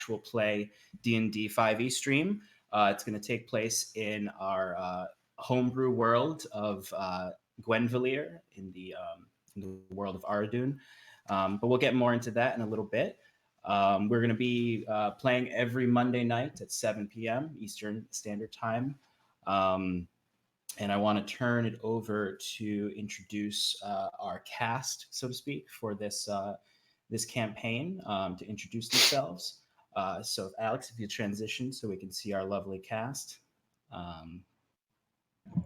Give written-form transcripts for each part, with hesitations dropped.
actual play D&D 5e stream. It's going to take place in our homebrew world of Gwenvalier in the world of Aradun. But we'll get more into that in a little bit. We're going to be playing every Monday night at 7 p.m. Eastern Standard Time. And I want to turn it over to introduce our cast, so to speak, for this campaign to introduce themselves. So, Alex, if you transition so we can see our lovely cast.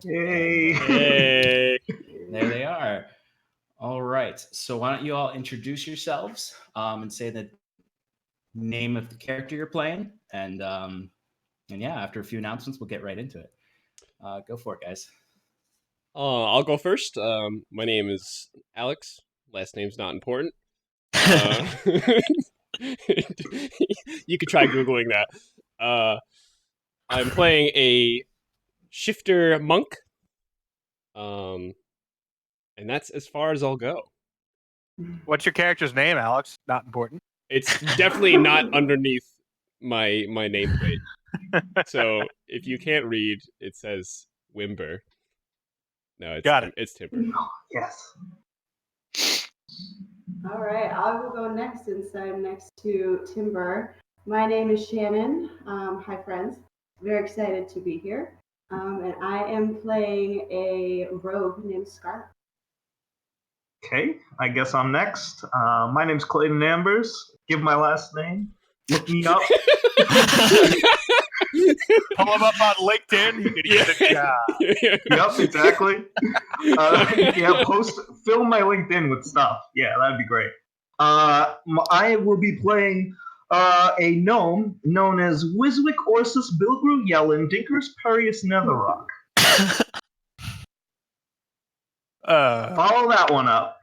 Hey! There they are. All right. So why don't you all introduce yourselves and say the name of the character you're playing, and yeah, after a few announcements, we'll get right into it. Go for it, guys. I'll go first. My name is Alex. Last name's not important. You could try Googling that. I'm playing a shifter monk. And that's as far as I'll go. What's your character's name, Alex? Not important. It's definitely not underneath my nameplate. So if you can't read, it says Wimber. No, it's Timber. Yes. All right, I will go next since I'm next to Timber. My name is Shannon. Hi, friends. Very excited to be here. And I am playing a rogue named Scarlet. Okay, I guess I'm next. My name's Clayton Ambers. Give my last name. Look me up. Pull him up on LinkedIn. He could get a job. Yep, exactly. Fill my LinkedIn with stuff. Yeah, that'd be great. I will be playing a gnome known as Wiswick Orsus Bilgru Yellen Dinkers Perius Netherrock. Follow that one up.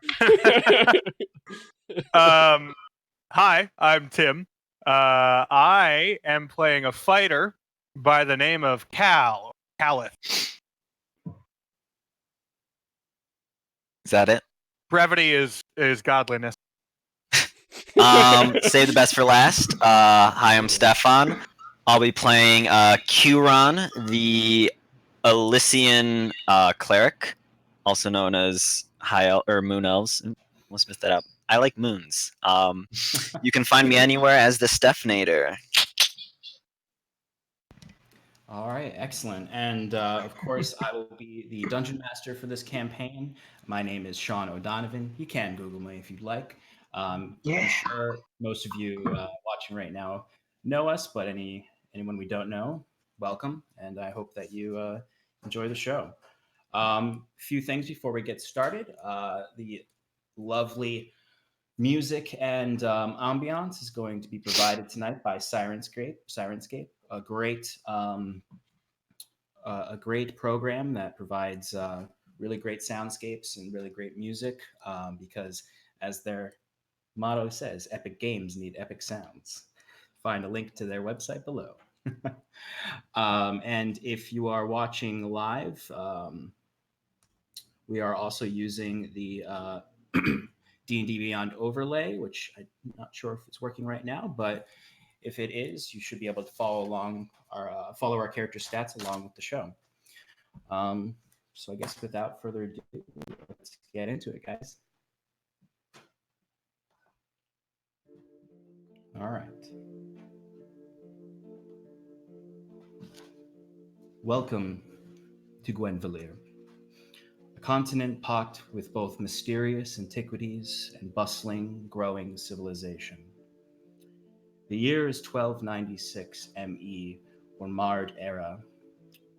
Hi, I'm Tim. I am playing a fighter by the name of Caliph. Is that it? Brevity is godliness. Save the best for last. Hi, I'm Stefan. I'll be playing Curon, the Elysian cleric, also known as Moon Elves. Let's mess that up. I like moons. You can find me anywhere as the Stefnator. All right, excellent. And of course, I will be the dungeon master for this campaign. My name is Sean O'Donovan. You can Google me if you'd like. I'm sure most of you watching right now know us, but anyone we don't know, welcome. And I hope that you enjoy the show. A few things before we get started. The lovely music and ambiance is going to be provided tonight by Sirenscape, a great program that provides really great soundscapes and really great music because, as their motto says, epic games need epic sounds. Find a link to their website below. And if you are watching live, we are also using the D&D Beyond overlay, which I'm not sure if it's working right now, but if it is, you should be able to follow our character stats along with the show. So I guess without further ado, let's get into it, guys. All right. Welcome to Gwenvalier, a continent pocked with both mysterious antiquities and bustling, growing civilization. The year is 1296 ME, or Mard Era.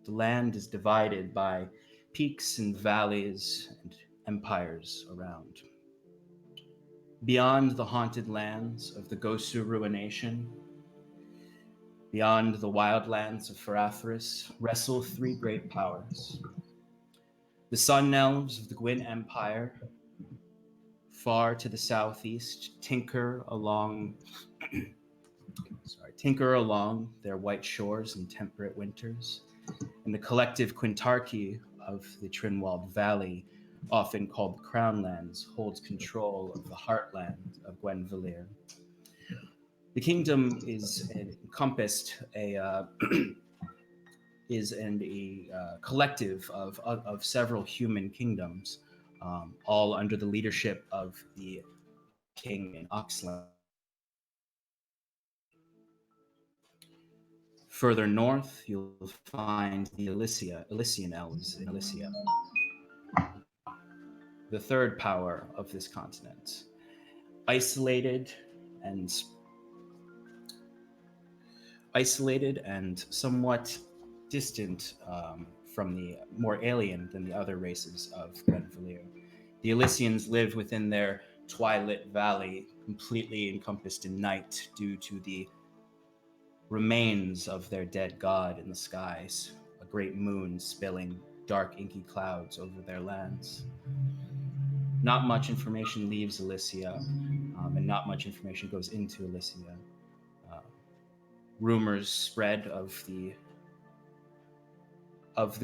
The land is divided by peaks and valleys and empires around. Beyond the haunted lands of the Gosu Ruination, beyond the wildlands of Farathris, wrestle three great powers. The Sun Elves of the Gwyn Empire, far to the southeast, tinker along their white shores in temperate winters, and the collective Quintarchy of the Trinwald Valley, often called the Crownlands, holds control of the heartland of Gwenvalier. The kingdom is encompassed a collective of several human kingdoms, all under the leadership of the king in Oxland. Further north, you'll find the Elysian elves in Elysia, the third power of this continent, isolated and somewhat distant from the more alien than the other races of Gwenvalier. The Elysians live within their twilit valley, completely encompassed in night due to the remains of their dead god in the skies, a great moon spilling dark inky clouds over their lands. Not much information leaves Elysia, and not much information goes into Elysia. Rumors spread of the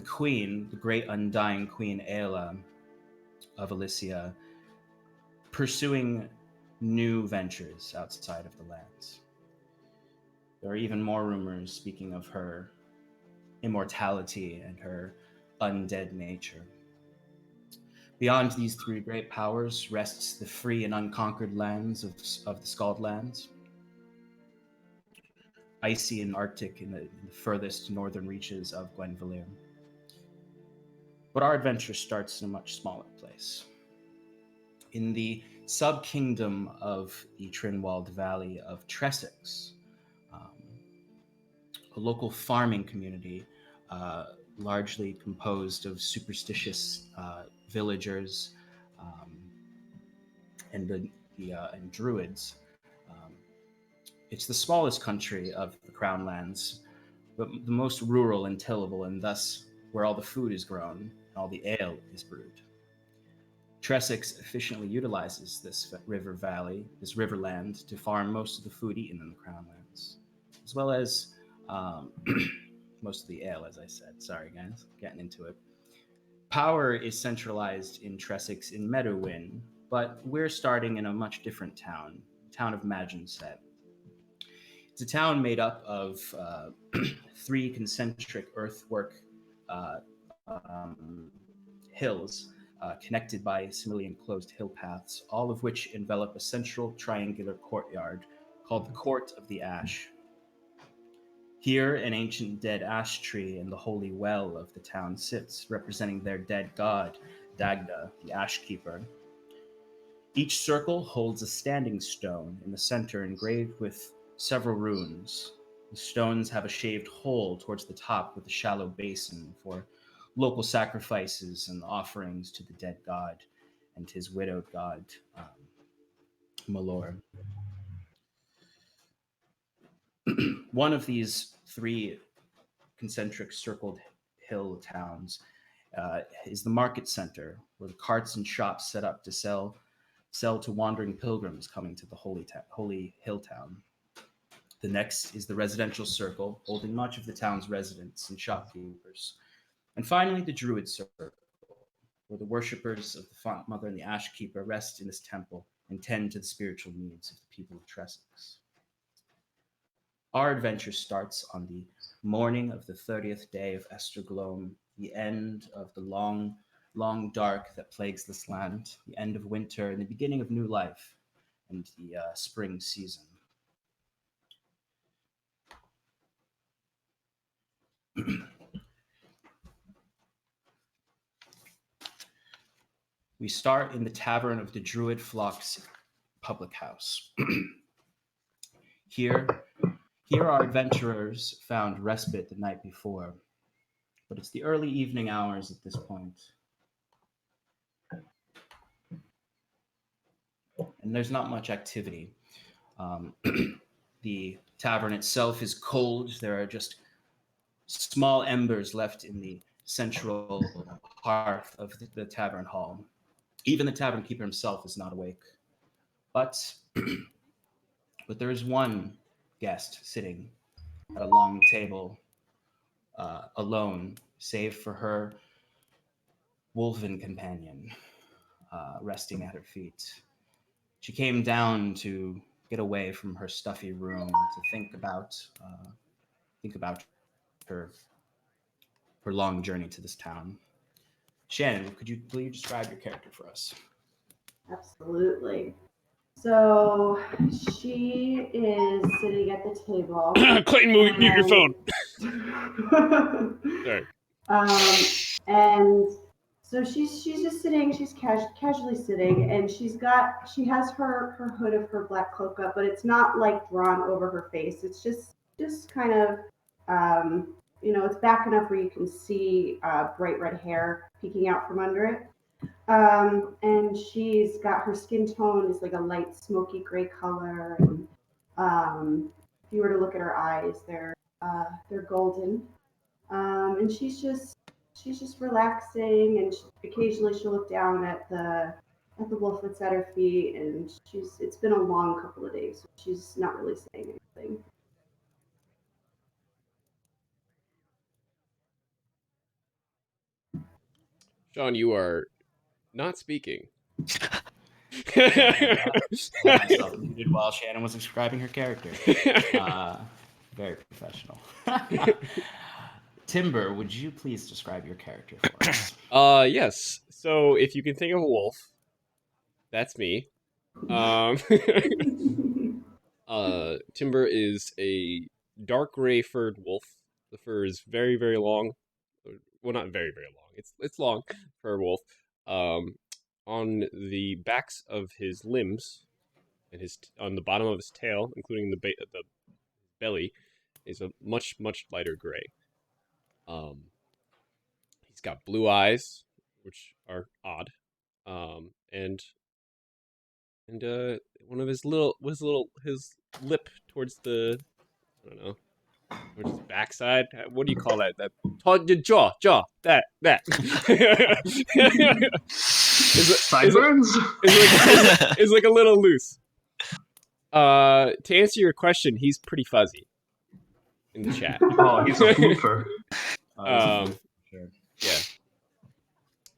queen, the great undying Queen Aela of Elysia, pursuing new ventures outside of the lands. There are even more rumors speaking of her immortality and her undead nature. Beyond these three great powers rests the free and unconquered lands of the Scald Lands, icy and arctic in the furthest northern reaches of Gwenvalier. But our adventure starts in a much smaller place. In the sub-kingdom of the Trinwald Valley of Tressex, a local farming community largely composed of superstitious villagers and druids. It's the smallest country of the Crown Lands, but the most rural and tillable, and thus where all the food is grown and all the ale is brewed. Tressex efficiently utilizes this river valley, this riverland, to farm most of the food eaten in the Crown Lands, as well as most of the ale, as I said. Sorry, guys, getting into it. Power is centralized in Tressex in Meadowin, but we're starting in a much different town, the town of Magonset. It's a town made up of three concentric earthwork hills connected by similarly enclosed hill paths, all of which envelop a central triangular courtyard called the Court of the Ash. Here, an ancient dead ash tree in the holy well of the town sits, representing their dead god, Dagda, the Ash Keeper. Each circle holds a standing stone in the center engraved with several runes. The stones have a shaved hole towards the top with a shallow basin for local sacrifices and offerings to the dead god and his widowed god, Malor. One of these three concentric circled hill towns is the market center, where the carts and shops set up to sell to wandering pilgrims coming to the holy hill town. The next is the residential circle, holding much of the town's residents and shopkeepers. And finally, the druid circle, where the worshippers of the Font Mother and the Ash Keeper rest in this temple and tend to the spiritual needs of the people of Tressex. Our adventure starts on the morning of the 30th day of Esterglom, the end of the long, long dark that plagues this land, the end of winter and the beginning of new life and the spring season. We start in the tavern of the Druid Flock's public house. Here our adventurers found respite the night before, but it's the early evening hours at this point. And there's not much activity. The tavern itself is cold. There are just small embers left in the central hearth of the tavern hall. Even the tavern keeper himself is not awake. But there is one guest sitting at a long table, alone, save for her wolven companion resting at her feet. She came down to get away from her stuffy room to think about her long journey to this town. Shannon, could you please describe your character for us? Absolutely. So she is sitting at the table. Clayton, mute your phone. Sorry. And so she's just sitting. She's casually sitting, and she has her hood of her black cloak up, but it's not like drawn over her face. It's just kind of it's back enough where you can see bright red hair peeking out from under it. And she's got her skin tone is like a light smoky gray color. And if you were to look at her eyes, they're golden. And she's just relaxing, and occasionally she'll look down at the wolf that's at her feet, and it's been a long couple of days, so she's not really saying anything. Sean, you are not speaking. I let myself muted while Shannon was describing her character. Very professional. Timber, would you please describe your character for us? Yes. So if you can think of a wolf, that's me. Timber is a dark gray furred wolf. The fur is very, very long. Well, not very, very long. It's long for a wolf. On the backs of his limbs and on the bottom of his tail, including the belly, is a much, much lighter gray. He's got blue eyes, which are odd, and one of his lip towards the, I don't know, towards his backside. What do you call that? The jaw, that. Sideburns? is like a little loose. To answer your question, he's pretty fuzzy in the chat. Oh, he's a foofer. Sure. Yeah.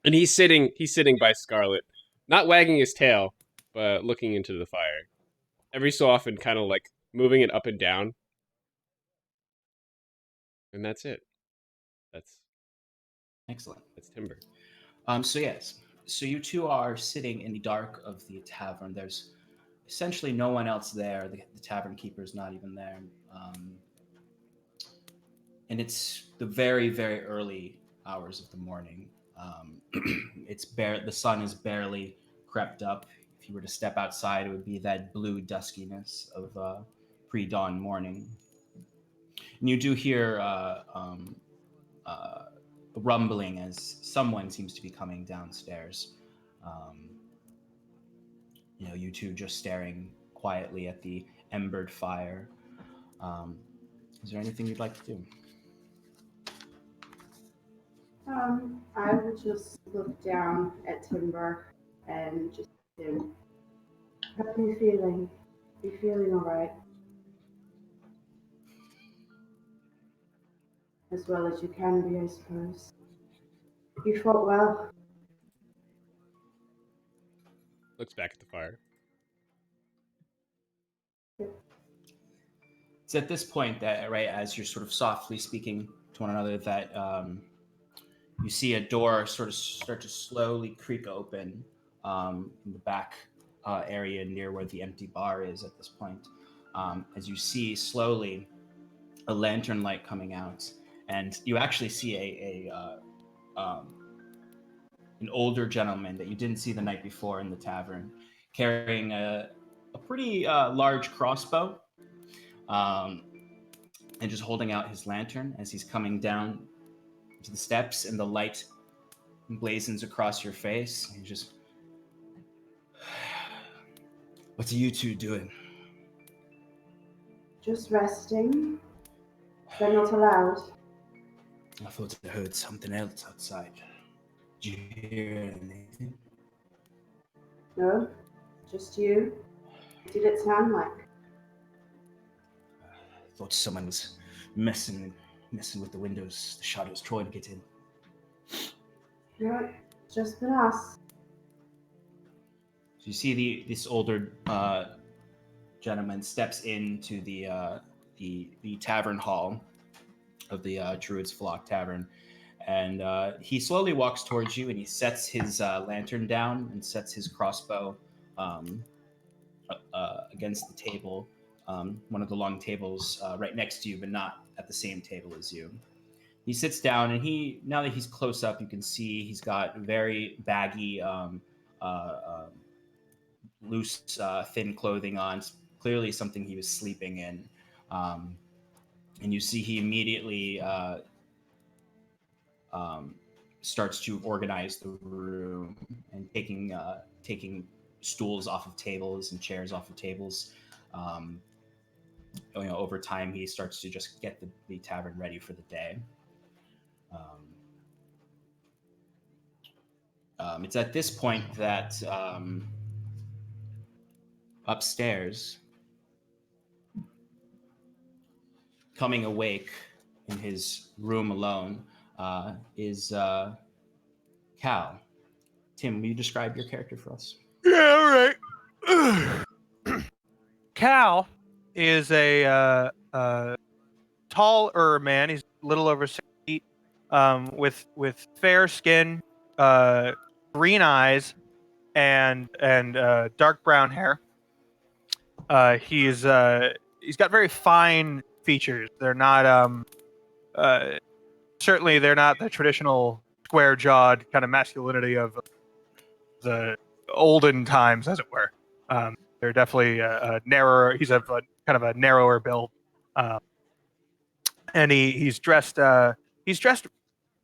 And he's sitting by Scarlet, not wagging his tail, but looking into the fire. Every so often, kind of like moving it up and down. And that's it. That's Excellent. That's Timber. So yes. So you two are sitting in the dark of the tavern. There's essentially no one else there. The tavern keeper's not even there. And it's the very, very early hours of the morning. The sun is barely crept up. If you were to step outside, it would be that blue duskiness of pre-dawn morning. And you do hear rumbling as someone seems to be coming downstairs. You two just staring quietly at the embered fire. Is there anything you'd like to do? I would just look down at Timber and just him. How are you feeling? Are you feeling all right? As well as you can be, I suppose. You fought well. Looks back at the fire. It's at this point that, right, as you're sort of softly speaking to one another, that you see a door sort of start to slowly creak open in the back area near where the empty bar is at this point. As you see slowly a lantern light coming out, and you actually see an older gentleman that you didn't see the night before in the tavern, carrying a pretty large crossbow, and just holding out his lantern as he's coming down to the steps, and the light blazons across your face. And just, what are you two doing? Just resting. They're not allowed. I thought I heard something else outside. Did you hear anything? No? Just you? What did it sound like? I thought someone was messing with the windows, the shadows, trying to get in. No, it's just been us. So you see this older gentleman steps into the tavern hall of the Druid's Flock Tavern, and he slowly walks towards you, and he sets his lantern down and sets his crossbow against the table, one of the long tables right next to you, but not at the same table as you. He sits down, and now that he's close up, you can see he's got very baggy, loose, thin clothing on. It's clearly something he was sleeping in. And you see he immediately starts to organize the room and taking stools off of tables and chairs off of tables. Over time, he starts to just get the tavern ready for the day. It's at this point that upstairs, coming awake in his room alone, is Cal. Tim, will you describe your character for us? Yeah, all right. Cal is a taller man. He's a little over 6 feet, with fair skin, green eyes, and dark brown hair. He's got very fine features. They're not certainly they're not the traditional square-jawed kind of masculinity of the olden times, as it were. They're definitely narrower. He's a kind of a narrower build, and he's dressed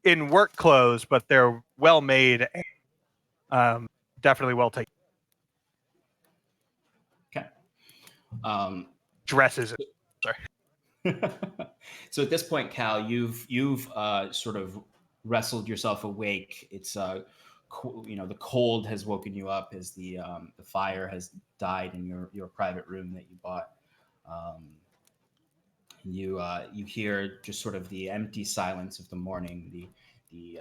in work clothes, but they're well made, and definitely well taken. Okay. Dresses. Sorry. So at this point, Cal, you've sort of wrestled yourself awake. It's the cold has woken you up as the fire has died in your private room that you bought. You hear just sort of the empty silence of the morning, the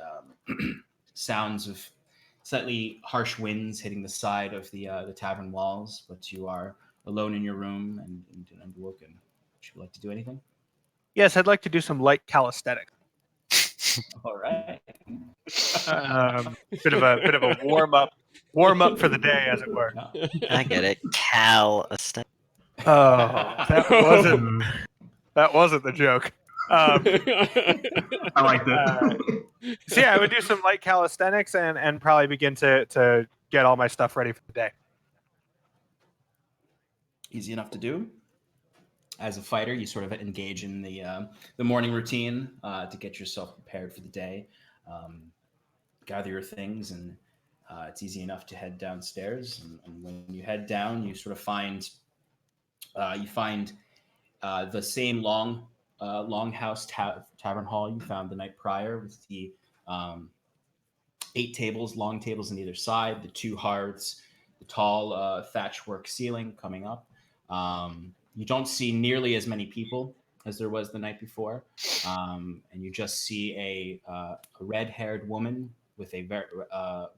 sounds of slightly harsh winds hitting the side of the tavern walls, but you are alone in your room and woken. Would you like to do anything? Yes, I'd like to do some light calisthenics. All right. Bit of a warm up for the day, as it were. I get it. Cal. Oh, that wasn't the joke. I like that. So yeah, I would do some light calisthenics and probably begin to get all my stuff ready for the day. Easy enough to do. As a fighter, you sort of engage in the morning routine to get yourself prepared for the day. Gather your things, and it's easy enough to head downstairs. And when you head down, you sort of find the same longhouse tavern hall you found the night prior, with the 8 tables, long tables on either side, the 2 hearths, the tall thatchwork ceiling coming up. You don't see nearly as many people as there was the night before, and you just see a red-haired woman with what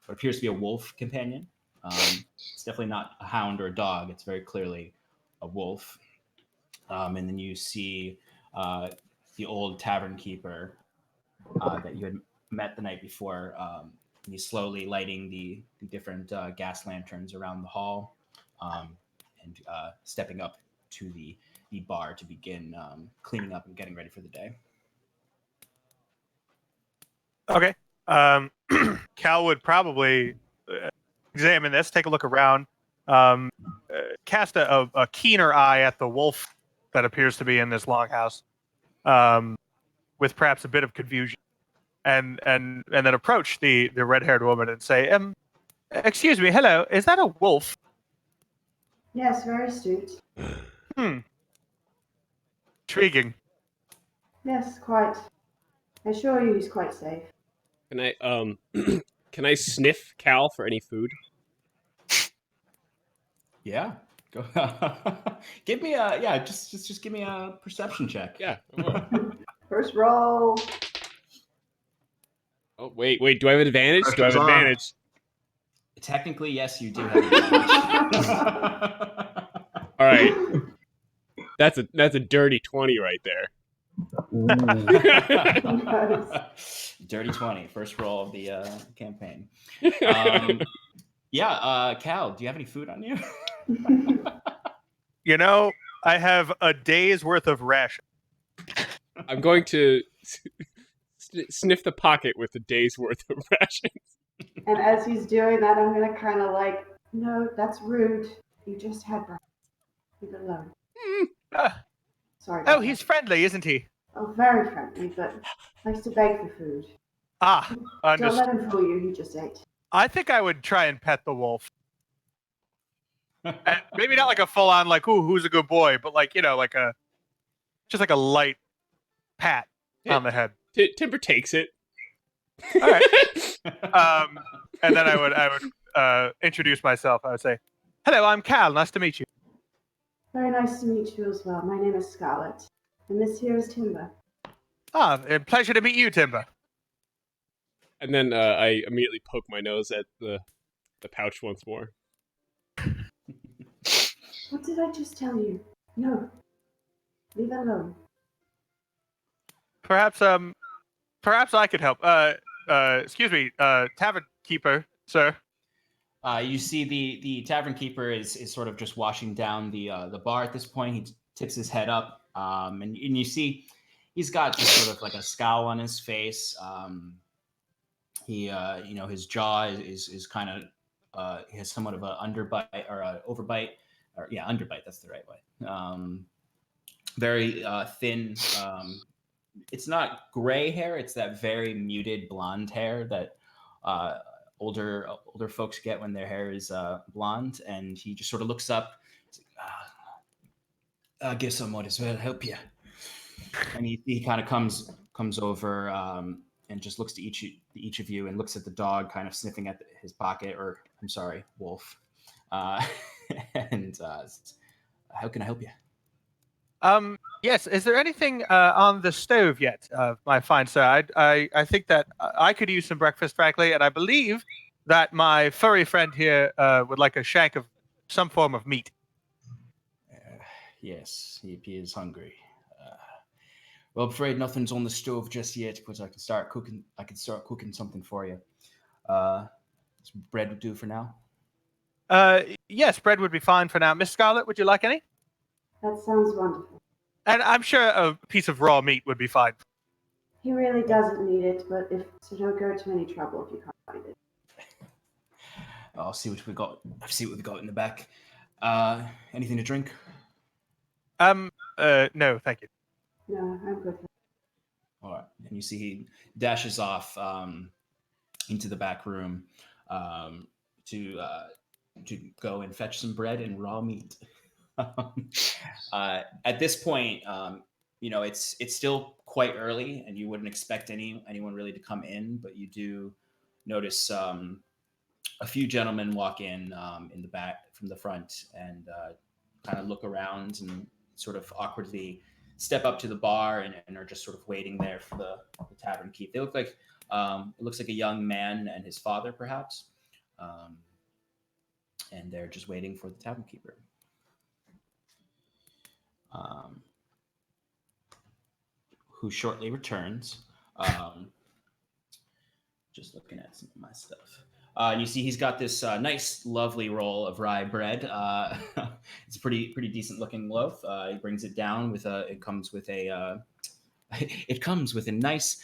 appears to be a wolf companion. It's definitely not a hound or a dog. It's very clearly a wolf. And then you see the old tavern keeper that you had met the night before. And he's slowly lighting the different gas lanterns around the hall, and stepping up to the bar to begin cleaning up and getting ready for the day. Okay. Cal would probably examine this, take a look around, cast a keener eye at the wolf that appears to be in this longhouse, with perhaps a bit of confusion, and then approach the red-haired woman and say, "Excuse me, hello, is that a wolf?" Yes, very astute. Intriguing. Yes, quite. I assure you he's quite safe. Can I can I sniff Cal for any food? Yeah. Go. Give me just give me a perception check. Yeah. I will. First roll. Oh wait. Do I have advantage? Do I have Pressure's on. advantage? Technically, yes, you do have advantage. right. That's a dirty 20 right there. Dirty 20, first roll of the campaign. Cal, do you have any food on you? You know, I have a day's worth of ration. I'm going to sniff the pocket with a day's worth of rations. And as he's doing that, I'm gonna kind of like, no, that's rude. You just had breakfast. Leave it alone. Sorry. Oh, he's friendly, isn't he? Oh, very friendly, but likes to beg for food. Ah, Don't understood. let him fool you. He just ate. I think I would try and pet the wolf. And maybe not like a full-on like, ooh, who's a good boy, but like, like just like a light pat on the head. Timber takes it. All right. And then I would introduce myself. I would say, "Hello, I'm Cal. Nice to meet you." Very nice to meet you as well. My name is Scarlett, and this here is Timber. Ah, a pleasure to meet you, Timber. And then I immediately poke my nose at the pouch once more. What did I just tell you? No. Leave it alone. Perhaps I could help. Excuse me, tavern keeper, sir. You see the tavern keeper is sort of just washing down the bar at this point. He tips his head up, and you see he's got just sort of like a scowl on his face. His jaw is kind of he has somewhat of an underbite or an overbite, or underbite. That's the right way. Very thin. It's not gray hair. It's that very muted blonde hair that older folks get when their hair is blonde. And he just sort of looks up. I guess I might as well help you. And he kind of comes over and just looks to each of you and looks at the dog, kind of sniffing at his pocket, or I'm sorry, wolf. And how can I help you? Yes. Is there anything on the stove yet, my fine sir? I think that I could use some breakfast, frankly, and I believe that my furry friend here would like a shank of some form of meat. Yes, he is hungry. Well, I'm afraid nothing's on the stove just yet, but I can start cooking. I can start cooking something for you. Some bread would do for now. Yes, bread would be fine for now. Miss Scarlett, would you like any? That sounds wonderful. And I'm sure a piece of raw meat would be fine. He really doesn't need it, but so don't go to any trouble if you can't find it. I'll see what we got. I'll see what we got in the back. Anything to drink? No, thank you. No, I'm good. All right. And you see he dashes off into the back room to go and fetch some bread and raw meat. At this point, it's still quite early, and you wouldn't expect anyone really to come in, but you do notice a few gentlemen walk in the back from the front and kind of look around and sort of awkwardly step up to the bar and are just sort of waiting there for the tavern keep. They look like it looks like a young man and his father, perhaps, and they're just waiting for the tavern keeper. Who shortly returns. Just looking at some of my stuff. You see he's got this nice, lovely roll of rye bread. It's a pretty decent looking loaf. He brings it down with it comes with a nice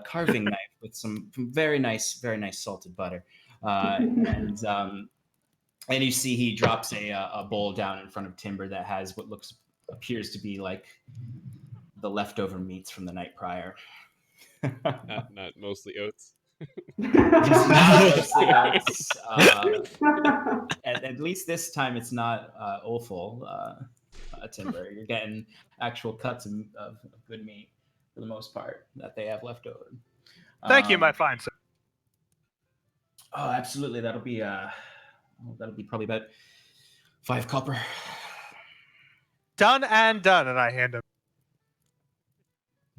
carving knife with some very nice salted butter. And you see he drops a bowl down in front of Timber that has what appears to be like the leftover meats from the night prior. not mostly oats. Mostly oats. At least this time it's not awful. Timber, you're getting actual cuts of good meat for the most part that they have left over. Thank you, my fine sir. Oh, absolutely. That'll be probably about 5 copper. Done and done, and I hand him.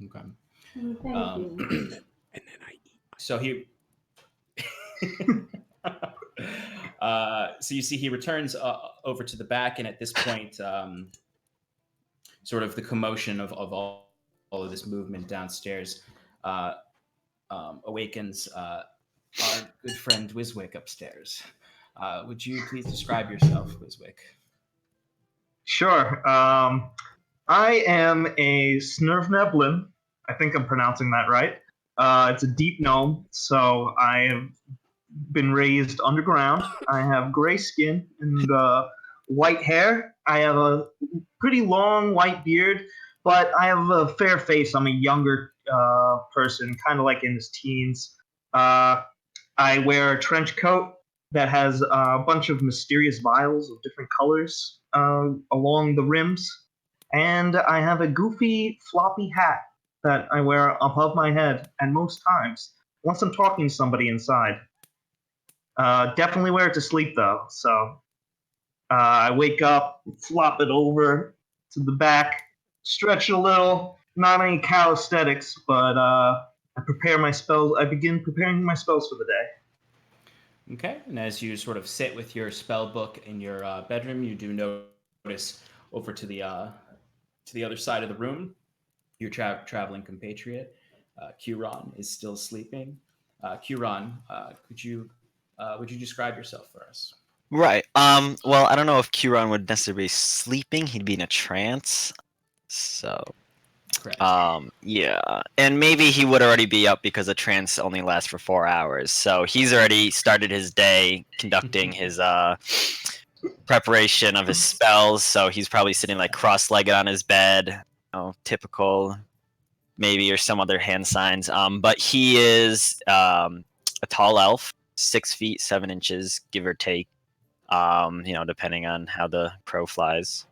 Okay. Thank you. And then I eat. So he So you see he returns over to the back, and at this point, sort of the commotion of all of this movement downstairs awakens our good friend Wiswick upstairs. Would you please describe yourself, Wiswick? Sure. I am a Snurvneblin. I think I'm pronouncing that right. It's a deep gnome, so I have been raised underground. I have gray skin and white hair. I have a pretty long white beard, but I have a fair face. I'm a younger person, kind of like in his teens. I wear a trench coat that has a bunch of mysterious vials of different colors along the rims, and I have a goofy floppy hat that I wear above my head, and most times, once I'm talking to somebody inside. Definitely wear it to sleep though, so I wake up, flop it over to the back, stretch a little, not any calisthenics, but I prepare my spells. I begin preparing my spells for the day. Okay, and as you sort of sit with your spell book in your bedroom, you do notice over to the other side of the room, your traveling compatriot, Curon, is still sleeping. Curon, would you describe yourself for us? Right. Well, I don't know if Curon would necessarily be sleeping. He'd be in a trance. So, Correct. yeah. And maybe he would already be up because a trance only lasts for 4 hours. So he's already started his day conducting his preparation of his spells. So he's probably sitting like cross-legged on his bed. Typical, maybe, or some other hand signs. But he is a tall elf, 6 feet 7 inches, give or take. Depending on how the crow flies.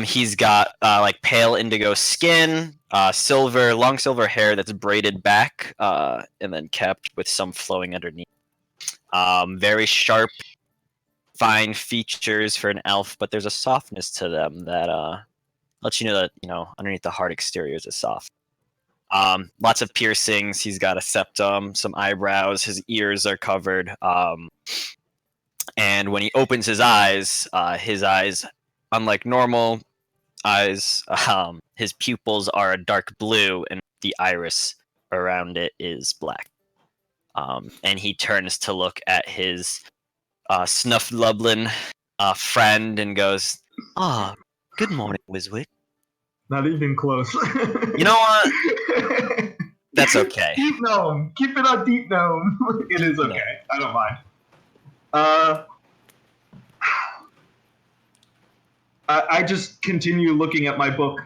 He's got like pale indigo skin, long silver hair that's braided back, and then kept with some flowing underneath. Very sharp, fine features for an elf, but there's a softness to them that lets you know that underneath the hard exterior is soft. Lots of piercings. He's got a septum, some eyebrows. His ears are covered. And when he opens his eyes, unlike normal eyes, his pupils are a dark blue, and the iris around it is black. And he turns to look at his Snufflublin friend and goes, good morning, Wiswick. Not even close. You know what? That's okay. Deep gnome. Keep it on deep gnome. It is okay. No. I don't mind. I just continue looking at my book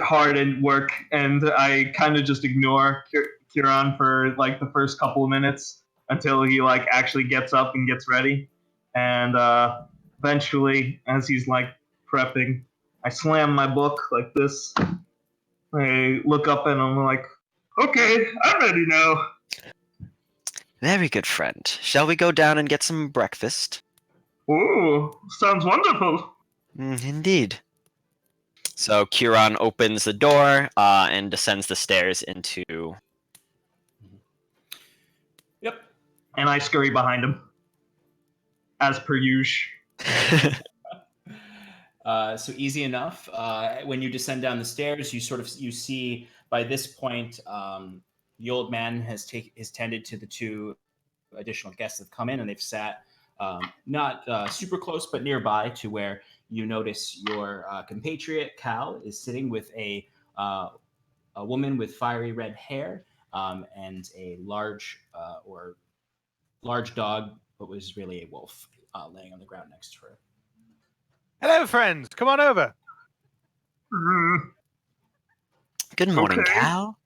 hard and work, and I kind of just ignore Kieran for like the first couple of minutes until he like actually gets up and gets ready. And eventually, as he's like prepping, I slam my book like this. I look up and I'm like, okay, I'm ready now. Very good, friend. Shall we go down and get some breakfast? Ooh, sounds wonderful. Indeed. So Kieran opens the door and descends the stairs into... Yep. And I scurry behind him. As per usual. So easy enough. When you descend down the stairs, you see by this point the old man has tended to the two additional guests that have come in, and they've sat not super close, but nearby to where you notice your compatriot Cal is sitting with a woman with fiery red hair and a large dog, but was really a wolf, laying on the ground next to her. Hello, friends. Come on over. Good morning, Okay. Cal.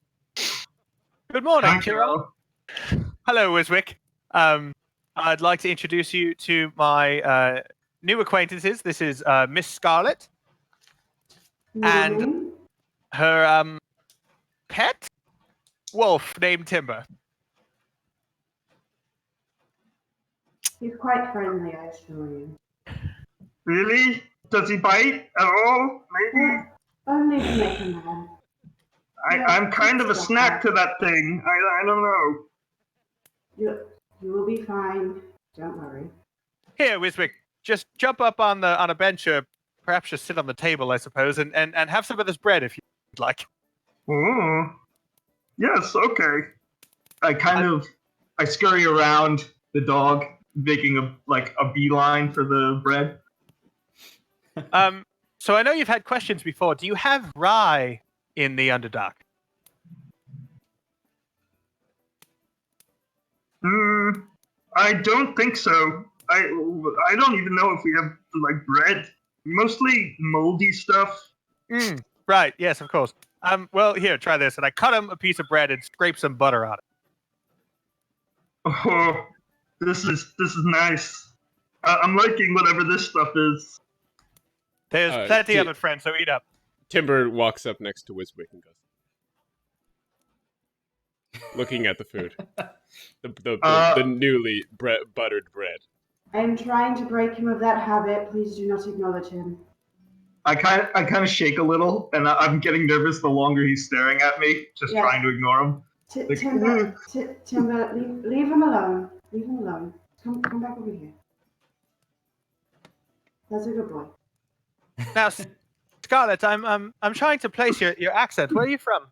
Good morning, Hi, Kieran. Cal. Hello, Wiswick. I'd like to introduce you to my new acquaintances. This is Miss Scarlet and her pet wolf named Timber. He's quite friendly, I assure you. Really? Does he bite at all? Maybe? Only to make him mad. I'm kind of a snack to that thing. I don't know. You will be fine. Don't worry. Here, Wiswick, just jump up on a bench, or perhaps just sit on the table, I suppose, and have some of this bread if you'd like. Oh, yes, okay. I scurry around the dog, making a beeline for the bread. So I know you've had questions before. Do you have rye in the Underdark? I don't think so. I don't even know if we have bread. Mostly moldy stuff. Right. Yes, of course. Well, here, try this. And I cut him a piece of bread and scrape some butter on it. Oh, this is nice. I'm liking whatever this stuff is. There's plenty of it, friend. So eat up. Timber walks up next to Wiswick and goes, looking at the food, the newly buttered bread. I'm trying to break him of that habit. Please do not acknowledge him. I kind of shake a little, and I'm getting nervous the longer he's staring at me, just trying to ignore him. Timber, leave him alone. Leave him alone. Come back over here. That's a good boy. Now, Scarlett, I'm trying to place your accent. Where are you from?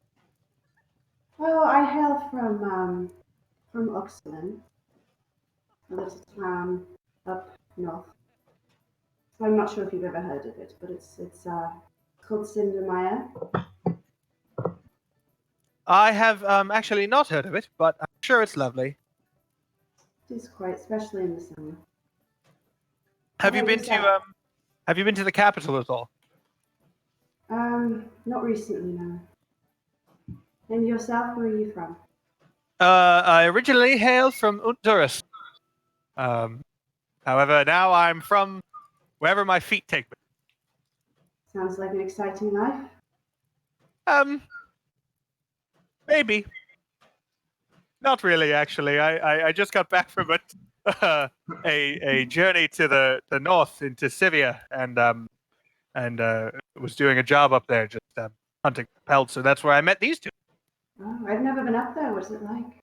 Oh, I hail from Uxlan, a little town up north. I'm not sure if you've ever heard of it, but it's called Cindermire. I have actually not heard of it, but I'm sure it's lovely. It is quite, especially in the summer. Have you been to the capital at all? Not recently, no. And yourself, where are you from? I originally hail from Honduras. However, now I'm from wherever my feet take me. Sounds like an exciting life. Maybe. Not really, actually. I just got back from a journey to the north into Sivia, and was doing a job up there, just hunting pelts. So that's where I met these two. Oh, I've never been up there. What's it like?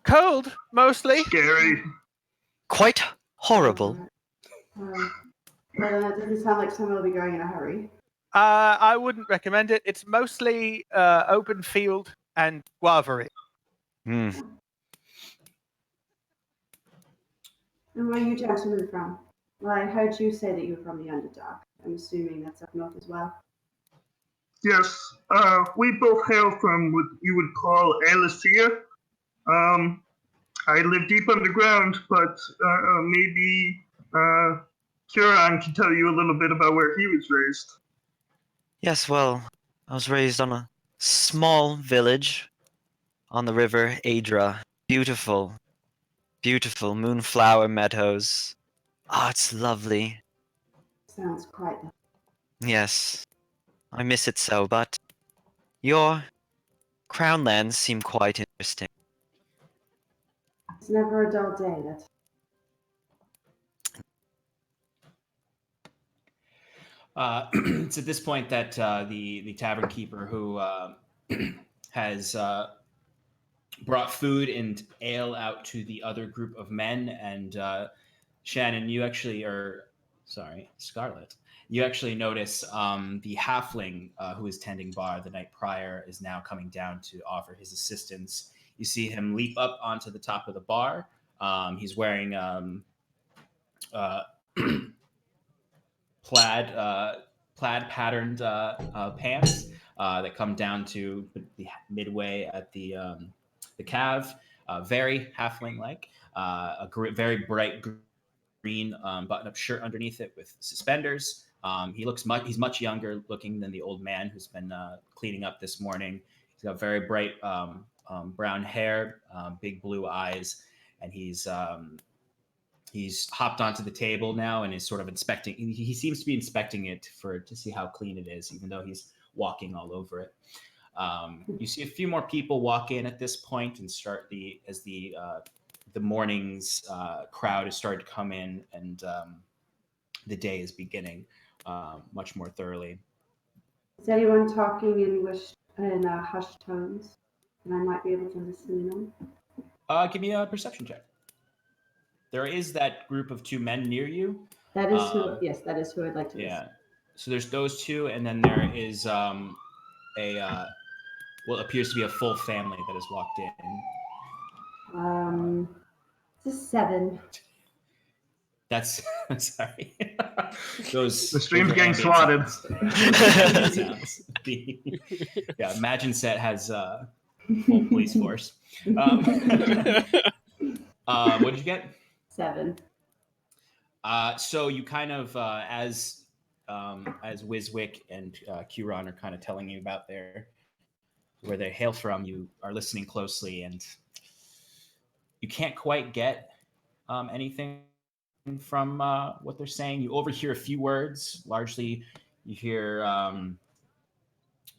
Cold, mostly. Scary. Quite horrible. Well, that doesn't sound like someone will be going in a hurry. I wouldn't recommend it. It's mostly open field and guavarie. Hmm. And where are you gentlemen from? Well, I heard you say that you were from the Underdark. I'm assuming that's up north as well. Yes, we both hail from what you would call Alicia. I live deep underground, but maybe Huron can tell you a little bit about where he was raised. Yes, well, I was raised on a small village on the river Adra. Beautiful, beautiful moonflower meadows. Oh, it's lovely. Sounds quite. Yes, I miss it so, but your crown lands seem quite interesting. It's never a dull day. That's. It's at this point that the tavern keeper who has brought food and ale out to the other group of men, and Shannon, you actually, Scarlett, you actually notice the halfling who was tending bar the night prior is now coming down to offer his assistance. You see him leap up onto the top of the bar. He's wearing plaid patterned pants that come down to the midway at the calf. Very halfling like. Very bright green button-up shirt underneath it with suspenders. He's much younger looking than the old man who's been cleaning up this morning. He's got very bright brown hair, big blue eyes, and he's hopped onto the table now and is sort of inspecting. He seems to be inspecting it to see how clean it is, even though he's walking all over it. You see a few more people walk in at this point and start as the morning's crowd has started to come in, and the day is beginning much more thoroughly. Is anyone talking in hushed tones? And I might be able to listen in on. Give me a perception check. there is that group of 2 men near you. That is who. Yes, that is who I'd like to visit. Yeah. So there's those 2, and then there is what appears to be a full family that has walked in. It's a 7. That's sorry. those The stream's those are getting ambient swatted. sounds. Yeah, Magonset has a full police force. What did you get? 7. So you kind of as Wiswick and Curon are kind of telling you about where they hail from, you are listening closely, and you can't quite get anything from what they're saying. You overhear a few words. Largely, you hear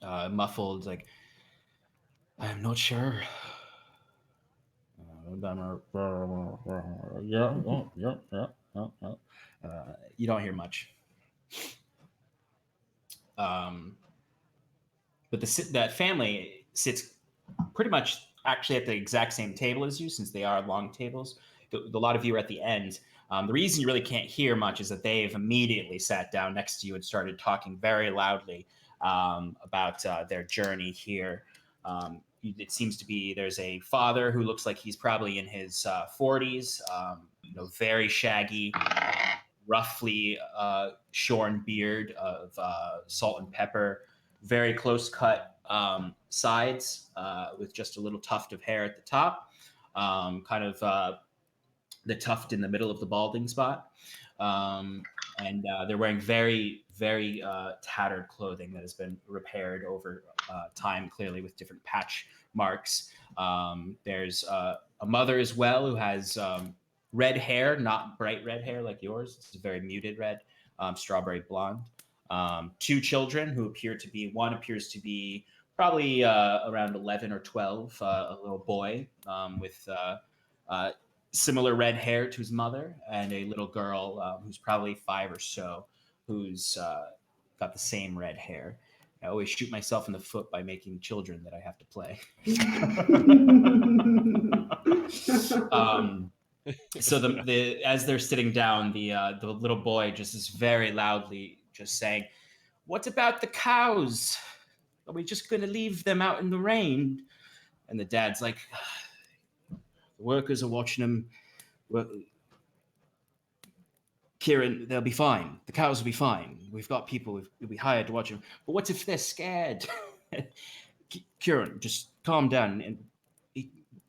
muffled, like, "I'm not sure." Yeah. You don't hear much. But that family sits pretty much actually at the exact same table as you, since they are long tables. A lot of you are at the end. The reason you really can't hear much is that they've immediately sat down next to you and started talking very loudly about their journey here. It seems to be there's a father who looks like he's probably in his 40s, very shaggy, roughly shorn beard of salt and pepper, very close cut sides with just a little tuft of hair at the top, kind of the tuft in the middle of the balding spot. And they're wearing very, very tattered clothing that has been repaired over time, clearly with different patch marks. There's a mother as well who has red hair, not bright red hair like yours. It's very muted red, strawberry blonde. 2 children who one appears to be probably around 11 or 12, a little boy with similar red hair to his mother, and a little girl who's probably 5 or so, who's got the same red hair. I always shoot myself in the foot by making children that I have to play. So as they're sitting down, the little boy just is very loudly just saying, "What about the cows? Are we just going to leave them out in the rain?" And the dad's like, "The workers are watching them. Well, Kieran, they'll be fine. The cows will be fine. We've got people we hired to watch them. But what if they're scared?" Kieran, just calm down and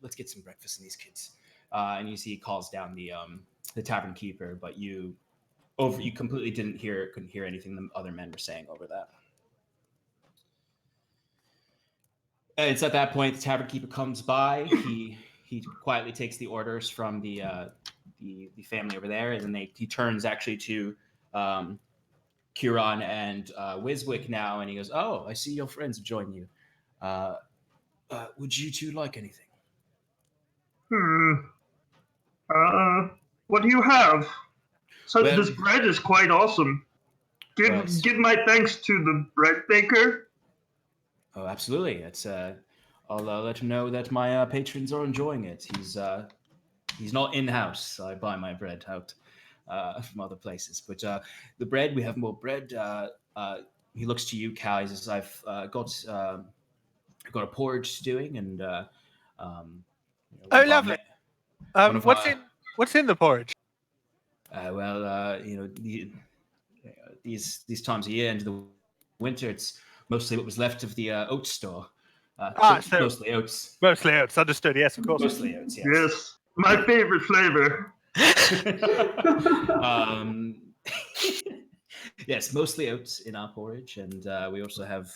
let's get some breakfast in these kids. And you see he calls down the tavern keeper, but you completely couldn't hear anything the other men were saying over that. And it's at that point the tavern keeper comes by. He quietly takes the orders from the family over there, and then he turns actually to Curon and Wiswick now, and he goes, "Oh, I see your friends have joined you. Would you two like anything?" What do you have? So Well, this bread is quite awesome. Give my thanks to the bread baker. Oh, absolutely. It's I'll let him know that my patrons are enjoying it. He's not in house. So I buy my bread out from other places. But the bread, we have more bread. He looks to you, Cal. He says, "I've got a porridge stewing, and Oh, lovely. What's in the porridge? These times of year into the winter, it's mostly what was left of the oat store. So mostly oats. Mostly oats. Understood. Yes, of course. Mostly oats. Yes. Yes, my favorite flavor. Yes, mostly oats in our porridge, and we also have,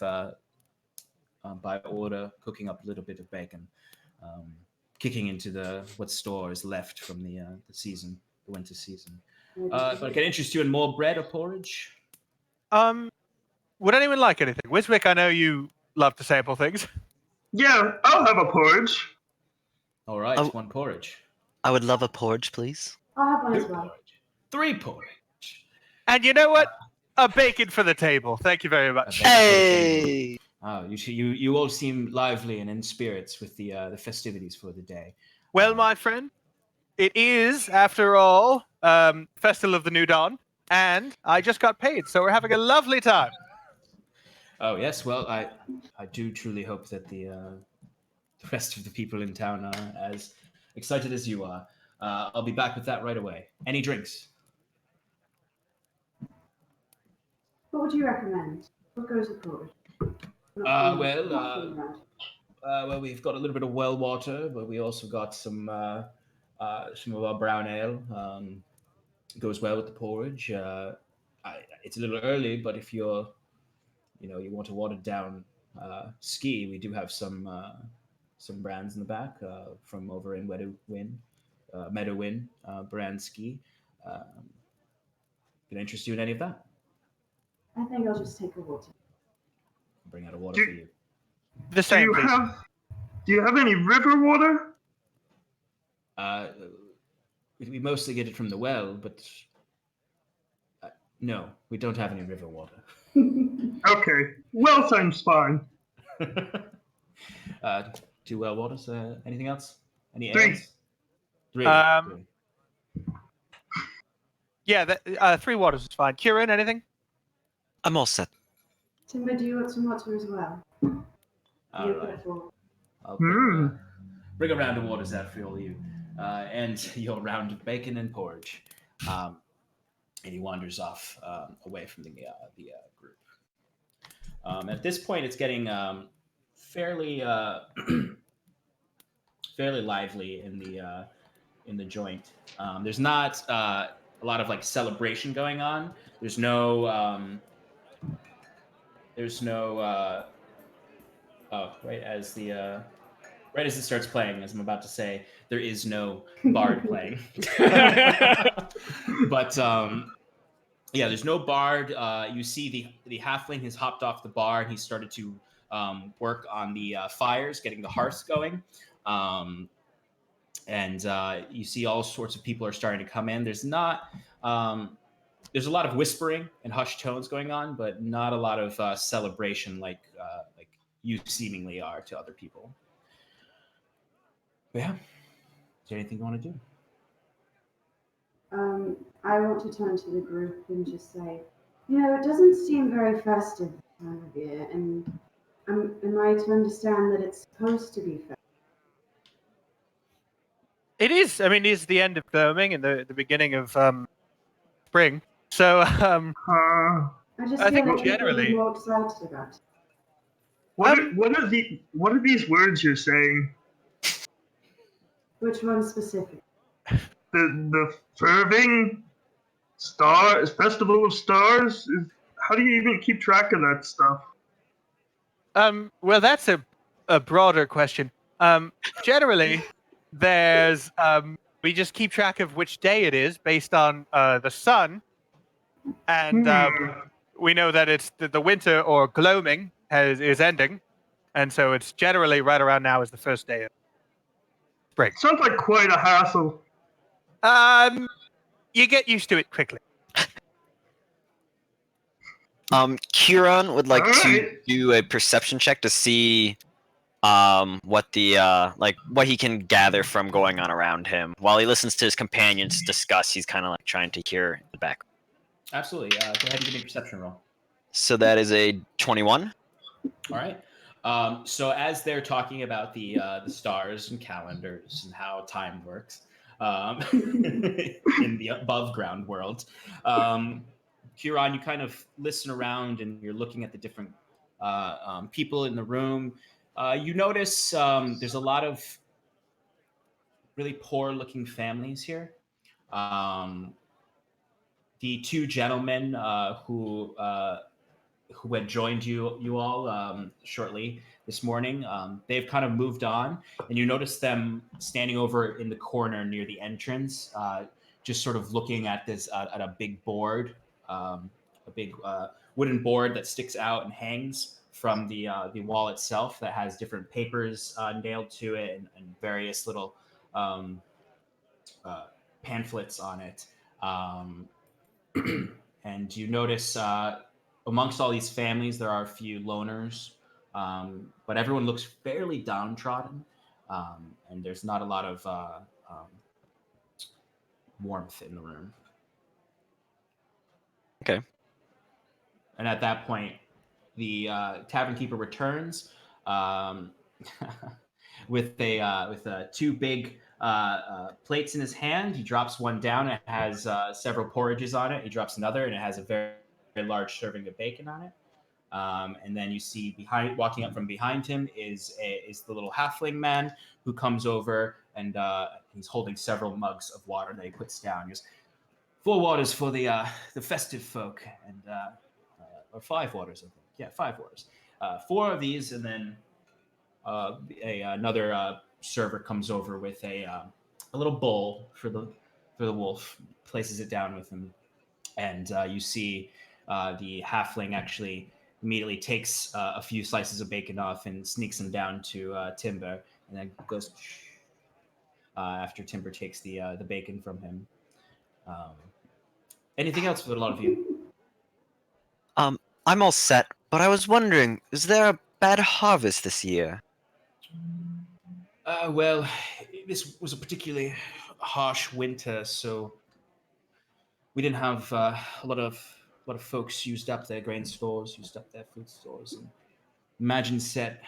by order, cooking up a little bit of bacon, kicking into what store is left from the season, the winter season. But I can interest you in more bread or porridge. Would anyone like anything? Wiswick, I know you love to sample things. Yeah, I'll have a porridge. All right, 1 porridge. I would love a porridge, please. I'll have one 2 as well. porridge. 3 porridge. And you know what? A bacon for the table. Thank you very much. Hey! Oh, you all seem lively and in spirits with the festivities for the day. Well, my friend, It is, after all, Festival of the New Dawn, and I just got paid, so we're having a lovely time. Oh yes, well, I do truly hope that the rest of the people in town are as excited as you are. I'll be back with that right away. Any drinks? What would you recommend? What goes with porridge? Well, Not from around. well, we've got a little bit of well water, but we also got some of our brown ale. Goes well with the porridge. It's a little early, but if you want a watered down ski, we do have some brands in the back from over in Meadowin brand ski. Um, can I interest you in any of that? I think I'll just take a water. I'll bring out a water for you. The same, please. Do you have any river water? We mostly get it from the well, but no, we don't have any river water. Okay, well time's fine. Two well waters. Anything else? Any Three. ales? Three. Um, Yeah, 3 waters is fine. Kieran, anything? I'm all set. Timber, do you want some water as well? All You right. put it forward. I'll Hmm. bring a round of waters out for all you, and your round of bacon and porridge. And he wanders off away from the group. At this point, it's getting fairly fairly lively in the joint. There's not a lot of like celebration going on. There's no right as it starts playing, as I'm about to say, there is no bard playing. But yeah, there's no bard. You see the halfling has hopped off the bar and he started to work on the fires, getting the hearths going. And you see all sorts of people are starting to come in. There's not there's a lot of whispering and hushed tones going on, but not a lot of celebration like you seemingly are to other people. But yeah, is there anything you want to do? I want to turn to the group and just say, it doesn't seem very festive this time of year, and am I to understand that it's supposed to be festive? It is. I mean, it is the end of blooming and the beginning of spring. So Uh, I just I feel think like people generally- are more excited about it. what are these words you're saying? Which one specific? The Ferving Festival of Stars? How do you even keep track of that stuff? well, that's a broader question. Generally, there's we just keep track of which day it is based on the sun, and we know that it's the winter or gloaming is ending, and so it's generally right around now is the first day of spring. Sounds like quite a hassle. You get used to it quickly. Kieran would like to Alright. do a perception check to see what the what he can gather from going on around him. While he listens to his companions discuss, he's kind of like trying to hear the back. Absolutely. Go ahead and give me a perception roll. So that is a 21. All right. So as they're talking about the stars and calendars and how time works in the above ground world, Kieran, you kind of listen around and you're looking at the different people in the room. You notice there's a lot of really poor-looking families here. The two gentlemen who had joined you all shortly this morning, they've kind of moved on, and you notice them standing over in the corner near the entrance, just sort of looking at this at a big board, a big wooden board that sticks out and hangs from the wall itself that has different papers nailed to it and various little pamphlets on it. And you notice amongst all these families, there are a few loners, but everyone looks fairly downtrodden, and there's not a lot of warmth in the room. Okay. And at that point, the tavern keeper returns um, with two big plates in his hand. He drops one down. It has several porridges on it. He drops another, and it has a very, very large serving of bacon on it. And then you see walking up from behind him is the little halfling man who comes over, and he's holding several mugs of water that he puts down. He goes, 4 waters for the festive folk, and or 5 waters, I think. Yeah, 5 waters. 4 of these, and then another server comes over with a little bowl for the wolf, places it down with him, and you see the halfling actually immediately takes a few slices of bacon off and sneaks them down to Timber, and then goes after Timber takes the bacon from him. Anything else for a lot of you? I'm all set, but I was wondering, is there a bad harvest this year? Well, this was a particularly harsh winter, so we didn't have a lot of folks used up their grain stores, used up their food stores, and Magonset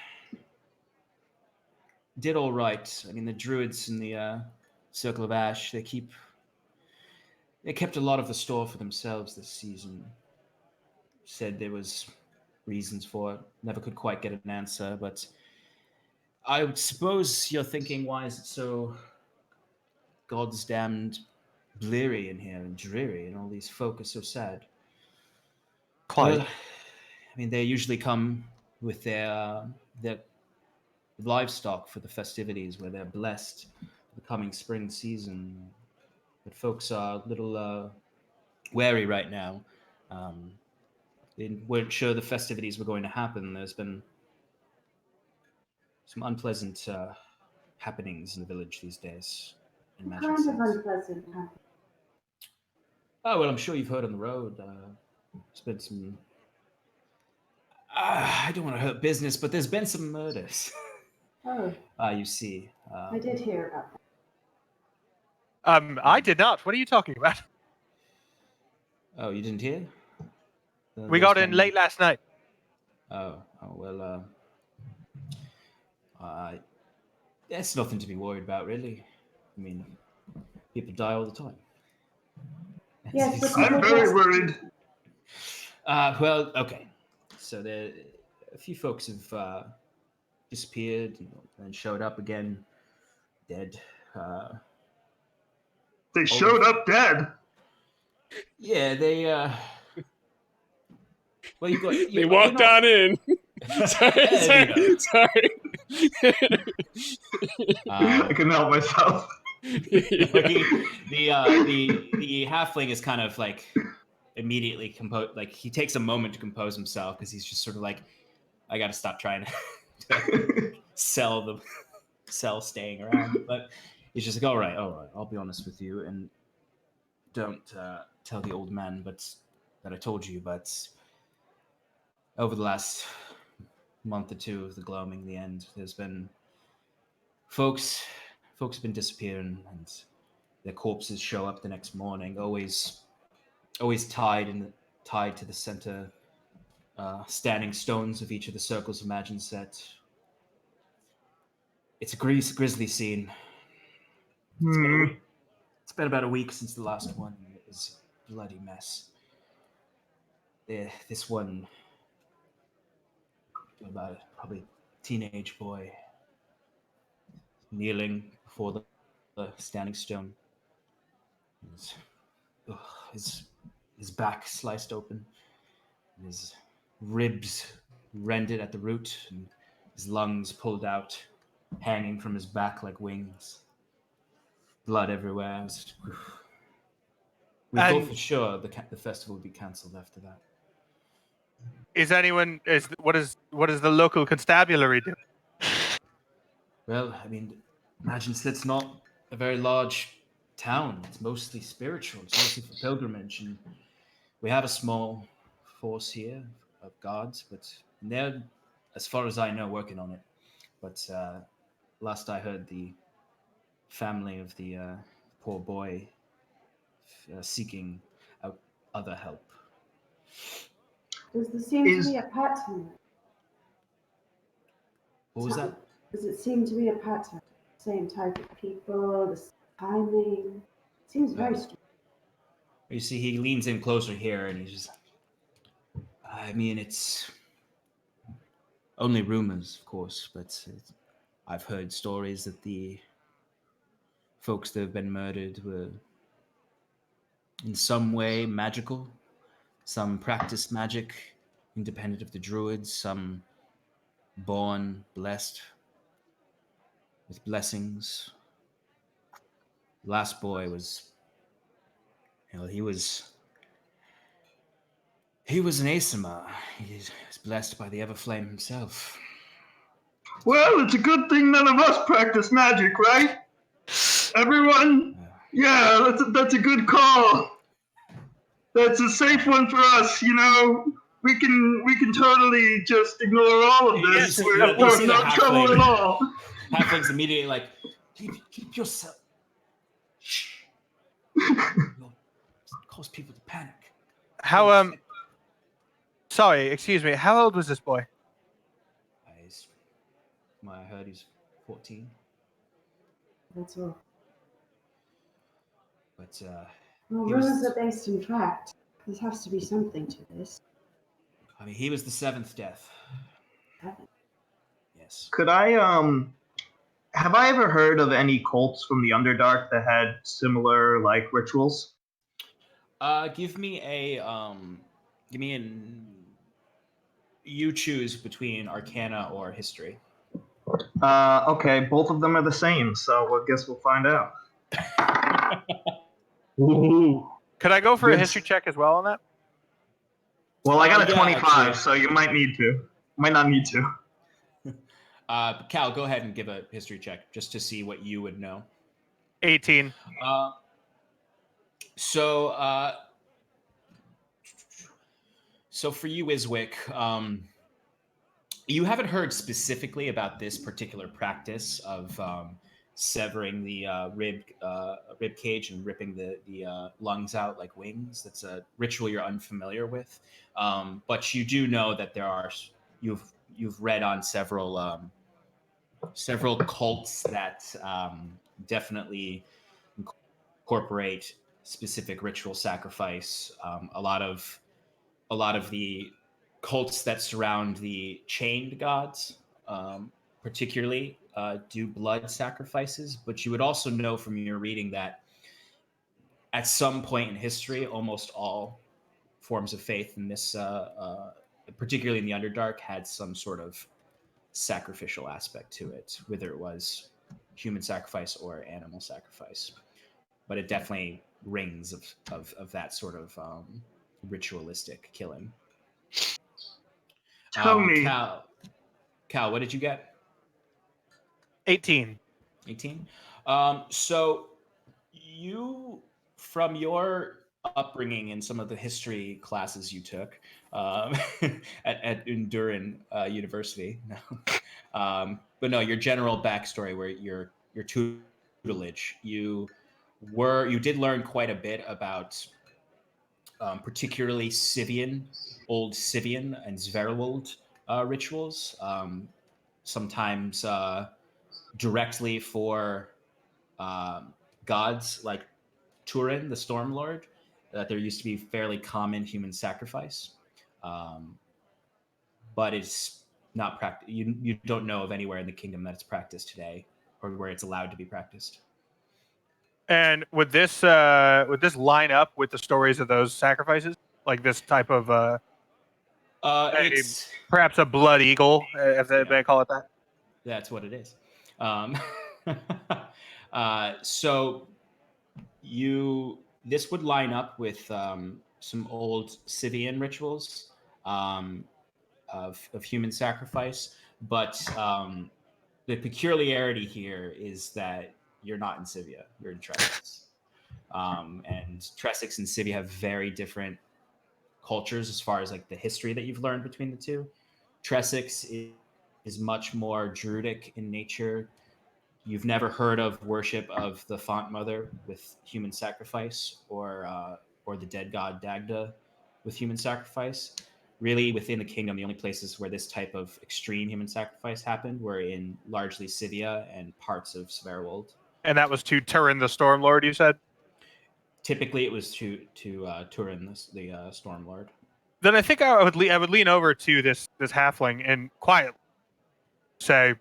did all right. I mean, the druids in the Circle of Ash, they kept a lot of the store for themselves this season. Said there was reasons for it. Never could quite get an answer, but I would suppose you're thinking, why is it so God's damned bleary in here and dreary, and all these folk are so sad? Quite. Well, I mean, they usually come with their livestock for the festivities, where they're blessed for the coming spring season. But folks are a little wary right now. They weren't sure the festivities were going to happen. There's been some unpleasant happenings in the village these days. What kind of unpleasant happenings? Oh, well, I'm sure you've heard on the road. There's been some. I don't want to hurt business, but there's been some murders. Oh, You see. I did hear about that. I did not. What are you talking about? Oh, you didn't hear? We got in late last night. Oh well. That's nothing to be worried about, really. I mean, people die all the time. Yes, but I'm very worried. Well, okay. So a few folks have disappeared and showed up again, dead. They showed up dead. Yeah, they. Well, you got. They walked on in. sorry. I couldn't help myself. The halfling is kind of like immediately composed. Like, he takes a moment to compose himself, because he's just sort of like, I got to stop trying to sell staying around. But he's just like, all right, I'll be honest with you, and don't tell the old man that I told you, but over the last month or two of the gloaming, the end, there's been folks have been disappearing, and their corpses show up the next morning, always tied to the center standing stones of each of the circles of Magonset. It's a grisly scene. It's been about a week since the last one. It was a bloody mess. This one, about probably teenage boy, kneeling before the standing stone. His back sliced open, and his ribs rended at the root, and his lungs pulled out, hanging from his back like wings. Blood everywhere. We thought for sure the festival would be cancelled after that. What is the local constabulary do? Well, I mean, Magonset's not a very large town. It's mostly spiritual. It's mostly for pilgrimage, and we have a small force here of guards, but they're, as far as I know, working on it. But last I heard, the family of the poor boy seeking out other help. Does there seem to Is be a pattern? What was that? Does it seem to be a pattern? Same type of people, the timing? Seems very strange. You see, he leans in closer here, and he's just. I mean, it's only rumors, of course, but I've heard stories that the folks that have been murdered were in some way magical. Some practiced magic, independent of the druids. Some born blessed with blessings. Last boy was, he was an Asima. He was blessed by the Everflame himself. well, it's a good thing none of us practice magic, right? Everyone, yeah, that's a good call. That's a safe one for us, you know. We can totally just ignore all of this. You We're see the no trouble at all. Halfling's immediately like, keep yourself. Shh. You'll cause people to panic. How Sorry, excuse me. How old was this boy? I heard he's 14. That's all. But Well, rumors are based in fact. There has to be something to this. I mean, he was the seventh death. Heaven. Yes. Could I have I ever heard of any cults from the Underdark that had similar like rituals? Give me an. You choose between Arcana or History. Okay, both of them are the same, so I guess we'll find out. Ooh. Could I go for a Good. history check as well on that? Well, I got a Yeah, 25, actually. so you might need to. Might not need to. Cal, go ahead and give a History check just to see what you would know. 18. So for you, Iswick, you haven't heard specifically about this particular practice of severing the rib cage and ripping the lungs out like wings. That's a ritual you're unfamiliar with, but you do know that there are. You've read on several cults that definitely incorporate specific ritual sacrifice. A lot of the cults that surround the chained gods, particularly, do blood sacrifices. But you would also know from your reading that at some point in history, almost all forms of faith in this, particularly in the Underdark, had some sort of sacrificial aspect to it, whether it was human sacrifice or animal sacrifice. But it definitely rings of that sort of ritualistic killing. Tell me. Cal, what did you get? 18. 18. So you, from your upbringing in some of the history classes you took at Unduran University, but no, your general backstory, where your tutelage, you did learn quite a bit about particularly old Sivian and Zverwold rituals, sometimes directly for gods like Turin, the Stormlord, that there used to be fairly common human sacrifice. But it's not you don't know of anywhere in the kingdom that it's practiced today or where it's allowed to be practiced. And would this line up with the stories of those sacrifices? Like this type of It's perhaps a blood eagle, if they may call it that. That's what it is. So this would line up with some old Scythian rituals of human sacrifice, but the peculiarity here is that you're not in Scythia, you're in Tresix. And Tresix and Scythia have very different cultures as far as like the history that you've learned between the two. Tresix is much more druidic in nature. you've never heard of worship of the Font Mother with human sacrifice, or the dead god Dagda with human sacrifice. Really, within the kingdom, the only places where this type of extreme human sacrifice happened were in largely Scythia and parts of Sverwold. And that was to Turin the Stormlord, you said? Typically, it was to Turin, the Stormlord. Then I think I would lean over to this halfling and quietly say,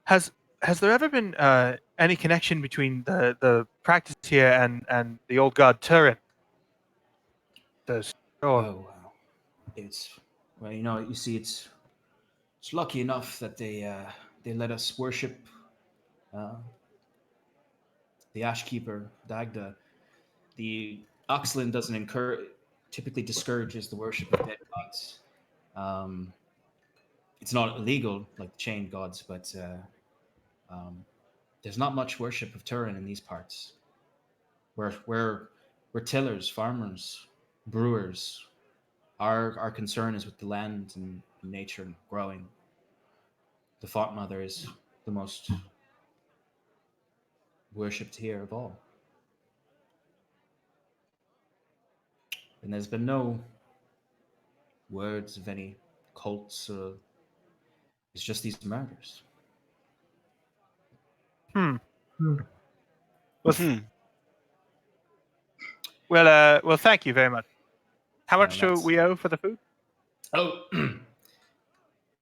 Has there ever been any connection between the practice here and the old god Turin? Oh, it's you see, it's lucky enough that they let us worship the Ashkeeper Dagda. The Oxlin doesn't typically discourages the worship of dead gods. It's not illegal like the chained gods, but there's not much worship of Turin in these parts. We're tillers, farmers, brewers. Our concern is with the land and nature and growing. The Font Mother is the most worshipped here of all. And there's been no words of any cults, or it's just these murders. Well, Hmm. well, thank you very much. How much do that's- we owe for the food? Oh,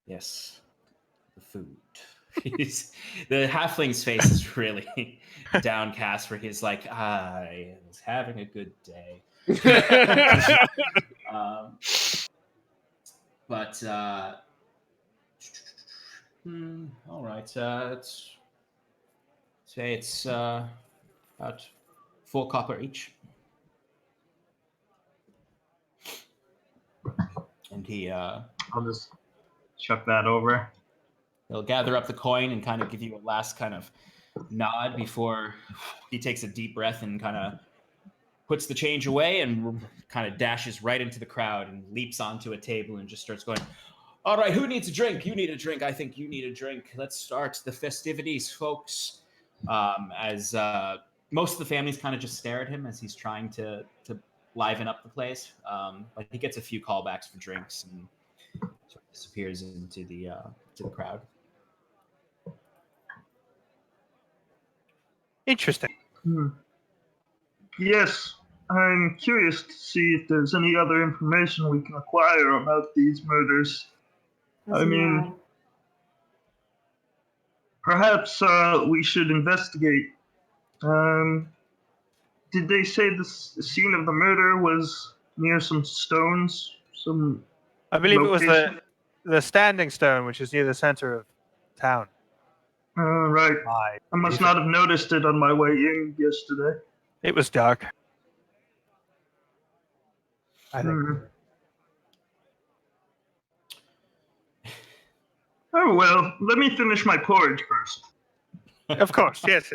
yes, the food. The halfling's face is really downcast, where he's like, I was having a good day. But all right. It's say it's about 4 copper each, and I'll just chuck that over. he'll gather up the coin and kind of give you a last kind of nod before he takes a deep breath and kind of puts the change away and kind of dashes right into the crowd and leaps onto a table and just starts going, all right, who needs a drink? You need a drink. I think you need a drink. Let's start the festivities, folks. As most of the families kind of just stare at him as he's trying to liven up the place. But he gets a few callbacks for drinks and sort of disappears into the crowd. Interesting. Yes, I'm curious to see if there's any other information we can acquire about these murders. I mean, perhaps we should investigate. Did they say the scene of the murder was near some stones? I believe it was location? the standing stone, which is near the center of town. Right. I must not have noticed it on my way in yesterday. It was dark. I think. Oh, well, let me finish my porridge first. Of course, yes.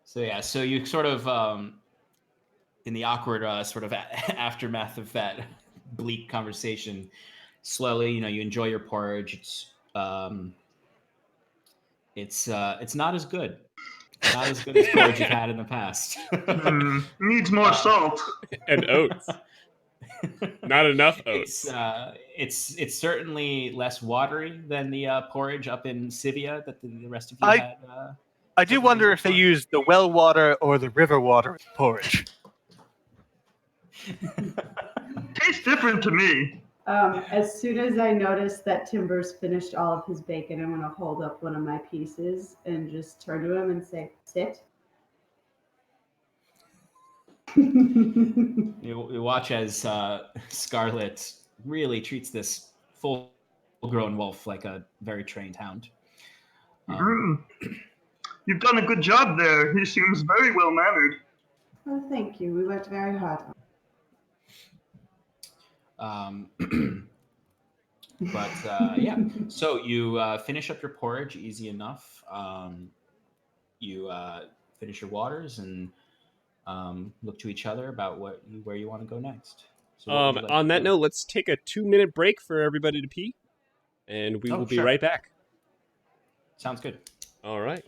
So you sort of, in the awkward sort of aftermath of that bleak conversation, slowly, you enjoy your porridge. It's not as good. Not as good as porridge you've had in the past. Needs more salt. And oats. Not enough oats. It's certainly less watery than the porridge up in Scythia that the rest of you had. I do wonder if they use the well water or the river water in porridge. Tastes different to me. As soon as I notice that Timber's finished all of his bacon, I'm going to hold up one of my pieces and just turn to him and say, sit. You watch as Scarlet really treats this full-grown wolf like a very trained hound. You've done a good job there. He seems very well-mannered. Oh, thank you. We worked very hard. But yeah, so you finish up your porridge, easy enough. You finish your waters and look to each other about where you want to go next. So on that note, let's take a 2-minute break for everybody to pee, and we will be right back. Sounds good. All right.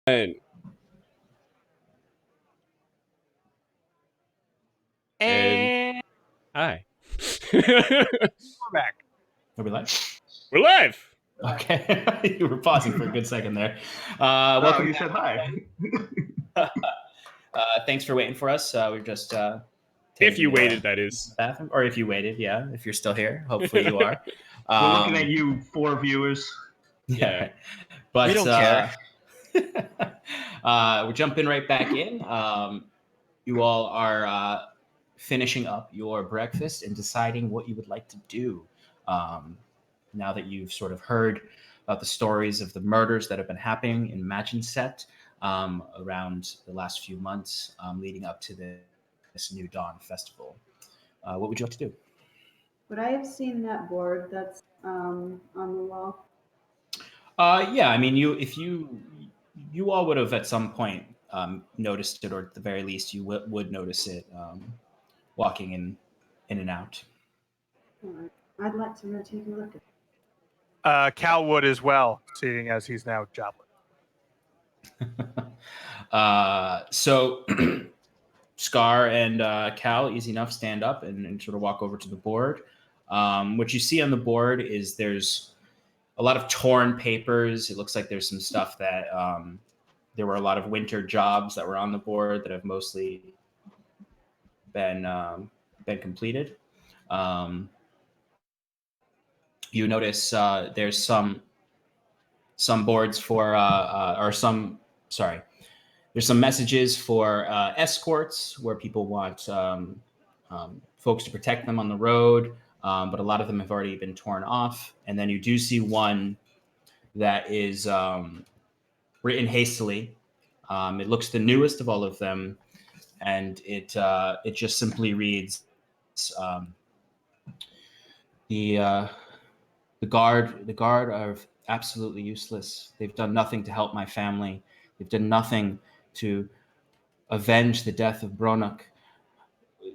And And hi. we're back. Are we live? We're live. Okay. You were pausing for a good second there. Oh, Welcome. you said hi. Thanks for waiting for us. We're just If taking you a waited, that is. bathroom, or if you waited, yeah. If you're still here, hopefully you are. We're looking at you, 4 viewers. Yeah. But We don't care. We're jumping right back in. You all are finishing up your breakfast and deciding what you would like to do. Now that you've sort of heard about the stories of the murders that have been happening in Magonset around the last few months leading up to this New Dawn festival. What would you like to do? Would I have seen that board that's on the wall? Yeah, I mean, you all would have at some point noticed it, or at the very least, you would notice it walking in and out. All right. I'd like to go take a look at it. Cal would as well, seeing as he's now jobless. So Scar and Cal, easy enough, stand up and sort of walk over to the board. What you see on the board is there's a lot of torn papers. It looks like there's some stuff that there were a lot of winter jobs that were on the board that have mostly been completed. You notice there's some some boards for there's some messages for escorts where people want folks to protect them on the road, but a lot of them have already been torn off. And then you do see one that is written hastily. It looks the newest of all of them, and it just simply reads, the guard are absolutely useless. They've done nothing to help my family. They've done nothing to avenge the death of Bronok.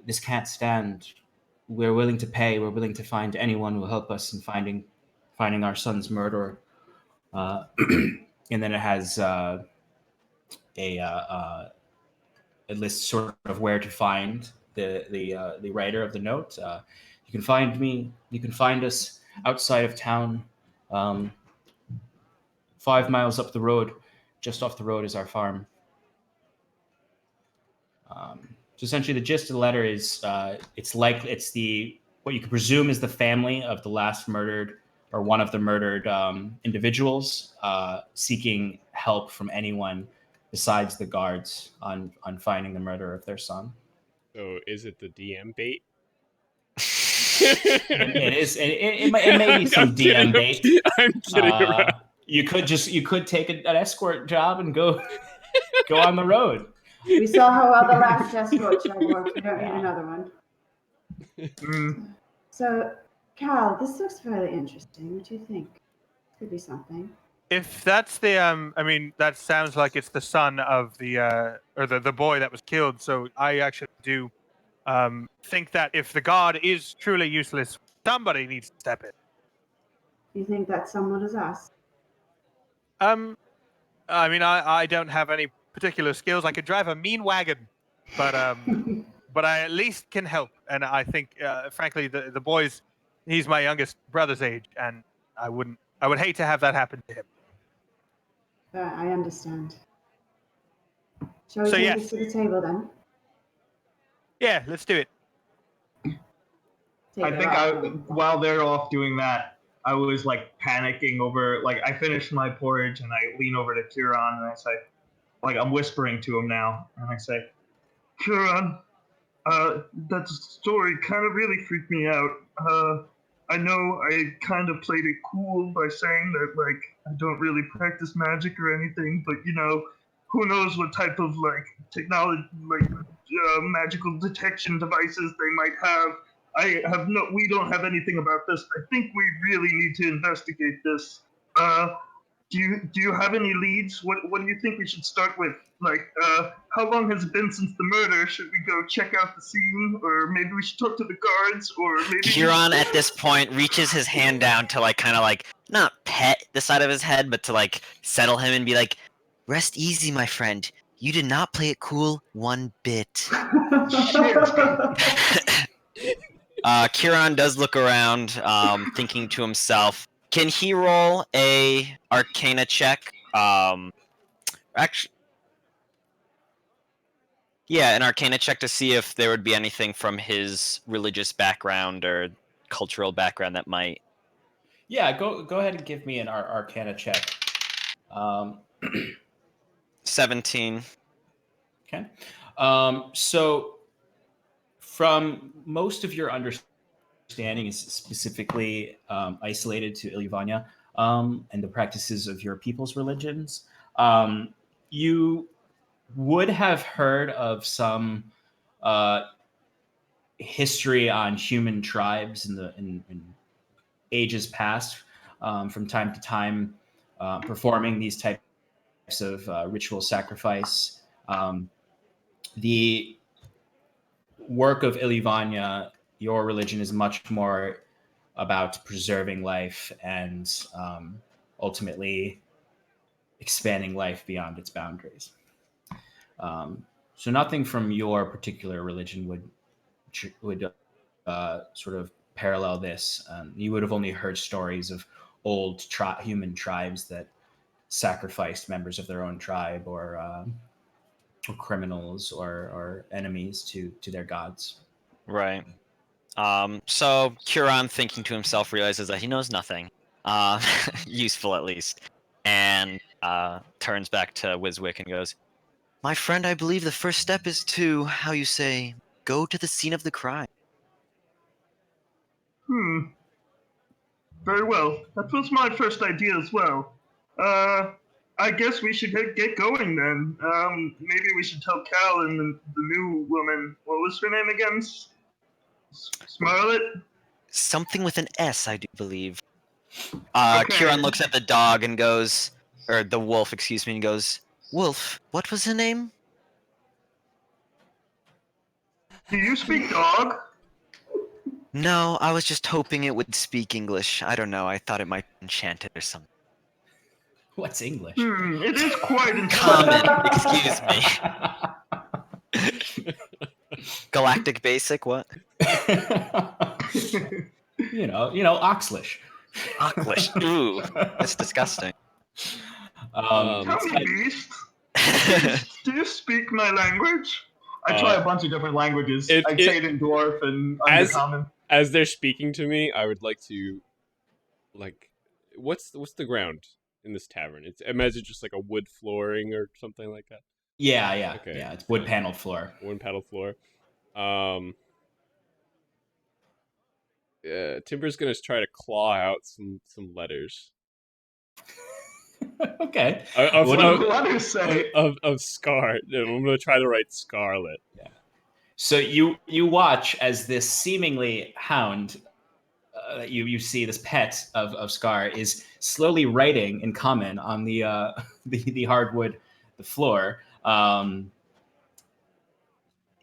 This can't stand. We're willing to pay. We're willing to find anyone who will help us in finding our son's murderer. And then it has a list sort of where to find the writer of the note. You can find me. You can find us outside of town, 5 miles up the road. Just off the road is our farm. So essentially, the gist of the letter is it's what you could presume is the family of the last murdered or one of the murdered individuals seeking help from anyone besides the guards on finding the murderer of their son. So is it the DM bait? It is. It may be some DM bait. I'm kidding around. You could take an escort job and go on the road. We saw how well the last escort job worked. We don't need another one. So, Cal, this looks fairly interesting. What do you think? Could be something. If that's the, I mean, that sounds like it's the son of the, or the boy that was killed. So I actually do think that if the god is truly useless, somebody needs to step in. You think that someone is us? I mean, I don't have any particular skills. I could drive a mean wagon, but but I at least can help. And I think, frankly, the boy's, he's my youngest brother's age, and I would hate to have that happen to him. I understand. Shall we take this to the table then? Yeah, let's do it. I think while they're off doing that, I was like panicking over, like I finished my porridge and I lean over to Kieran and I say, like I'm whispering to him now, and I say, Kieran, that story kind of really freaked me out. I know I kind of played it cool by saying that, like, I don't really practice magic or anything, but, you know, who knows what type of, like, technology, like, magical detection devices they might have. We don't have anything about this. I think we really need to investigate this. Do you have any leads? What do you think we should start with? Like, how long has it been since the murder? Should we go check out the scene, or maybe we should talk to the guards, or maybe Huron at this point reaches his hand down to like kind of like not pet the side of his head, but to like settle him and be like, "Rest easy, my friend. You did not play it cool one bit." Kieran does look around, thinking to himself, can he roll a Arcana check? Actually, yeah, an Arcana check to see if there would be anything from his religious background or cultural background that might. Yeah, go ahead and give me an Arcana check. 17. Okay. So from most of your understanding is specifically isolated to Illyvania and the practices of your people's religions. You would have heard of some history on human tribes in ages past, from time to time, performing these types of ritual sacrifice. The work of Illyvania, your religion, is much more about preserving life and ultimately expanding life beyond its boundaries. So nothing from your particular religion would sort of parallel this. You would have only heard stories of old human tribes that sacrificed members of their own tribe or criminals or enemies to their gods. Right. So Kieran, thinking to himself, realizes that he knows nothing. Useful, at least. and turns back to Wiswick and goes, "My friend, I believe the first step is to, how you say, go to the scene of the crime." Very well. That was my first idea as well. I guess we should get going then. Maybe we should tell Cal and the new woman. What was her name again? Smarlet? Something with an S, I do believe. Okay. Kieran looks at the dog and goes, or the wolf, excuse me, and goes, "Wolf, what was her name?" Do you speak dog? No, I was just hoping it would speak English. I don't know, I thought it might be enchanted or something. What's English? It is quite Common, intelligent. excuse me. Galactic Basic, what? you know, Oxlish. Ocklish. Ooh, that's disgusting. Tell me, Beast. Do you speak my language? I try a bunch of different languages. I say it in Dwarf and Undercommon. As they're speaking to me, I would like to, like, what's the ground in this tavern? It's imagine just like a wood flooring or something like that. Yeah. Okay. Yeah, it's wood paneled floor. Wood panel floor. Timber's gonna try to claw out some letters. Okay. What do the letters say? Of Scar. I'm gonna try to write Scarlet. Yeah. So you watch as this seemingly hound, you see this pet of Scar is slowly writing in common on the the hardwood, the floor.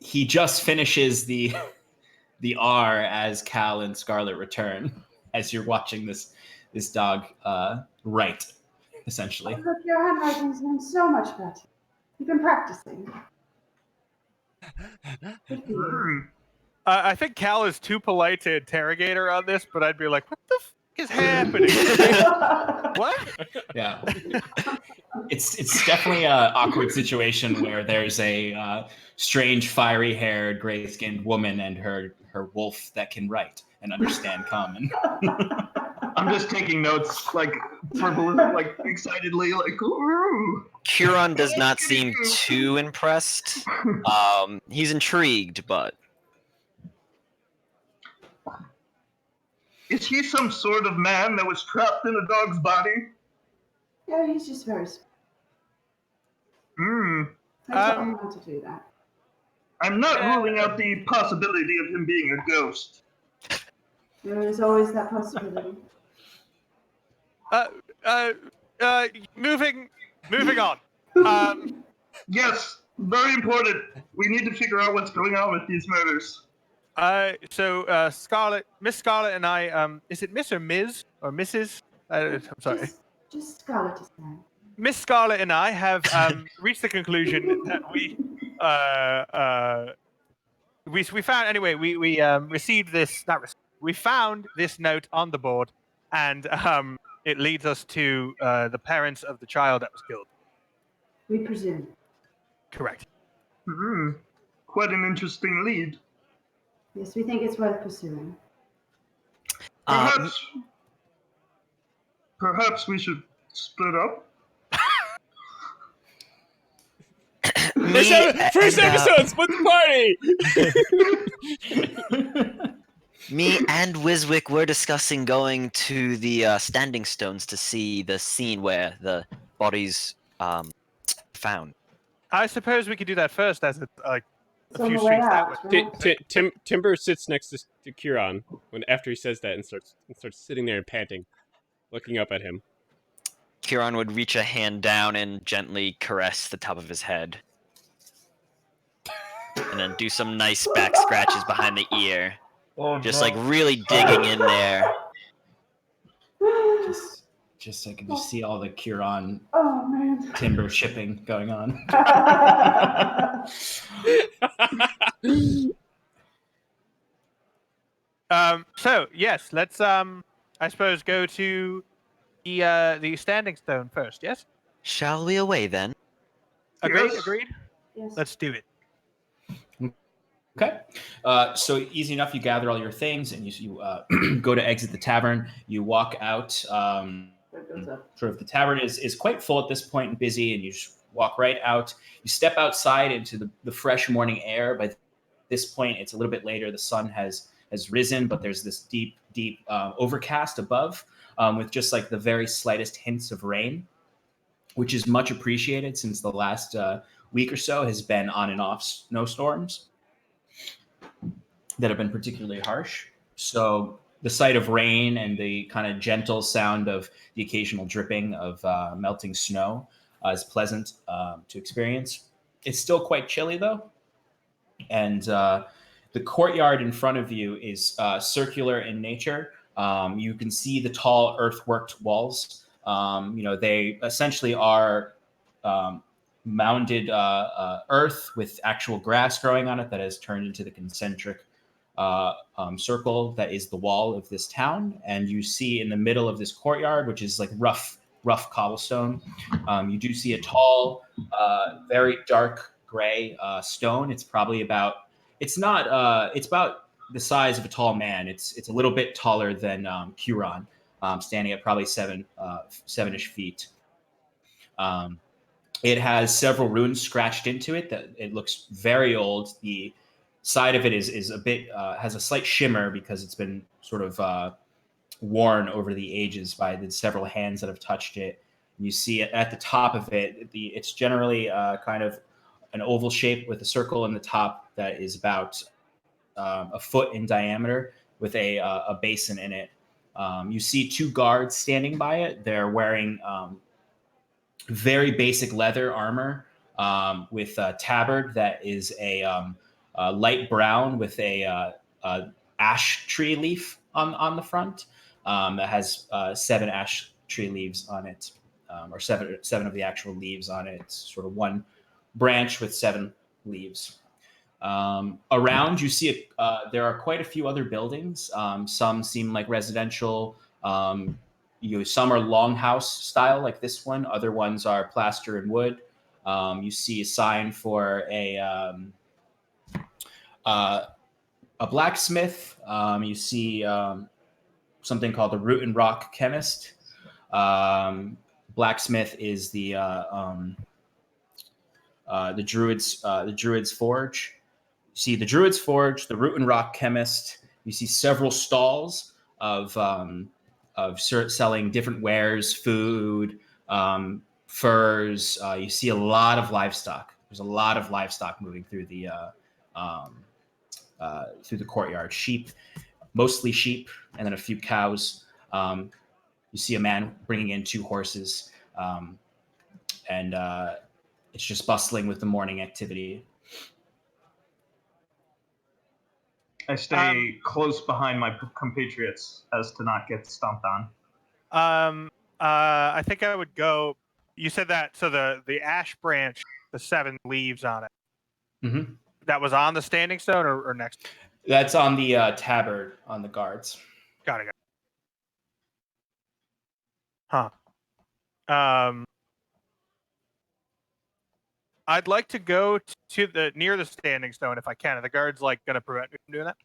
He just finishes the R as Cal and Scarlet return as you're watching this dog write, essentially. Oh, look, your handwriting's been so much better. You've been practicing. Good for you. I think Cal is too polite to interrogate her on this, but I'd be like, "What the f is happening? What?" Yeah, it's definitely an awkward situation where there's a strange, fiery-haired, gray-skinned woman and her wolf that can write and understand common. I'm just taking notes, like excitedly, like. Ooh. Kieran does not seem too impressed. He's intrigued, but Is he some sort of man that was trapped in a dog's body? Yeah, he's just very smart. I taught him how to do that. I'm not ruling out the possibility of him being a ghost. There is always that possibility. Moving on. Yes, very important. We need to figure out what's going on with these murders. So Miss Scarlet and I, is it Miss or Ms. or Mrs.? I'm sorry. Just Scarlet is fine. Miss Scarlet and I have reached the conclusion that we found anyway. We received this. We found this note on the board, and it leads us to the parents of the child that was killed. We presume. Correct. Quite an lead. Yes, we think it's worth pursuing. Perhaps we should split up. First episode, split the party. Me and Wiswick were discussing going to the standing stones to see the scene where the bodies found. I suppose we could do that first, as a It's on few the way streets out, that way. right? Timber sits next to Kieran after he says that and starts sitting there and panting, looking up at him. Kieran would reach a hand down and gently caress the top of his head. And then do some nice back scratches behind the ear. Just like really digging in there. Just so I can just see all the Kieran Oh man. timber shipping going on. So yes, let's I suppose go to the standing stone first. Yes. Shall we away then? Agreed. Yes. Agreed. Yes. Let's do it. Okay, so easy enough. You gather all your things and you go to exit the tavern. You walk out What goes up? Sort of the tavern is quite full at this point and busy, and you just walk right out. You step outside into the fresh morning air. By this point, it's a little bit later. The sun has risen, but there's this deep overcast above, with just like the very slightest hints of rain, which is much appreciated since the last week or so has been on and off snowstorms that have been particularly harsh. So the sight of rain and the kind of gentle sound of the occasional dripping of melting snow is pleasant to experience. It's still quite chilly though, and the courtyard in front of you is circular in nature. You can see the tall earthworked walls. They essentially are mounded earth with actual grass growing on it that has turned into the concentric circle that is the wall of this town. And you see in the middle of this courtyard, which is like rough cobblestone, you do see a tall, very dark gray stone. It's probably about, it's about the size of a tall man. It's a little bit taller than Huron, standing at probably seven-ish feet. It has several runes scratched into it that it looks very old. The side of it is a bit has a slight shimmer because it's been sort of worn over the ages by the several hands that have touched it. You see it at the top of it. It's generally kind of an oval shape with a circle in the top that is about a foot in diameter with a basin in it. You see two guards standing by it. They're wearing very basic leather armor with a tabard that is a light brown with a ash tree leaf on the front that has 7 ash tree leaves on it, or seven of the actual leaves on it. It's sort of one branch with 7 leaves. Around, you see there are quite a few other buildings. Some seem like residential. Some are longhouse style, like this one. Other ones are plaster and wood. You see a sign for a blacksmith. You see something called the Root and Rock Chemist. Blacksmith is the Druid's Forge. You see the Druid's Forge, the Root and Rock Chemist. You see several stalls of selling different wares, food, furs. You see a lot of livestock. There's a lot of livestock moving through the courtyard. Sheep, mostly sheep, and then a few cows. You see a man bringing in 2 horses, and it's just bustling with the morning activity. I stay close behind my compatriots as to not get stomped on. I think I would go. You said that, so the ash branch, the 7 leaves on it. Mm-hmm. That was on the standing stone or next? That's on the tabard on the guards. Got it. Huh. I'd like to go to near the standing stone if I can. Are the guards like going to prevent me from doing that?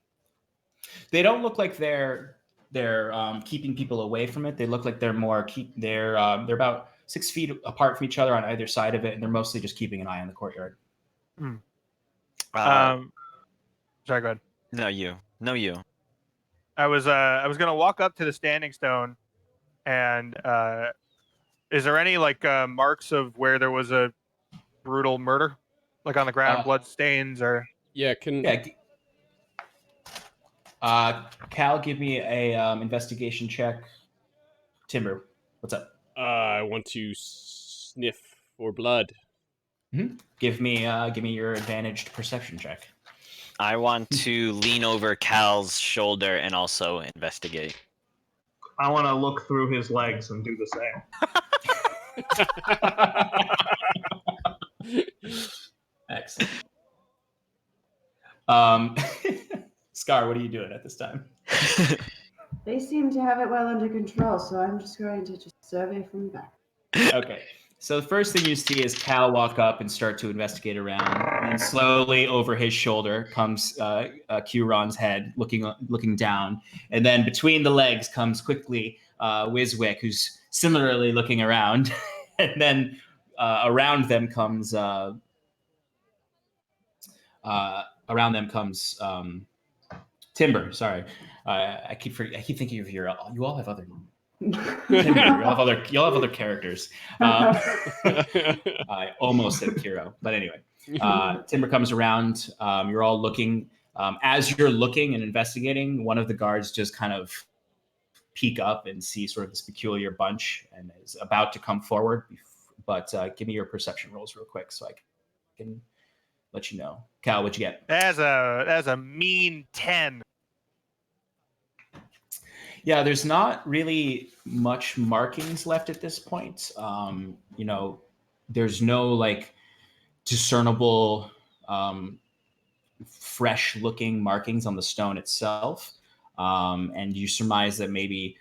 They don't look like they're keeping people away from it. They look like they're they're about 6 feet apart from each other on either side of it, and they're mostly just keeping an eye on the courtyard. Sorry, go ahead. No, you. I was going to walk up to the standing stone, and is there any like marks of where there was a brutal murder, like on the ground, blood stains, or? Yeah. Cal, give me a investigation check. Timber, what's up? I want to sniff for blood. Mm-hmm. Give me your advantaged perception check. I want to lean over Cal's shoulder and also investigate. I want to look through his legs and do the same. Excellent. Scar, what are you doing at this time? They seem to have it well under control, so I'm just going to just survey from the back. Okay. So the first thing you see is Cal walk up and start to investigate around, and slowly over his shoulder comes Q-Ron's head, looking down, and then between the legs comes quickly Wiswick, who's similarly looking around, and then around them comes Timber. Sorry, I keep thinking of you all have other Timber. You all have other characters. I almost said Kiro, but anyway, Timber comes around. You're all looking. As you're looking and investigating, one of the guards just kind of peek up and see sort of this peculiar bunch and is about to come forward. But give me your perception rolls real quick so I can let you know. Cal, what'd you get? That's a mean 10. Yeah, there's not really much markings left at this point. There's no like discernible fresh looking markings on the stone itself. And you surmise that maybe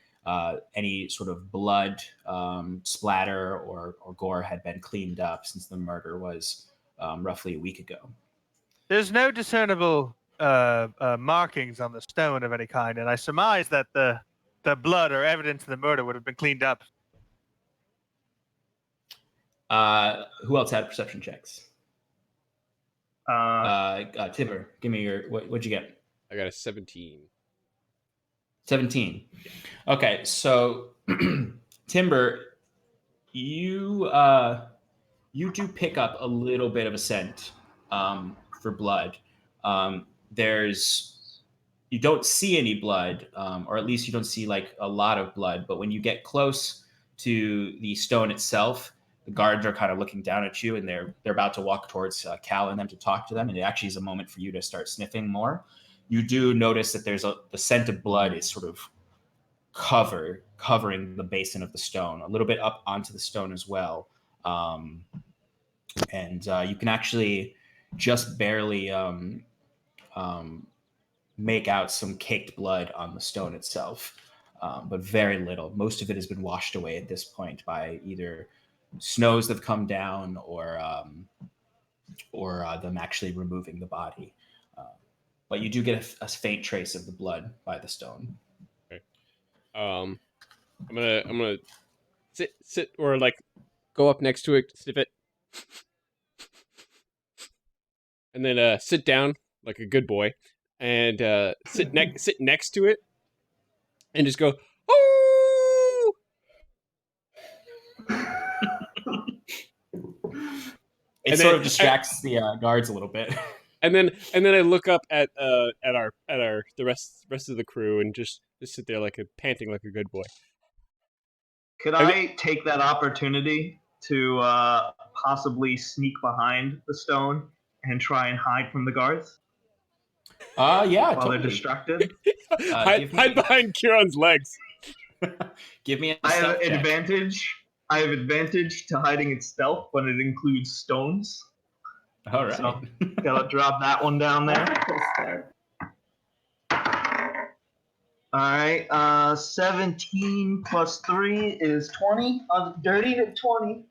any sort of blood splatter or gore had been cleaned up since the murder was roughly a week ago. There's no discernible markings on the stone of any kind, and I surmise that the blood or evidence of the murder would have been cleaned up. Who else had perception checks? Timber, give me your what'd you get? I got a 17. 17. Okay, so Timber, you do pick up a little bit of a scent for blood. You don't see any blood, or at least you don't see like a lot of blood. But when you get close to the stone itself, the guards are kind of looking down at you, and they're about to walk towards Cal and them to talk to them. And it actually is a moment for you to start sniffing more. You do notice that the scent of blood is sort of covering the basin of the stone, a little bit up onto the stone as well. And you can actually just barely make out some caked blood on the stone itself, but very little. Most of it has been washed away at this point by either snows that have come down or them actually removing the body. But you do get a faint trace of the blood by the stone. Okay. I'm gonna sit or like go up next to it, sniff it, and then sit down like a good boy, and sit next to it, and just go, oh! It sort of distracts the guards a little bit. And then I look up at the rest of the crew and just sit there panting like a good boy. Could I take that opportunity to possibly sneak behind the stone and try and hide from the guards? Yeah, while they're distracted. Hide behind Kieran's legs. Give me a I have stealth check. advantage. I have advantage to hiding in stealth, but it includes stones. All right. So gotta drop that one down there. All right. 17 plus 3 is 20. Dirty to 20.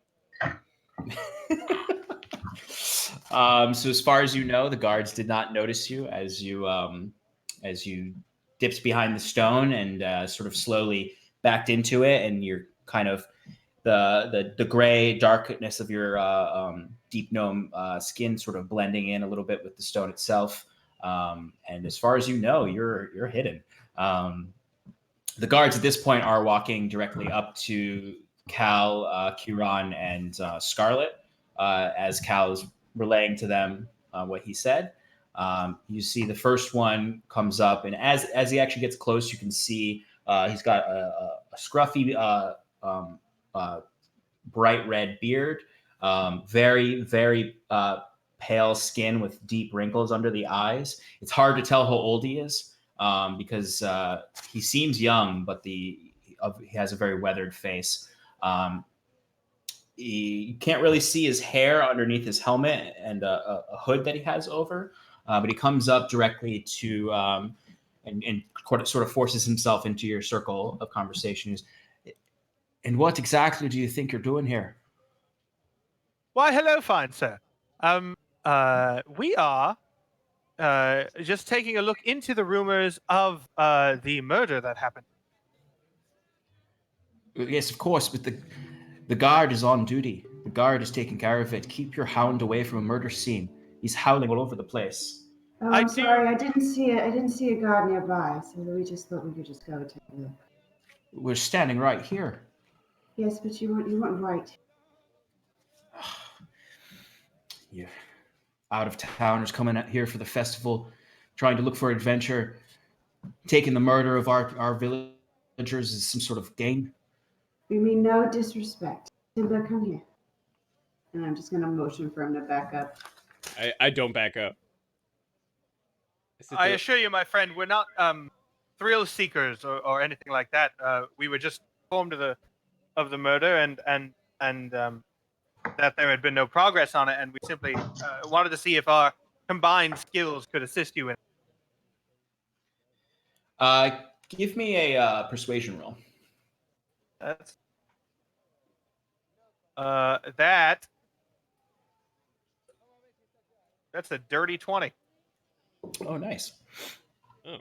So as far as you know, the guards did not notice you as you dipped behind the stone and sort of slowly backed into it, and you're kind of the gray darkness of your deep gnome skin sort of blending in a little bit with the stone itself. And as far as you know, you're hidden. The guards at this point are walking directly up to Cal, Kiran, and Scarlet as Cal is relaying to them what he said. You see the first one comes up, and as he actually gets close, you can see he's got a scruffy, bright red beard, very, very pale skin with deep wrinkles under the eyes. It's hard to tell how old he is because he seems young, but he has a very weathered face. You can't really see his hair underneath his helmet and a hood that he has over, but he comes up directly to and sort of forces himself into your circle of conversation. And what exactly do you think you're doing here? Why, hello, fine sir. We are just taking a look into the rumors of the murder that happened. Yes, of course, but the guard is on duty. The guard is taking care of it. Keep your hound away from a murder scene. He's howling all over the place. Oh, I I'm do- sorry. I didn't see it. I didn't see a guard nearby, so we just thought we could just go take a look. We're standing right here. Yes, but you weren't right. You out of towners coming out here for the festival, trying to look for adventure, taking the murder of our villagers as some sort of gain. We mean no disrespect. Timber, come here. And I'm just gonna motion for him to back up. I don't back up. sit I there- assure you, my friend, we're not thrill seekers or anything like that. We were just informed of the murder and that there had been no progress on it, and we simply wanted to see if our combined skills could assist you in. Give me a persuasion roll. That's that's a dirty 20. Oh, nice. Oh.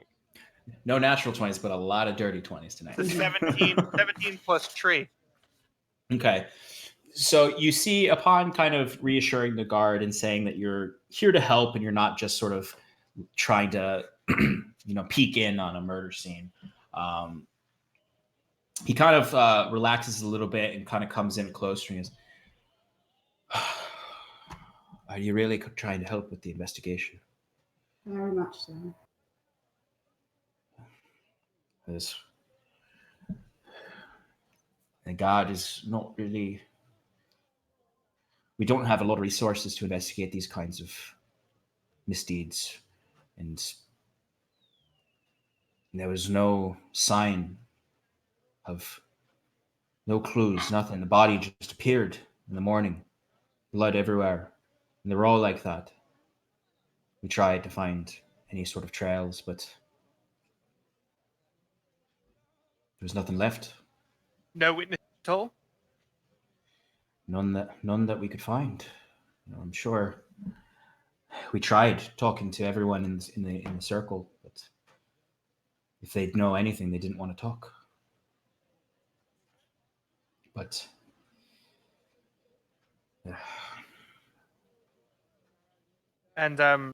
No natural 20s, but a lot of dirty 20s tonight. It's a 17 plus tree. Okay. So you see, upon kind of reassuring the guard and saying that you're here to help and you're not just sort of trying to, peek in on a murder scene, he kind of relaxes a little bit and kind of comes in closer and goes, "Are you really trying to help with the investigation?" Very much so. Because and God is not really. We don't have a lot of resources to investigate these kinds of misdeeds, and there was no sign of, no clues, nothing. The body just appeared in the morning, blood everywhere, and they were all like that. We tried to find any sort of trails, but there was nothing left. No witness at all. None that we could find. I'm sure we tried talking to everyone in the circle, but if they'd know anything, they didn't want to talk. But And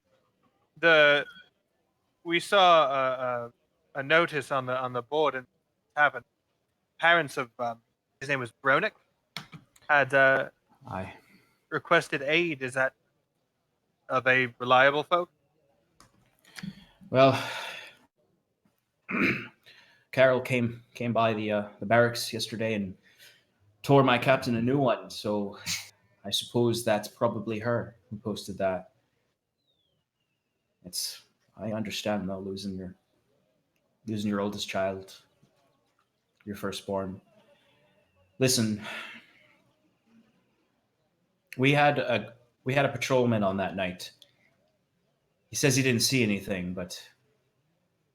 we saw a notice on the board in the tavern. Parents of his name was Bronick had I requested aid. Are they reliable folk? well, Carol came by the barracks yesterday and tore my captain a new one. So I suppose that's probably her who posted that. I understand though, losing your oldest child, your firstborn. Listen, we had a patrolman on that night. He says he didn't see anything, but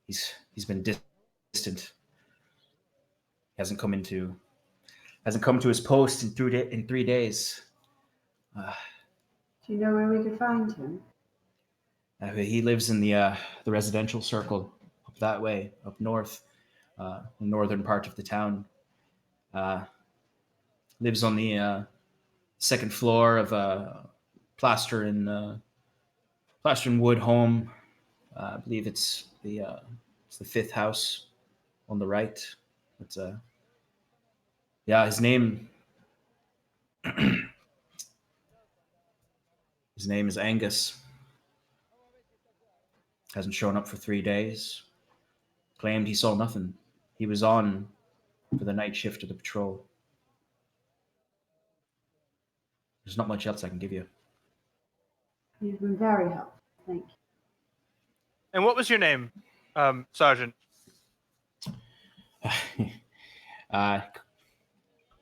he's been distant. He hasn't come to his post in 3 days. Do you know where we could find him? He lives in the residential circle up that way, up north, northern part of the town. Lives on the second floor of a plaster and wood home. I believe it's the fifth house on the right. It's yeah, his name is Angus. Hasn't shown up for 3 days. Claimed he saw nothing. He was on for the night shift of the patrol. There's not much else I can give you. You've been very helpful. Thank you. And what was your name, Sergeant? My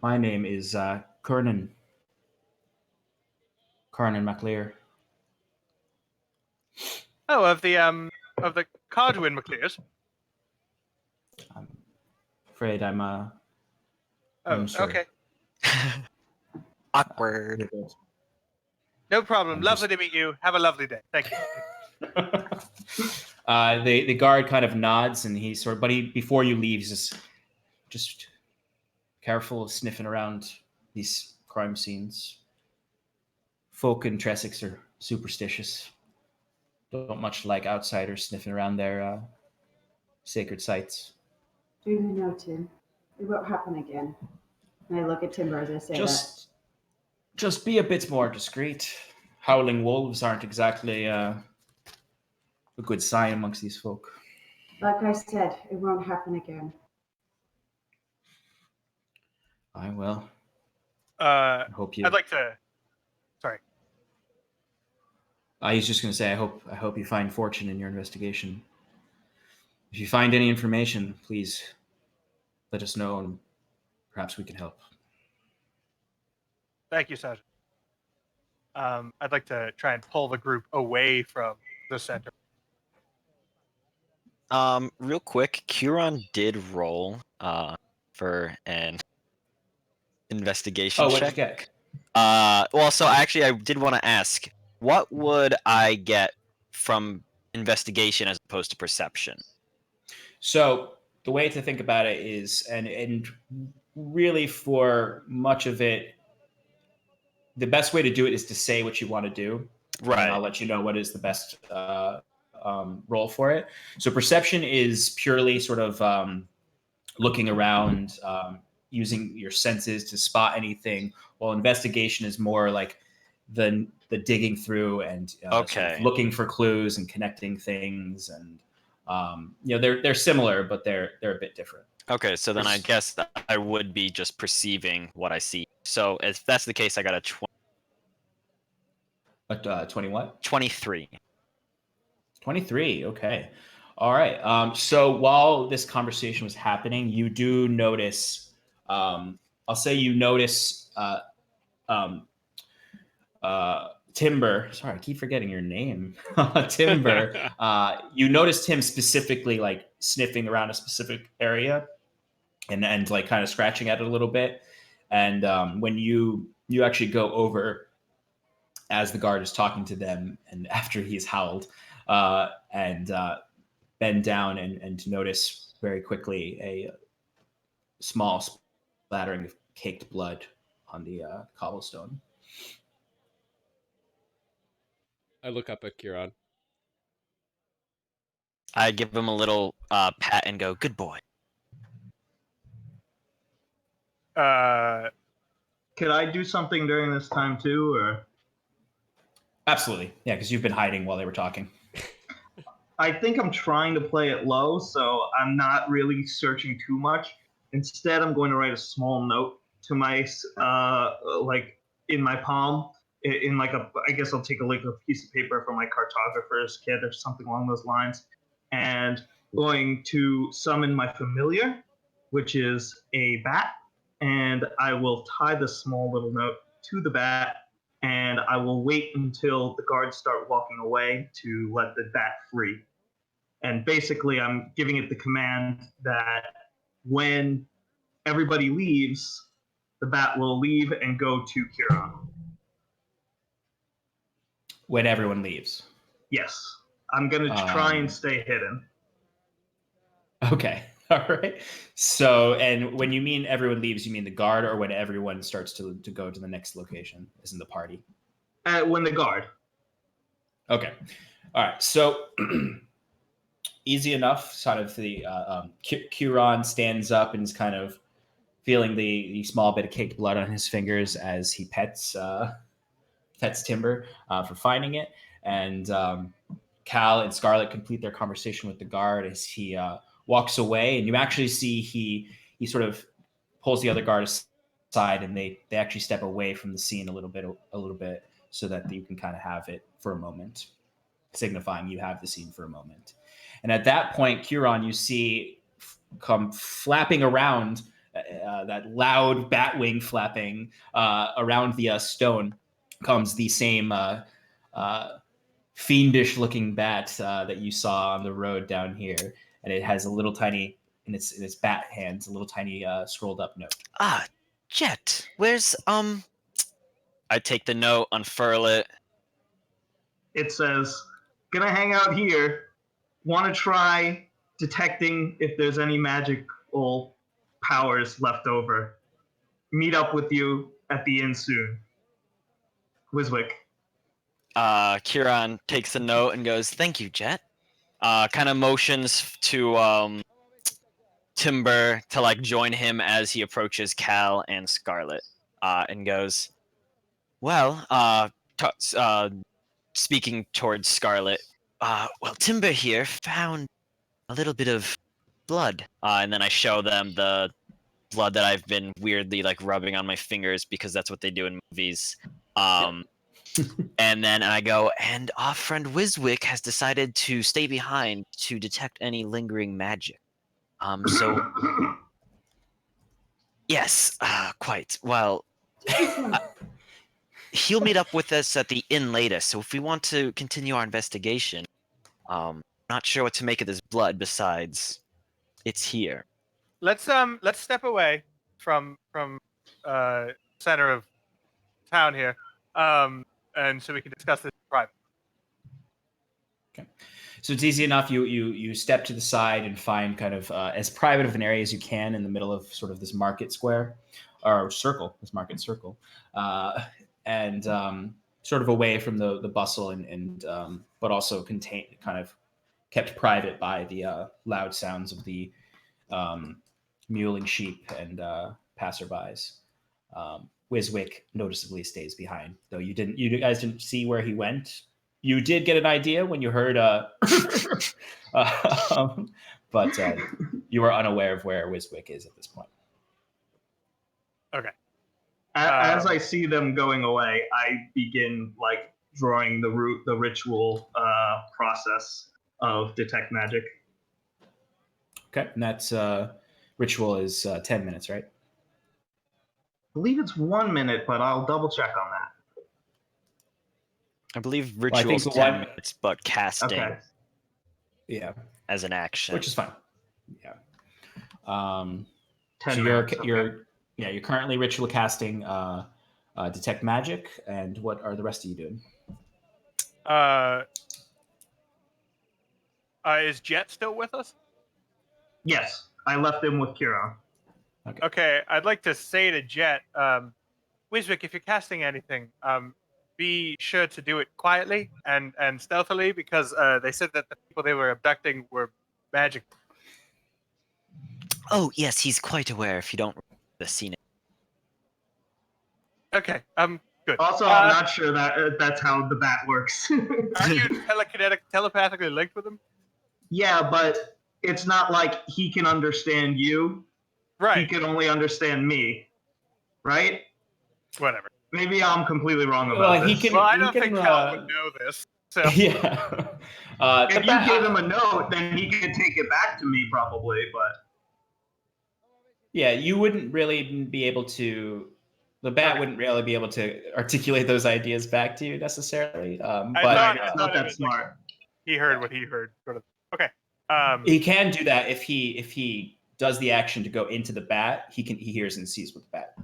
name is Kernan MacLear. Oh, of the Cardwin McClears. I'm afraid I'm Oh, sorry. okay. Awkward. No problem. I'm Lovely to meet you. Have a lovely day. Thank you. The guard kind of nods and he before you leave, he says, just careful sniffing around these crime scenes. Folk in Tressex are superstitious. Don't much like outsiders sniffing around their sacred sites. Do you know, Tim? It won't happen again. And I look at Timber as I say that. Just be a bit more discreet. Howling wolves aren't exactly a good sign amongst these folk. Like I said, it won't happen again. I will. Uh, Hope you. I'd like to. Sorry. I was just going to say, I hope you find fortune in your investigation. If you find any information, please let us know, and perhaps we can help. Thank you, Sergeant. I'd like to try and pull the group away from the center. Real quick, Curon did roll for an investigation Oh, what'd check. you get? Well, so actually, I did want to ask, what would I get from investigation as opposed to perception? So the way to think about it is, and really for much of it, the best way to do it is to say what you want to do. Right. And I'll let you know what is the best role for it. So perception is purely sort of looking around, using your senses to spot anything, while investigation is more like the digging through and sort of looking for clues and connecting things. And they're similar, but they're a bit different. Okay, so then I guess that I would be just perceiving what I see. So if that's the case, I got a 20 what? 23. 23. Okay. All right. So while this conversation was happening, you do notice. I'll say you notice Timber. Sorry, I keep forgetting your name. Timber. You noticed him specifically, like sniffing around a specific area, and like kind of scratching at it a little bit. And when you actually go over, as the guard is talking to them, and after he's howled, and bend down and notice very quickly a small splattering of caked blood on the cobblestone. I look up at Curon. I give him a little pat and go, "Good boy." Could I do something during this time too, or? Absolutely, yeah, because you've been hiding while they were talking. I think I'm trying to play it low, so I'm not really searching too much. Instead, I'm going to write a small note to my, like in my palm, in like I guess I'll take a piece of paper from my cartographer's kit or something along those lines, and going to summon my familiar, which is a bat, and I will tie the small little note to the bat, and I will wait until the guards start walking away to let the bat free. And basically, I'm giving it the command that when everybody leaves, the bat will leave and go to Kieran. When everyone leaves. Yes. I'm going to try and stay hidden. Okay. All right. So, and when you mean everyone leaves, you mean the guard, or when everyone starts to go to the next location, as in the party? When the guard. Okay. All right. So, easy enough. Sort of the Curon stands up and is kind of feeling the small bit of caked blood on his fingers as he pets Timber for finding it. And Cal and Scarlet complete their conversation with the guard as he walks away, and you actually see he sort of pulls the other guard aside, and they actually step away from the scene a little bit, so that you can kind of have it for a moment, signifying you have the scene for a moment. And at that point, Curon, you see come flapping around, that loud bat wing flapping around the stone, comes the same fiendish looking bat that you saw on the road down here, and it has a little tiny in its bat hands, a little tiny scrolled up note. Jet, where's I take the note, unfurl it. It says, "Gonna hang out here. Want to try detecting if there's any magical powers left over. meet up with you at the inn soon. Wiswick. Kieran takes a note and goes, "Thank you, Jet." Kind of motions to Timber to like join him as he approaches Cal and Scarlet, and goes, "Well, speaking towards Scarlet, well, Timber here found a little bit of blood, and then I show them the blood that I've been weirdly like rubbing on my fingers because that's what they do in movies." And then I go, and our friend Wiswick has decided to stay behind to detect any lingering magic. So yes, quite. Well, he'll meet up with us at the inn later. So if we want to continue our investigation, not sure what to make of this blood. Besides, it's here. Let's step away from center of town here, and so we can discuss this in private. Okay. So it's easy enough. You step to the side and find kind of as private of an area as you can in the middle of sort of this market square or circle, this market circle, and sort of away from the bustle and but also contained, kind of kept private by the loud sounds of the mewling sheep and passerbys. Wiswick noticeably stays behind, though you guys didn't see where he went. You did get an idea when you heard, but you were unaware of where Wiswick is at this point. Okay. As I see them going away, I begin like drawing the ritual process of detect magic. Okay, and that's ritual is 10 minutes, right? I believe it's 1 minute, but I'll double check on that. I believe I think ritual's the 10 one- minutes, but casting Okay. Yeah, as an action. which is fine. Yeah. 10 So minutes. you're currently ritual casting detect magic, and what are the rest of you doing? Is Jet still with us? Yes, I left him with Kieran. Okay, I'd like to say to Jet, Wiswick, if you're casting anything, be sure to do it quietly and stealthily because they said that the people they were abducting were magic. Oh yes, he's quite aware. If you don't the scene. Okay, good. Also, I'm not sure that that's how the bat works. Are you telepathically linked with him? Yeah, but it's not like he can understand you. He Right. can only understand me. Right? Whatever. Maybe I'm completely wrong about Well, he this. can- Well, I he don't can, think Cal would know this. So Yeah. If you gave him a note, then he could take it back to me probably, but Yeah, you wouldn't really be able to. The bat wouldn't really be able to articulate those ideas back to you necessarily. I But thought- it's thought not it that was like- smart. he heard what he heard. Sort of. Okay. he can do that if he does the action to go into the bat. He hears and sees with the bat.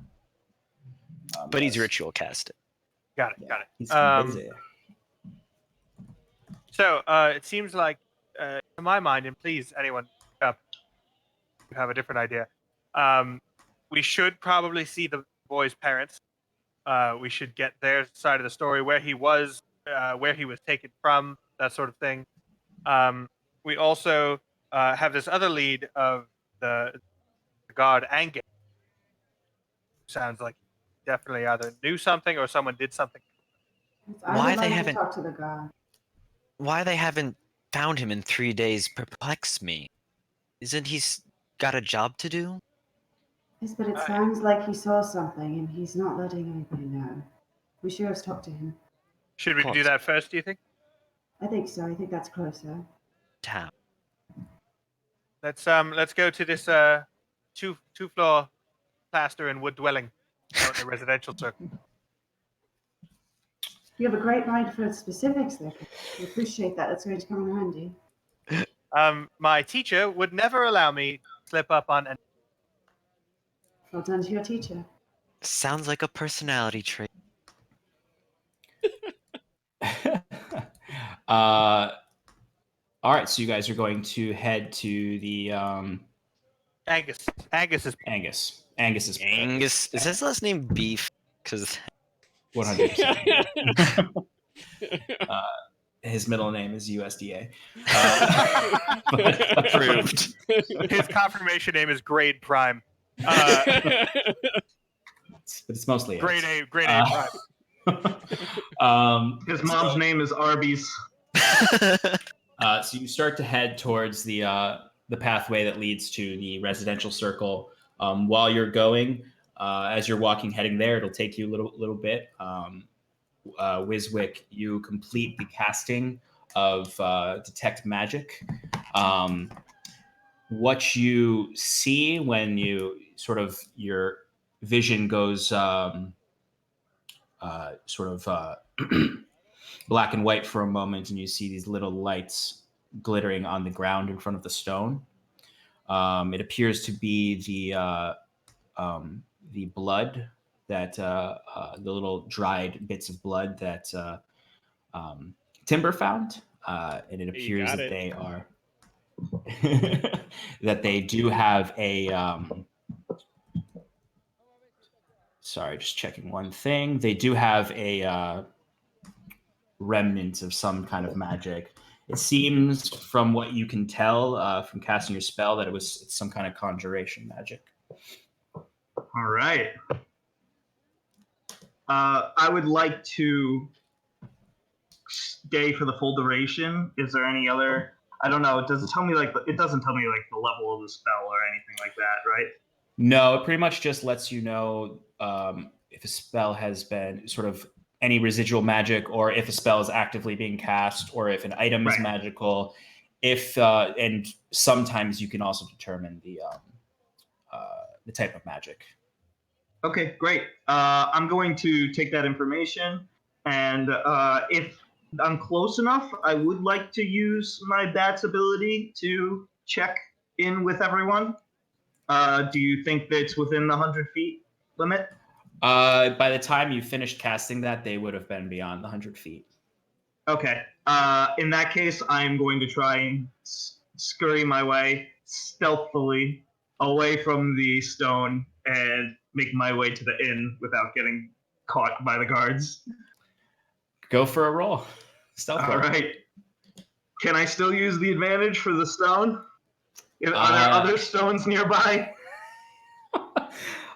But he's does. ritual casted. Got it. Yeah, Got it. He's busy. So it seems like, to my mind, and please, anyone up, you have a different idea. We should probably see the boy's parents. We should get their side of the story, where he was taken from, that sort of thing. We also have this other lead of the god Angus. Sounds like he definitely either knew something or someone did something. I Why would they like to haven't- talk to the god. Why they haven't found him in 3 days perplexes me. Isn't he got a job to do? Yes, but it sounds like he saw something and he's not letting anybody know. We should have talked to him. Should we do that first? Do you think? I think so. I think that's closer. Town. Let's go to this two floor plaster and wood dwelling out in a residential circle. You have a great mind for specifics there. We appreciate that. That's going to come in handy. My teacher would never allow me to slip up on any. Well done to your teacher. Sounds like a personality trait. All right, so you guys are going to head to the Angus. Angus is Angus. Angus is Angus. Is his last name Beef? Because 100%. His middle name is USDA. approved. His confirmation name is Grade Prime. But it's mostly Grade A's. A Prime. His mom's name is Arby's. So you start to head towards the pathway that leads to the residential circle. While you're going, as you're walking, heading there, it'll take you a little bit. Wiswick, you complete the casting of detect magic. What you see when you your vision goes black and white for a moment, and you see these little lights glittering on the ground in front of the stone. It appears to be the blood that the little dried bits of blood that Timber found, and it appears that they are that they do have a. Sorry, just checking one thing. They do have a remnant of some kind of magic. It seems, from what you can tell from casting your spell, that it's some kind of conjuration magic. All right. I would like to stay for the full duration. Is there any other? I don't know. It doesn't tell me the level of the spell or anything like that, right? No, it pretty much just lets you know if a spell has been any residual magic, or if a spell is actively being cast, or if an item is magical. And sometimes you can also determine the type of magic. Okay, great. I'm going to take that information, and if I'm close enough, I would like to use my bat's ability to check in with everyone. Do you think that's within the 100 feet limit? By the time you finished casting that, they would have been beyond the 100 feet. Okay. In that case, I'm going to try and scurry my way stealthily away from the stone and make my way to the inn without getting caught by the guards. Go for a roll. Stealth roll. All right. Can I still use the advantage for the stone? Are there other stones nearby?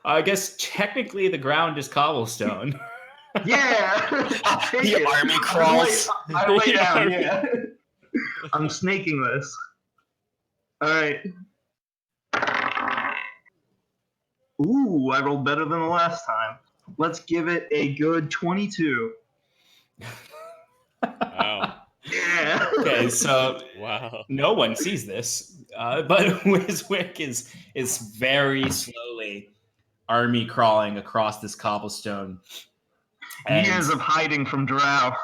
I guess technically the ground is cobblestone. Yeah, I'll take The it. army crawls. I lay down. Yeah, I'm snaking this. All right. Ooh, I rolled better than the last time. Let's give it a good 22. Wow. Yeah. Okay, so Wow. no one sees this, but Wiswick is very slowly army crawling across this cobblestone. Years of hiding from Drow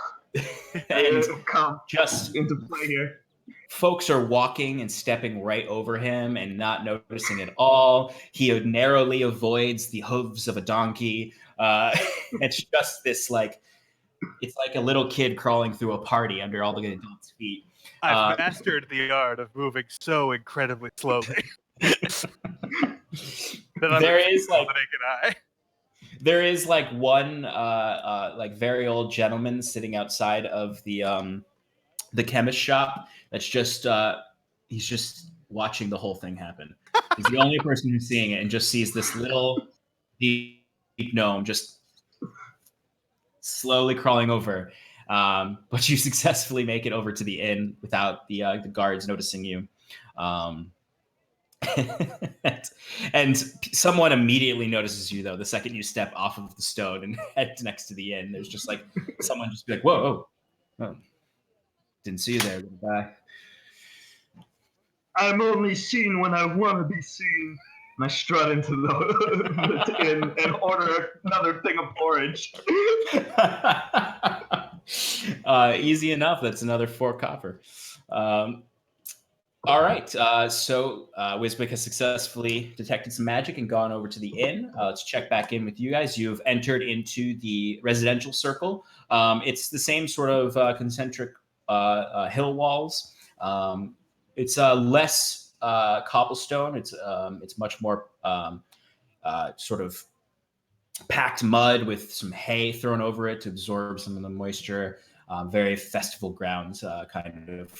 And come just into play here. folks are walking and stepping right over him and not noticing at all. He narrowly avoids the hooves of a donkey. It's just this it's like a little kid crawling through a party under all the adults' feet. I've mastered the art of moving so incredibly slowly. There is one very old gentleman sitting outside of the chemist shop that's just he's just watching the whole thing happen. He's the only person who's seeing it and just sees this little deep gnome just slowly crawling over. But you successfully make it over to the inn without the guards noticing you. And someone immediately notices you, though, the second you step off of the stone and head next to the inn. There's just someone just be like, whoa, oh, didn't see you there. Goodbye. I'm only seen when I want to be seen. And I strut into the inn and order another thing of porridge. Easy enough. That's another 4 copper. All right, so Wiswick has successfully detected some magic and gone over to the inn. Let's check back in with you guys. You've entered into the residential circle. It's the same sort of concentric hill walls. It's less cobblestone. It's much more sort of packed mud with some hay thrown over it to absorb some of the moisture. Very festival grounds kind of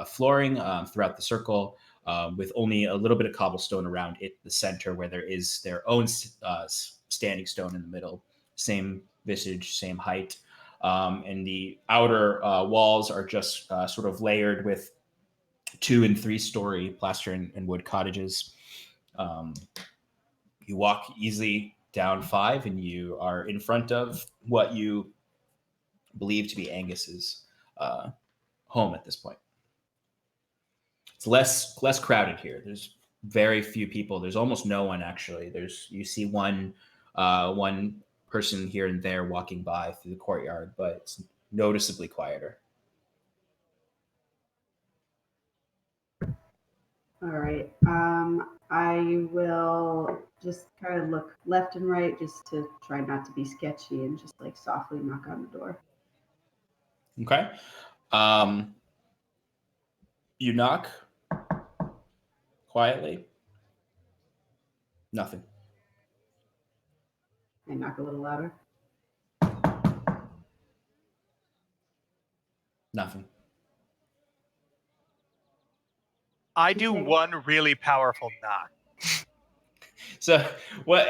flooring throughout the circle, with only a little bit of cobblestone around it, the center, where there is their own standing stone in the middle. Same visage, same height. And the outer walls are just sort of layered with 2- and 3-story plaster and wood cottages. You walk easily down 5, and you are in front of what you believe to be Angus's home at this point. It's less crowded here. There's very few people. There's almost no one actually. You see one person here and there walking by through the courtyard, but it's noticeably quieter. All right. I will just kind of look left and right just to try not to be sketchy and just like softly knock on the door. Okay. You knock quietly. Nothing. I knock a little louder. Nothing. I do one really powerful knock. So what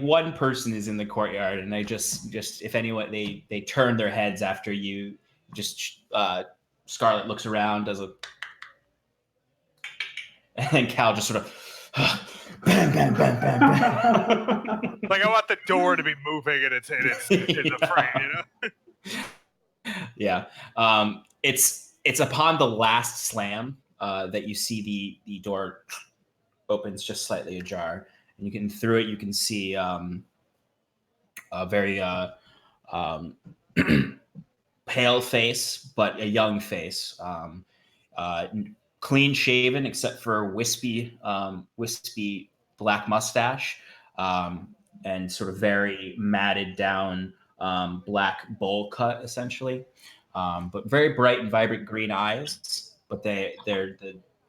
one person is in the courtyard, and they just if anyone they turn their heads after you. Just Scarlet looks around, does a, and then Cal just sort of bam, bam, bam, bam, bam. Like I want the door to be moving and it's in the frame, you know? Yeah. It's upon the last slam that you see the door opens just slightly ajar, and through it you can see a very pale face, but a young face, clean shaven except for wispy black mustache, and sort of very matted down black bowl cut essentially, but very bright and vibrant green eyes. But they're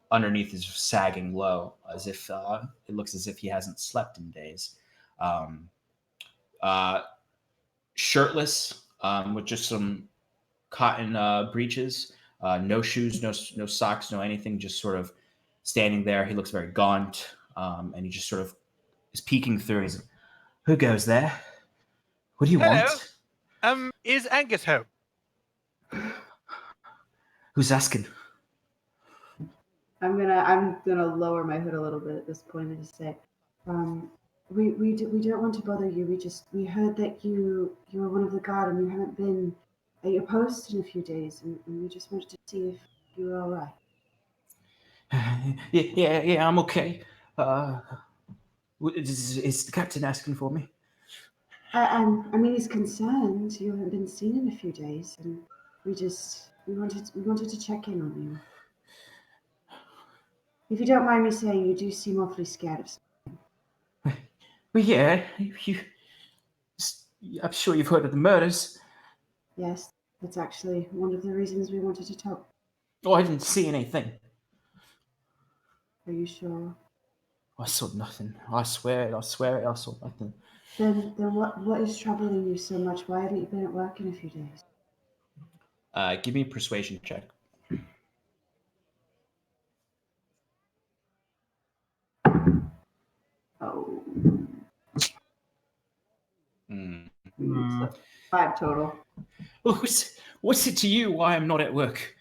underneath is sagging low, as if it looks as if he hasn't slept in days. Shirtless, with just some cotton breeches, no shoes, no socks, no anything, just sort of standing there. He looks very gaunt, and he just sort of is peeking through. He's like, "Who goes there? What do you want?" Is Angus home? Who's asking? I'm gonna lower my hood a little bit at this point and just say, we don't want to bother you. We heard that you were one of the guard and you haven't been at your post in a few days, and we just wanted to see if you were all right. Yeah, I'm okay. Is the captain asking for me? I mean, he's concerned you haven't been seen in a few days, and we wanted to check in on you. If you don't mind me saying, you do seem awfully scared of something. Well, yeah, I'm sure you've heard of the murders. Yes, that's actually one of the reasons we wanted to talk. Oh, I didn't see anything. Are you sure? I saw nothing. I swear it, I saw nothing. Then what is troubling you so much? Why haven't you been at work in a few days? Give me a persuasion check. Oh. Mm. 5 total. Well, what's it to you why I'm not at work?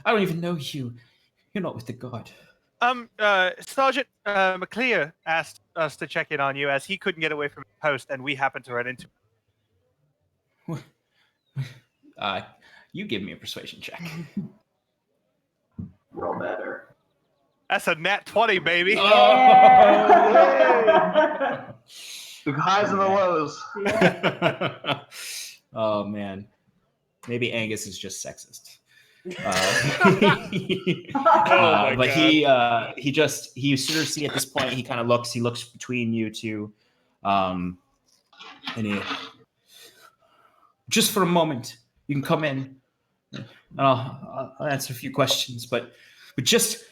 I don't even know you. You're not with the guard. Sergeant McClear asked us to check in on you as he couldn't get away from his post, and we happened to run into him. You give me a persuasion check. Roll better. That's a nat 20, baby. The highs and the lows. Oh man, maybe Angus is just sexist. But you sort of see at this point he kind of looks between you two, and he just for a moment you can come in, and I'll answer a few questions, but just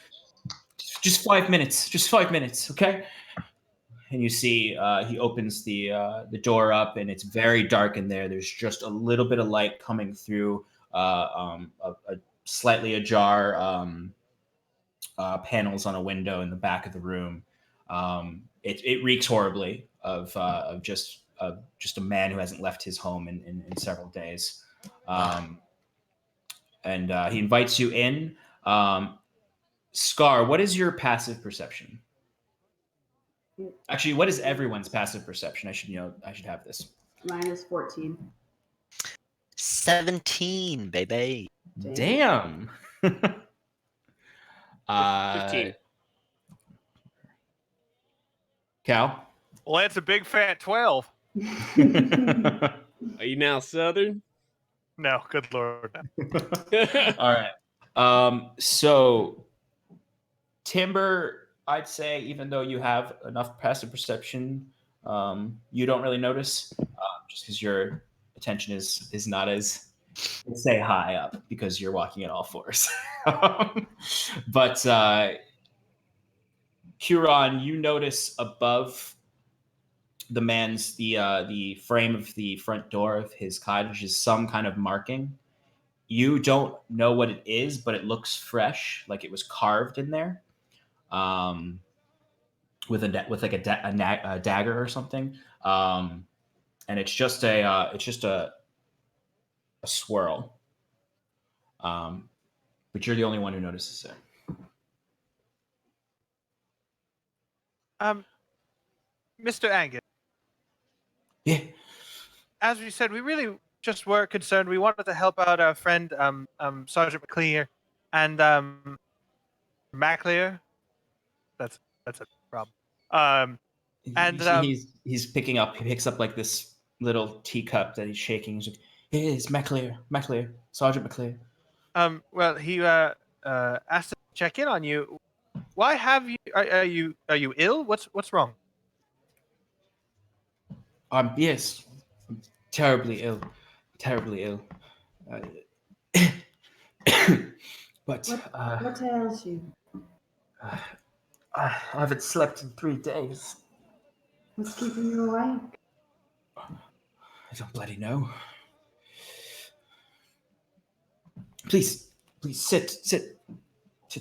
5 minutes, okay? and you see he opens the door up, and it's very dark in there. There's just a little bit of light coming through a slightly ajar panels on a window in the back of the room. It reeks horribly of just a man who hasn't left his home in several days. And he invites you in. Scar, what is your passive perception? Actually, what is everyone's passive perception? I should have this. Mine is 14. 17, baby. Damn. 15. Cal. Well, that's a big fat 12. Are you now Southern? No, good lord. All right. So Timber, I'd say, even though you have enough passive perception, you don't really notice, just because your attention is not as, let's say, high up because you're walking at all fours. But Huron, you notice above the frame of the front door of his cottage is some kind of marking. You don't know what it is, but it looks fresh, like it was carved in there, with a dagger or something. And it's just a swirl. But you're the only one who notices it. Mr. Angus, Yeah. as we said, we really just were concerned. We wanted to help out our friend, Sergeant McLear, and MacLear. That's a problem. And, He picks up like this little teacup that he's shaking. He's like, "Hey, it's MacLear, Sergeant MacLear." Well, he asked us to check in on you. Why have you? Are you ill? What's wrong? Yes, I'm terribly ill. But What ails you? I haven't slept in 3 days. What's keeping you awake? I don't bloody know. Please sit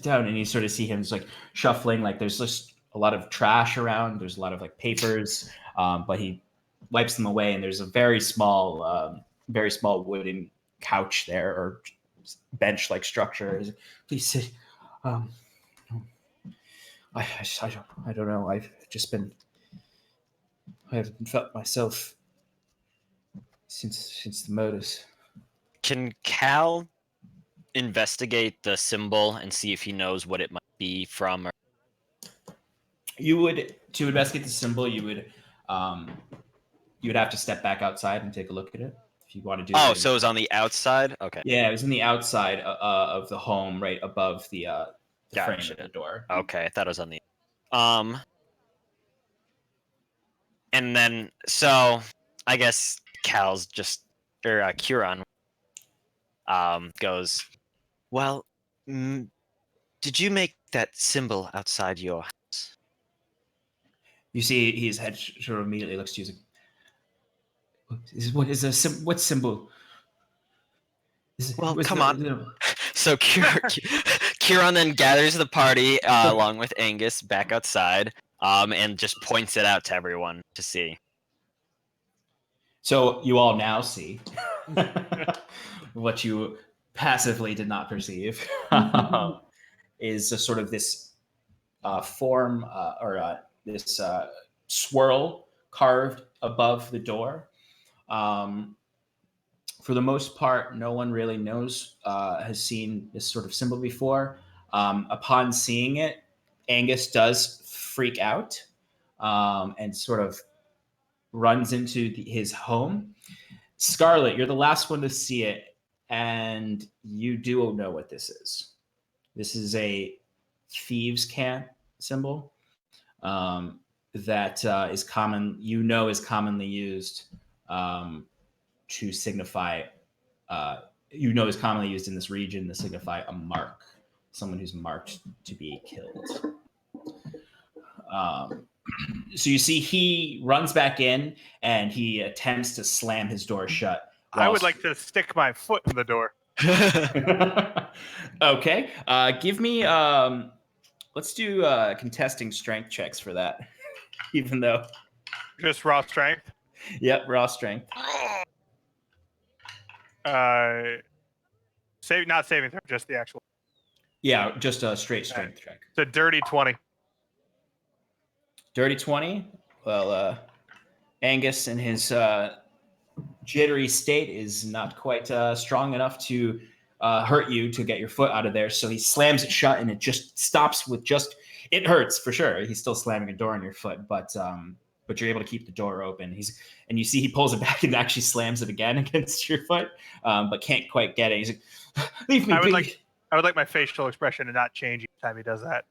down. And you sort of see him just like shuffling. Like there's just a lot of trash around. There's a lot of like papers, but he wipes them away. And there's a very small wooden couch there, or bench-like structure. He's like, please sit. I don't know. I haven't felt myself since the murders. Can Cal investigate the symbol and see if he knows what it might be from? Or... To investigate the symbol, you would have to step back outside and take a look at it if you want to do. Oh, so it was on the outside. Okay. Yeah, it was on the outside of the home, right above the frame Gotcha. of the door. Okay, I thought it was on the. And then so I guess Cal's just Curon goes, well, did you make that symbol outside your house? You see his head sort of immediately looks to you. What symbol? Well, come on. So Curon then gathers the party along with Angus back outside, and just points it out to everyone to see. So you all now see what you passively did not perceive is a sort of this form or this swirl carved above the door. For the most part, no one really has seen this sort of symbol before. Upon seeing it, Angus does freak out and sort of runs into his home. Scarlet, you're the last one to see it, and you do know what this is. This is a thieves' cant symbol that is commonly used to signify. Is commonly used in this region to signify a mark, someone who's marked to be killed. So you see he runs back in and he attempts to slam his door shut. I would like to stick my foot in the door. Okay. Give me. Let's do contesting strength checks for that. Even though. Just raw strength. Yep, raw strength. Not saving throw, just the actual. Yeah, just a straight strength check. It's a dirty 20. Dirty 20. Well, Angus in his jittery state is not quite strong enough to hurt you to get your foot out of there. So he slams it shut and it just stops with just, it hurts for sure. He's still slamming a door on your foot, but you're able to keep the door open. And you see he pulls it back and actually slams it again against your foot, but can't quite get it. He's like, leave me be. I would like my facial expression to not change each time he does that.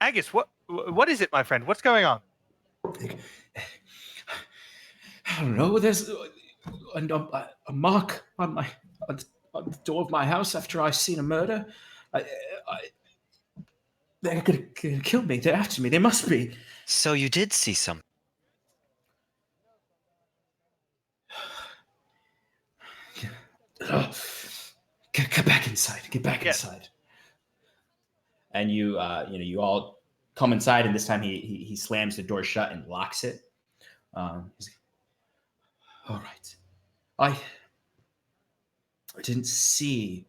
Angus, what is it, my friend? What's going on? I don't know. There's a mark on the door of my house after I seen a murder. They're gonna kill me. They're after me. They must be. So you did see something. Get back inside. Get back inside. And you all come inside, and this time he slams the door shut and locks it. He's like, all right. I didn't see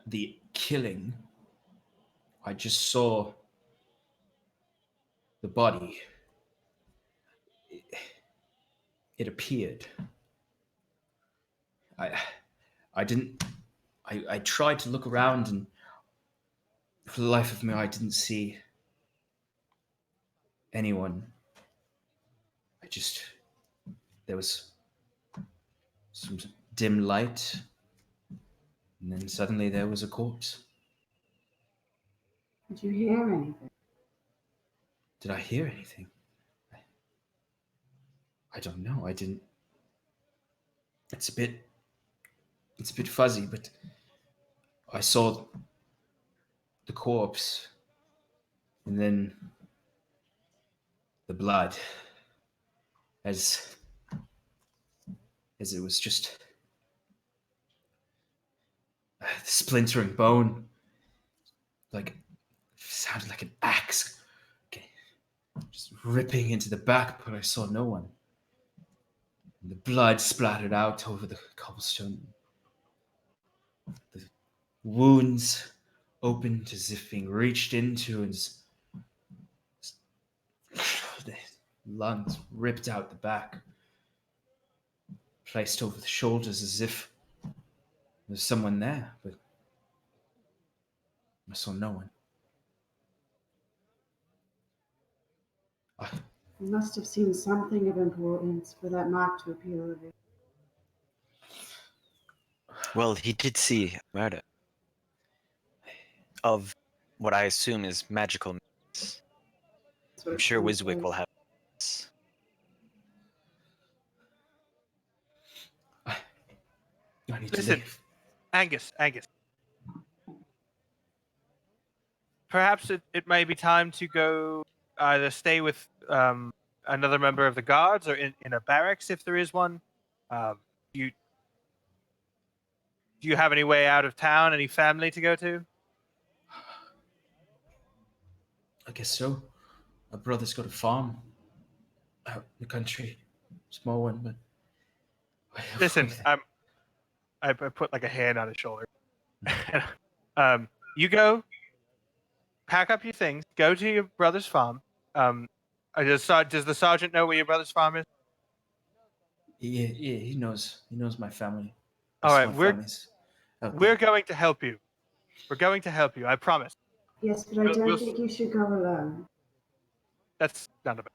the killing. I just saw the body. It appeared. I tried to look around, and for the life of me, I didn't see anyone. There was some dim light, and then suddenly there was a corpse. Did you hear anything? Did I hear anything? I don't know. I didn't. It's a bit fuzzy, but I saw the corpse and then the blood as it was just the splintering bone, like sounded like an axe just ripping into the back, but I saw no one. And the blood splattered out over the cobblestone. The wounds opened as if being reached into, and the lungs ripped out the back, placed over the shoulders as if there's someone there, but I saw no one. You must have seen something of importance for that mark to appear over there. Well, he did see murder of what I assume is magical means. I'm sure Wiswick will have this. I need Listen, to leave. Angus. Perhaps it may be time to go either stay with another member of the guards or in a barracks if there is one. Do you have any way out of town? Any family to go to? I guess so. My brother's got a farm out in the country. Small one, but... Listen, I put like a hand on his shoulder. You go, pack up your things, go to your brother's farm. Does the sergeant know where your brother's farm is? Yeah, he knows. He knows my family. All right, we're going to help you. We're going to help you, I promise. Yes, but I don't think you should go alone. That's not about.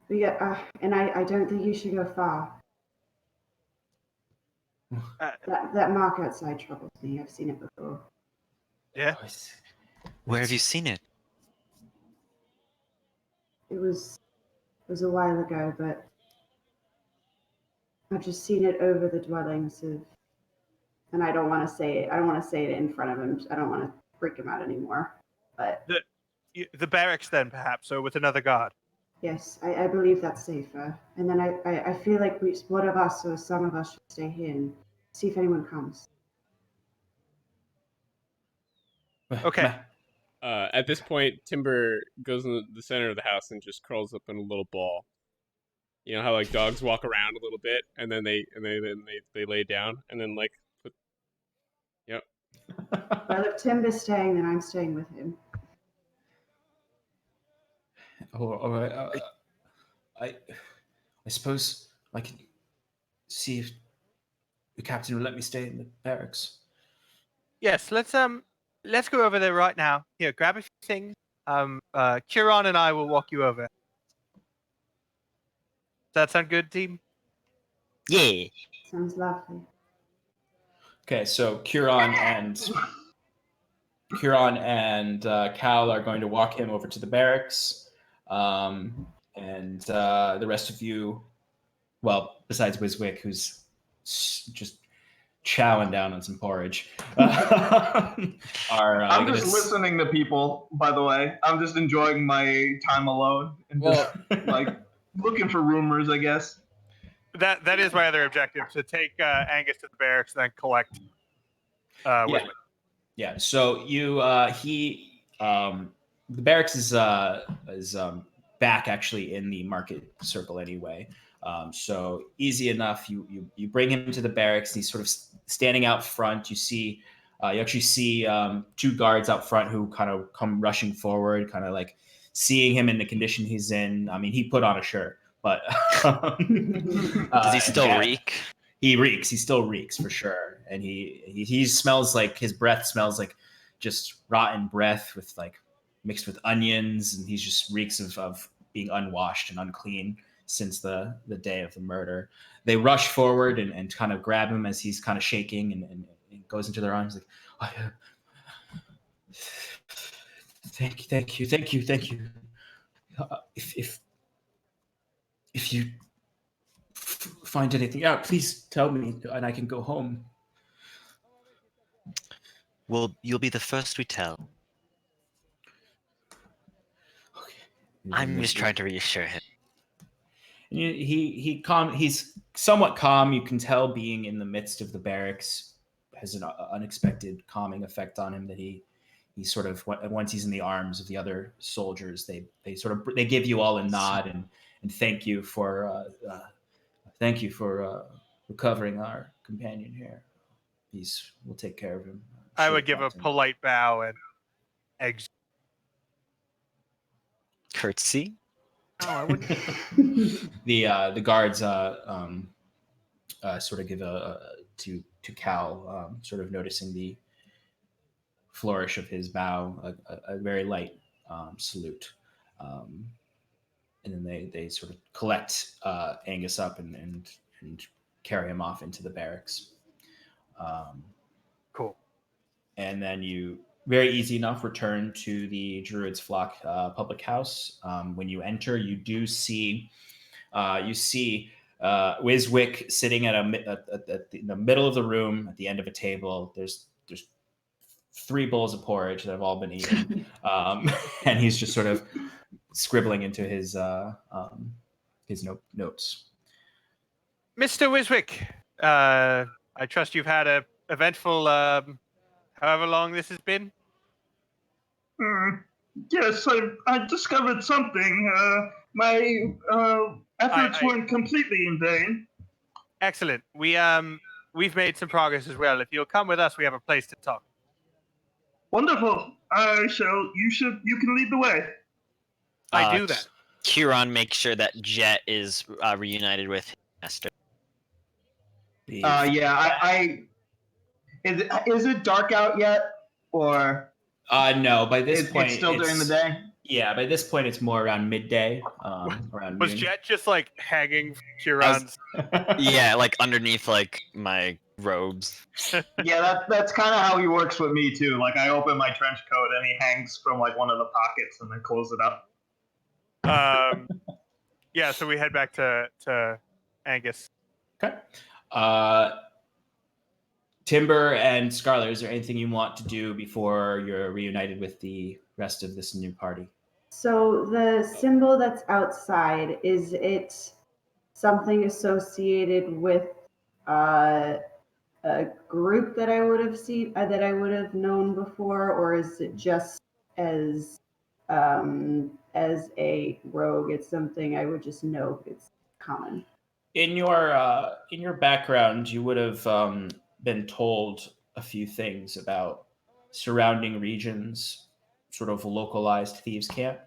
But yeah, and I don't think you should go far. That mark outside troubles me. I've seen it before. Yeah. Where have you seen it? It was a while ago, but I've just seen it over the dwellings of and I don't want to say it in front of him. I don't want to freak him out anymore. But The barracks, then, perhaps, or with another guard. yes, I believe that's safer. And then I feel like one of us or some of us should stay here and see if anyone comes. Okay. At this point, Timber goes in the center of the house and just curls up in a little ball. You know how like dogs walk around a little bit and then they lay down and then like put. Yep. Well, if Timber's staying, then I'm staying with him. Oh, all right. I suppose I can see if the captain will let me stay in the barracks. Yes, let's go over there right now. Here, grab a few things. Kieran and I will walk you over. Does that sound good, team? Yeah. Sounds lovely. Okay, so Kieran and Cal are going to walk him over to the barracks, and the rest of you, well, besides Wiswick, who's just chowing down on some porridge, are. I'm just listening to people. By the way, I'm just enjoying my time alone and just like looking for rumors, I guess. That is my other objective: to take Angus to the barracks, and then collect. Wiswick. Yeah. So you, the barracks is back actually in the market circle anyway. So easy enough. You bring him to the barracks. He's sort of standing out front. You see, you actually see two guards out front who kind of come rushing forward, kind of like seeing him in the condition he's in. I mean, he put on a shirt, but Does he still reek? He reeks. He still reeks for sure, and he smells like his breath smells like just rotten breath with like mixed with onions, and he just reeks of being unwashed and unclean since the day of the murder. They rush forward and kind of grab him as he's kind of shaking and goes into their arms like, oh, thank you. If you find anything out, please tell me, and I can go home. Well, you'll be the first we tell. Okay. I'm just trying to reassure him. He's somewhat calm. You can tell being in the midst of the barracks has an unexpected calming effect on him. That he sort of, once he's in the arms of the other soldiers, they give you all a nod and thank you for recovering our companion here. We'll take care of him. I would give a polite bow and exit. Curtsy? No, I wouldn't. The guards sort of give to Cal, sort of noticing the flourish of his bow, a very light salute, and then they sort of collect Angus up and carry him off into the barracks. Cool. And then you, very easy enough, return to the Druid's Flock public house. When you enter, you do see Wiswick sitting in the middle of the room at the end of a table. There's 3 bowls of porridge that have all been eaten, and he's just sort of scribbling into his notes. Mr. Wiswick, I trust you've had a eventful, however long this has been. Yes, I discovered something. My efforts weren't completely in vain. Excellent. We've made some progress as well. If you'll come with us, we have a place to talk. Wonderful. You can lead the way. I do that. Kieran makes sure that Jet is reunited with his master. Is it dark out yet, or? No. By this point, it's still during the day. Yeah, by this point, it's more around midday. Around Was noon. Jet just like hanging Kieran's? Yeah, like underneath like my robes. Yeah, that's kind of how he works with me too. Like I open my trench coat and he hangs from like one of the pockets and then close it up. Yeah, so we head back to Angus. Okay. Timber and Scarlet, is there anything you want to do before you're reunited with the rest of this new party? So the symbol that's outside, is it something associated with a group that I would have seen, that I would have known before, or is it just as a rogue? It's something I would just know. It's common. In your background, you would have been told a few things about surrounding regions, sort of localized thieves' camp.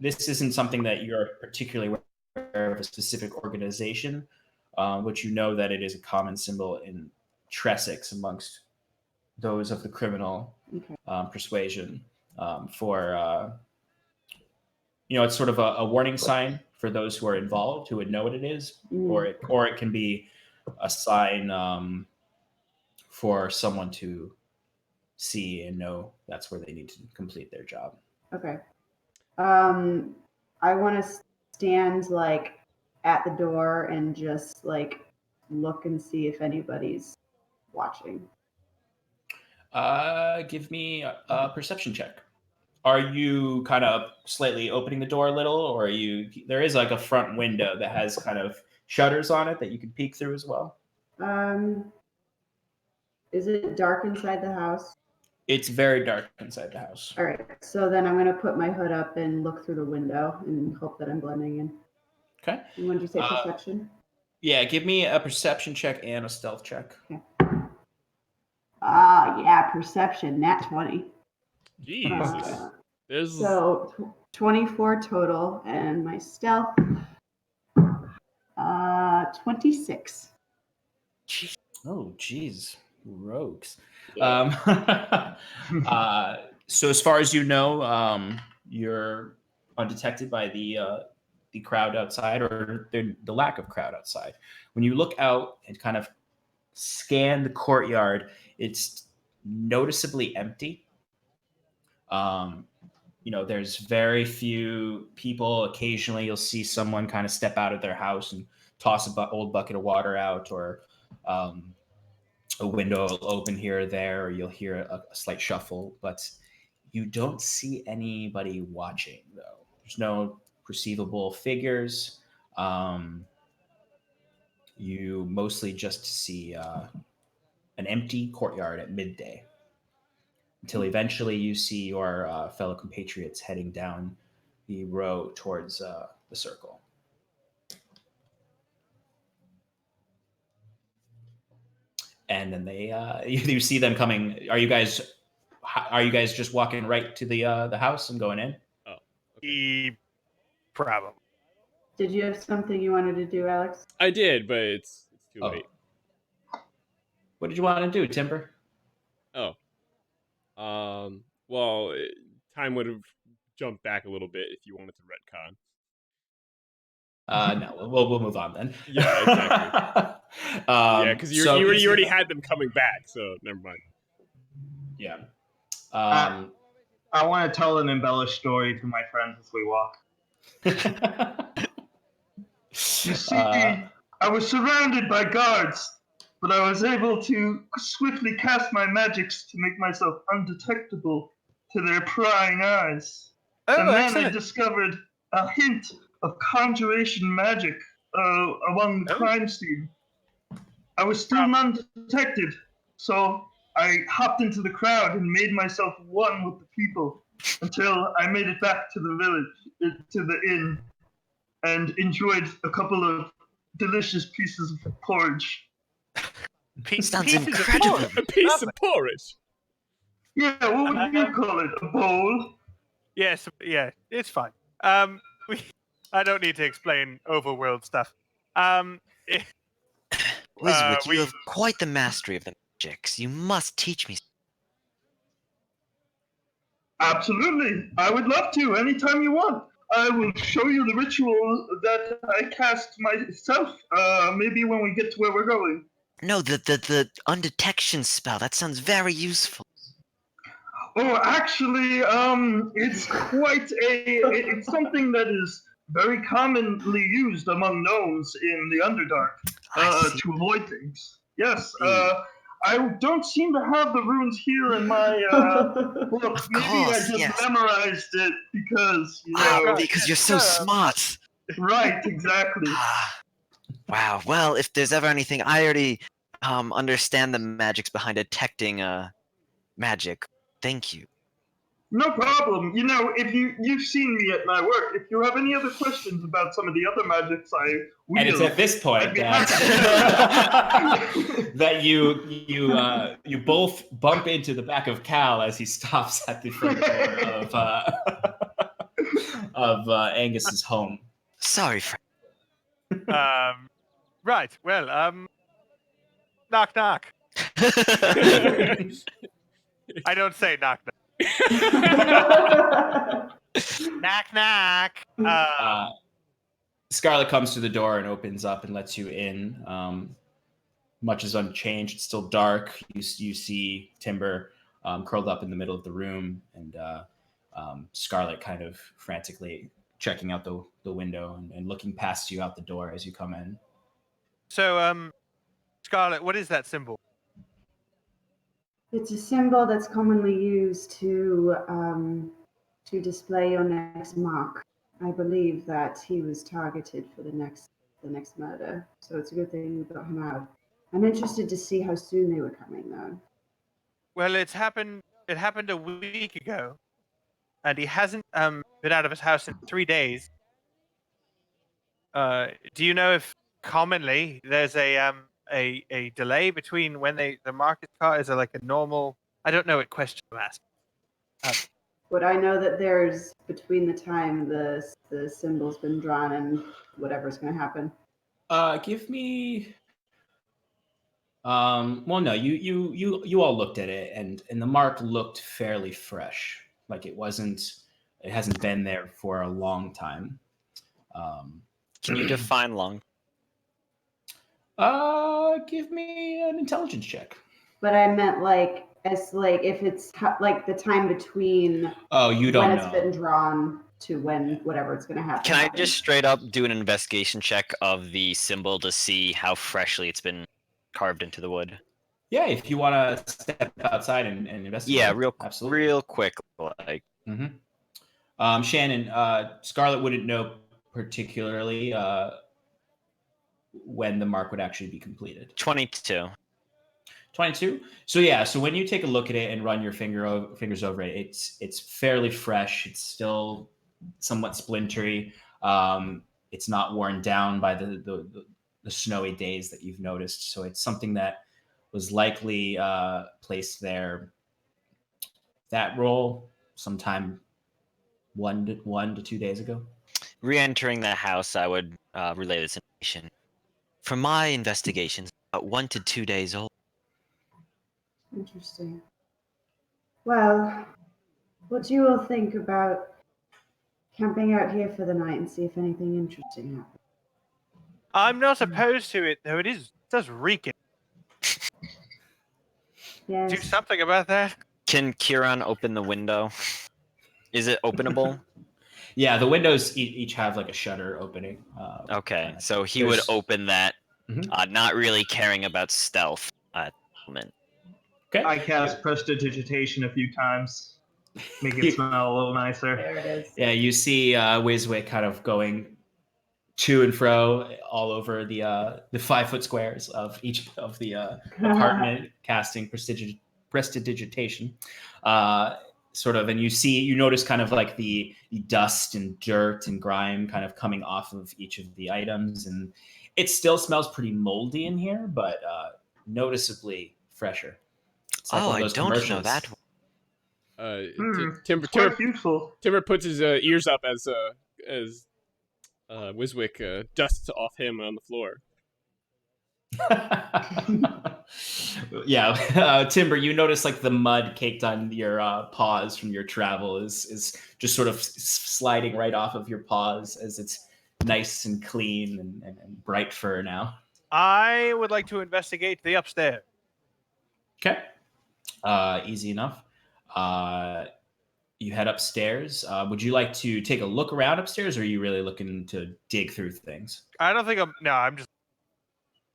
This isn't something that you're particularly aware of a specific organization, but you know that it is a common symbol in Tressex amongst those of the criminal Okay. persuasion. For it's sort of a warning sign for those who are involved who would know what it is, or it can be a sign for someone to see and know that's where they need to complete their job. Okay. I want to stand like at the door and just like look and see if anybody's watching. Give me a perception check. Are you kind of slightly opening the door a little, or are you? There is like a front window that has kind of shutters on it that you can peek through as well. Is it dark inside the house? It's very dark inside the house. All right. So then I'm going to put my hood up and look through the window and hope that I'm blending in. Okay. And when did you say perception? Yeah, give me a perception check and a stealth check. Okay. Yeah, perception, nat 20. Jesus. So 24 total, and my stealth, 26. Oh, geez, rogues. Yeah. So as far as you know, you're undetected by the crowd outside, or the lack of crowd outside. When you look out and kind of scan the courtyard, it's noticeably empty. There's very few people. Occasionally you'll see someone kind of step out of their house and toss an old bucket of water out, or a window will open here or there, or you'll hear a slight shuffle, but you don't see anybody watching, though. There's no perceivable figures. You mostly just see an empty courtyard at midday, until eventually you see your fellow compatriots heading down the row towards the circle. And then you see them coming. Are you guys just walking right to the house and going in? Oh, okay. Probably. Did you have something you wanted to do, Alex? I did, but it's too late. What did you want to do, Timber? Oh. Well, time would have jumped back a little bit if you wanted to retcon. No, we'll move on then. Yeah, exactly. Because you already had them coming back, so never mind. Yeah. I want to tell an embellished story to my friends as we walk. You see, I was surrounded by guards, but I was able to swiftly cast my magics to make myself undetectable to their prying eyes. Oh, and then excellent. I discovered a hint of conjuration magic along the crime scene. I was still undetected, so I hopped into the crowd and made myself one with the people until I made it back to the village, to the inn, and enjoyed a couple of delicious pieces of porridge. Sounds incredible. A piece of porridge. Yeah, what would you call it? A bowl? Yes, yeah, it's fine. I don't need to explain overworld stuff. Wiswick, you have quite the mastery of the magics. You must teach me. Absolutely. I would love to, anytime you want. I will show you the ritual that I cast myself, maybe when we get to where we're going. No, the undetection spell. That sounds very useful. Oh, actually, it's it's something that is very commonly used among gnomes in the Underdark to avoid things. Yes. Indeed. I don't seem to have the runes here in my book. Of Maybe I course, just yes. memorized it because Because you're so smart. Right, exactly. Wow. Well, if there's ever anything, I already understand the magics behind detecting magic. Thank you. No problem. If you've seen me at my work, if you have any other questions about some of the other magics I wield, And it's at this point I'd be that, happy to. that you both bump into the back of Cal as he stops at the front door of Angus's home. Sorry, friend. Right. Well, knock knock. I don't say knock knock. Knock knock. Scarlet comes to the door and opens up and lets you in. Much is unchanged. It's still dark. You see Timber curled up in the middle of the room, and Scarlet kind of frantically checking out the window and looking past you out the door as you come in. So, Scarlet, what is that symbol? It's a symbol that's commonly used to display your next mark. I believe that he was targeted for the next murder, so it's a good thing we got him out. I'm interested to see how soon they were coming, though. Well, it happened a week ago, and he hasn't been out of his house in 3 days. Do you know if commonly there's a delay between when the mark is caught? Is it like a normal? I don't know what question to ask. But I know that there's between the time the symbol's been drawn and whatever's going to happen. Give me. Well, no, you all looked at it, and the mark looked fairly fresh. Like it hasn't been there for a long time. Can you define long? Give me an intelligence check. But I meant like if it's like the time between you don't when know. it's been drawn to when whatever it's going to happen. Can I just straight up do an investigation check of the symbol to see how freshly it's been carved into the wood? Yeah, if you want to step outside and investigate. Yeah, absolutely. real quick. Like. Shannon, Scarlet wouldn't know particularly when the mark would actually be completed. 22. 22. So when you take a look at it and run your fingers over it, it's fairly fresh. It's still somewhat splintery. It's not worn down by the snowy days that you've noticed. So it's something that was likely placed there. That roll sometime 1 to 2 days ago. Re-entering the house, I would relay this information. From my investigations, about 1 to 2 days old. Interesting. Well, what do you all think about camping out here for the night and see if anything interesting happens? I'm not opposed to it, though. It does reek it. Yes. Do something about that. Can Kieran open the window? Is it openable? Yeah, the windows each have like a shutter opening. Okay, so he would open that, Mhm. not really caring about stealth at the moment. Okay. I cast prestidigitation a few times. Make it smell a little nicer. There it is. Yeah, you see Wiswick kind of going to and fro all over the 5 foot squares of each of the apartment, casting prestidigitation. Sort of, and you notice kind of like the dust and dirt and grime kind of coming off of each of the items, and it still smells pretty moldy in here, but noticeably fresher. It's like one of those I don't know commercials. that. Quite useful. Timber puts his ears up as Wiswick dusts off him on the floor. Yeah, Timber, you notice like the mud caked on your paws from your travel is just sort of sliding right off of your paws as it's nice and clean and bright fur now. I would like to investigate the upstairs. Okay, easy enough. You head upstairs. Would you like to take a look around upstairs, or are you really looking to dig through things? I don't think I'm just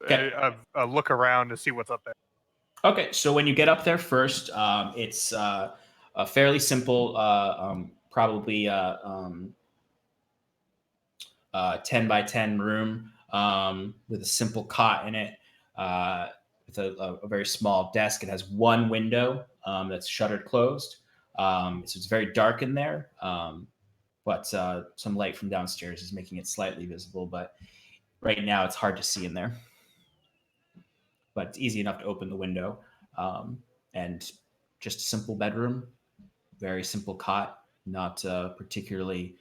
Okay. a look around to see what's up there. Okay, so when you get up there first, it's a fairly simple, probably 10 by 10 room with a simple cot in it, with a very small desk. It has one window that's shuttered closed. So it's very dark in there, but some light from downstairs is making it slightly visible. But right now it's hard to see in there. But it's easy enough to open the window. And just a simple bedroom, very simple cot, not particularly.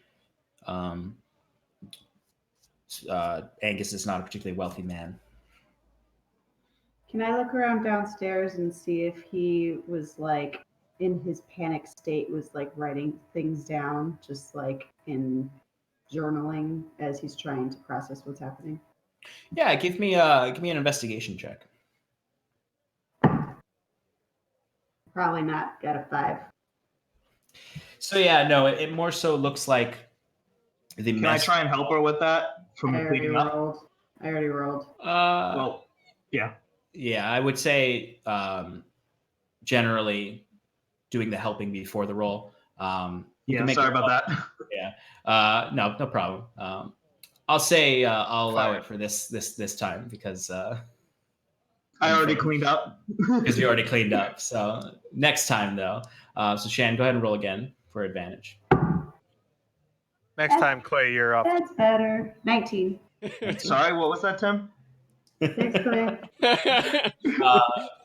Angus is not a particularly wealthy man. Can I look around downstairs and see if he was like in his panic state, was like writing things down, just like in journaling as he's trying to process what's happening? Yeah, give me an investigation check. Probably not. Got a 5. So yeah, no, it more so looks like the Can I mess. try and help her with that from I already cleaning up? rolled. Well, yeah. Yeah, I would say generally doing the helping before the roll. You can make Sorry it about that. Yeah, no problem. I'll say I'll allow Fine. it for this time because I already cleaned up. because you already cleaned up. So next time though, so Shan, go ahead and roll again for advantage. Next time, Clay, you're up. That's better. 19. Sorry, what was that, Tim? 6 Clay.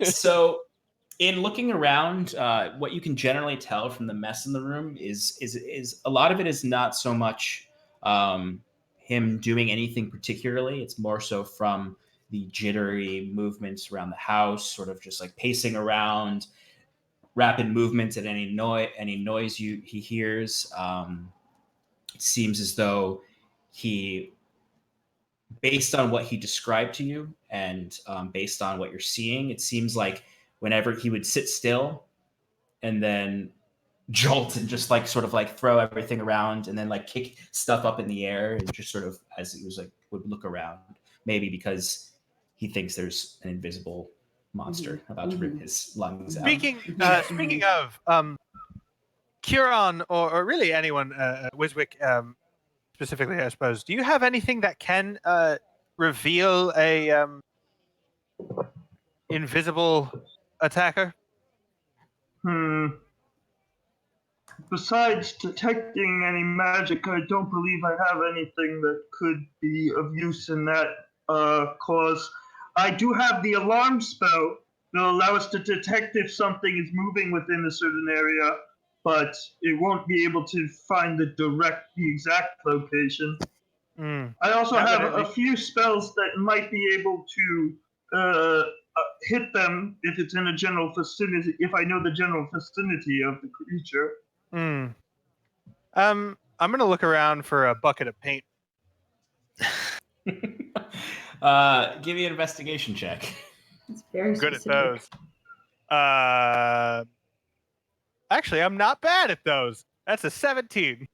So in looking around, what you can generally tell from the mess in the room is a lot of it is not so much him doing anything particularly. It's more so from the jittery movements around the house, sort of just like pacing around, rapid movements at any noise he hears. It seems as though he, based on what he described to you and based on what you're seeing, it seems like whenever he would sit still and then jolt and just like sort of like throw everything around and then like kick stuff up in the air and just sort of as he was like would look around, maybe because he thinks there's an invisible monster about to rip his lungs out. Speaking of Kieran or really anyone, Wiswick specifically, I suppose. Do you have anything that can reveal a invisible attacker? Besides detecting any magic, I don't believe I have anything that could be of use in that cause. I do have the alarm spell that will allow us to detect if something is moving within a certain area, but it won't be able to find the exact location. I also have a few spells that might be able to hit them if it's in a general vicinity, if I know the general vicinity of the creature. I'm gonna look around for a bucket of paint. Give me an investigation check. It's very Good at specific. those. Actually, I'm not bad at those. That's a 17.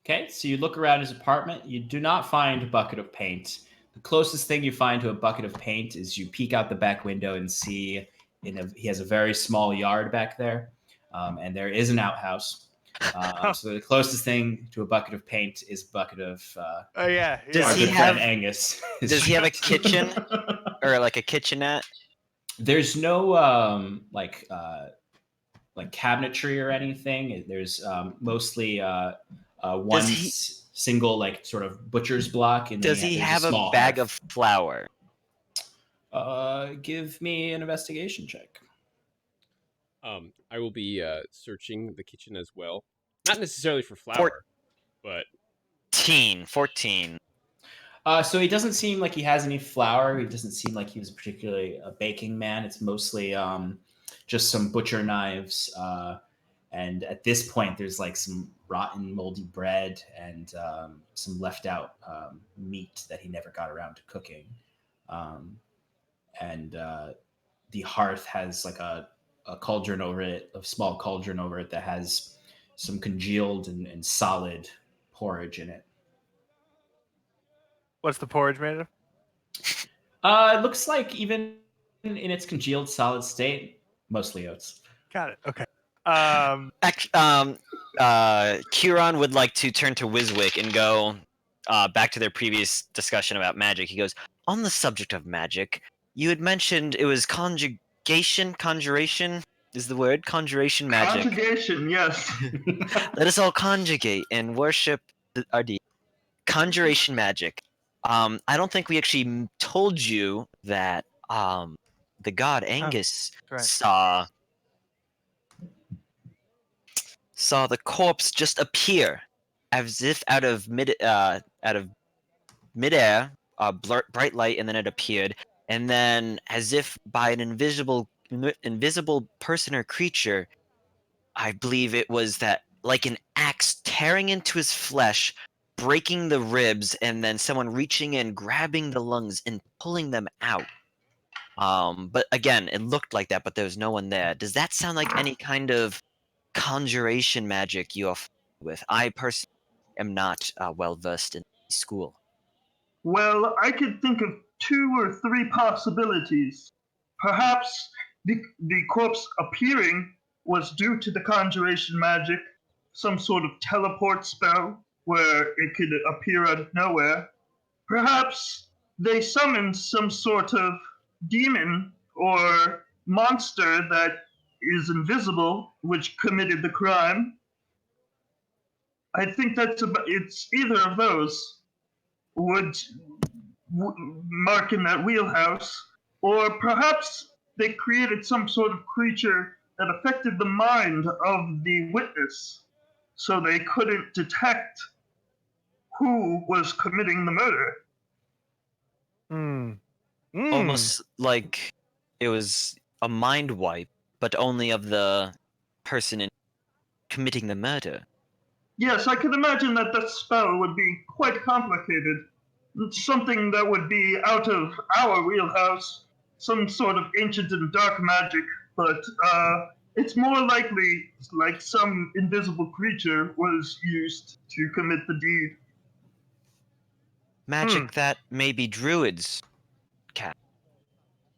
Okay, so you look around his apartment. You do not find a bucket of paint. The closest thing you find to a bucket of paint is you peek out the back window and see he has a very small yard back there, and there is an outhouse. So the closest thing to a bucket of paint is a bucket of Yeah. Does our he good friend have- Angus. Does he have a kitchen or like a kitchenette? There's no like cabinetry or anything. There's mostly one single like sort of butcher's block. And Does he have a small bag hearth. of flour? Give me an investigation check. I will be searching the kitchen as well. Not necessarily for flour, but 14. So he doesn't seem like he has any flour. He doesn't seem like he was particularly a baking man. It's mostly just some butcher knives. And at this point, there's like some rotten, moldy bread and some left out meat that he never got around to cooking. And the hearth has like a cauldron over it, a small cauldron over it that has some congealed and solid porridge in it. What's the porridge made of? It looks like even in its congealed solid state, mostly oats. Got it. Okay. Kieran would like to turn to Wiswick and go back to their previous discussion about magic. He goes, on the subject of magic, you had mentioned it was conjuration is the word, conjuration magic. Conjugation, yes. Let us all conjugate and worship our deity. Conjuration magic. I don't think we actually told you that the god Angus right. saw the corpse just appear, as if out of midair, bright light, and then it appeared, and then as if by an invisible person or creature, I believe it was that, like an axe tearing into his flesh, breaking the ribs, and then someone reaching in, grabbing the lungs, and pulling them out. But again, it looked like that, but there was no one there. Does that sound like any kind of conjuration magic you are with? I personally am not well versed in school. Well, I could think of 2 or 3 possibilities. Perhaps the corpse appearing was due to the conjuration magic, some sort of teleport spell where it could appear out of nowhere. Perhaps they summoned some sort of demon or monster that is invisible, which committed the crime. I think it's either of those would mark in that wheelhouse, or perhaps they created some sort of creature that affected the mind of the witness, so they couldn't detect who was committing the murder. Almost like it was a mind wipe, but only of the person committing the murder. Yes, I could imagine that the spell would be quite complicated. Something that would be out of our wheelhouse, some sort of ancient and dark magic, but it's more likely like some invisible creature was used to commit the deed. Magic that may be druids.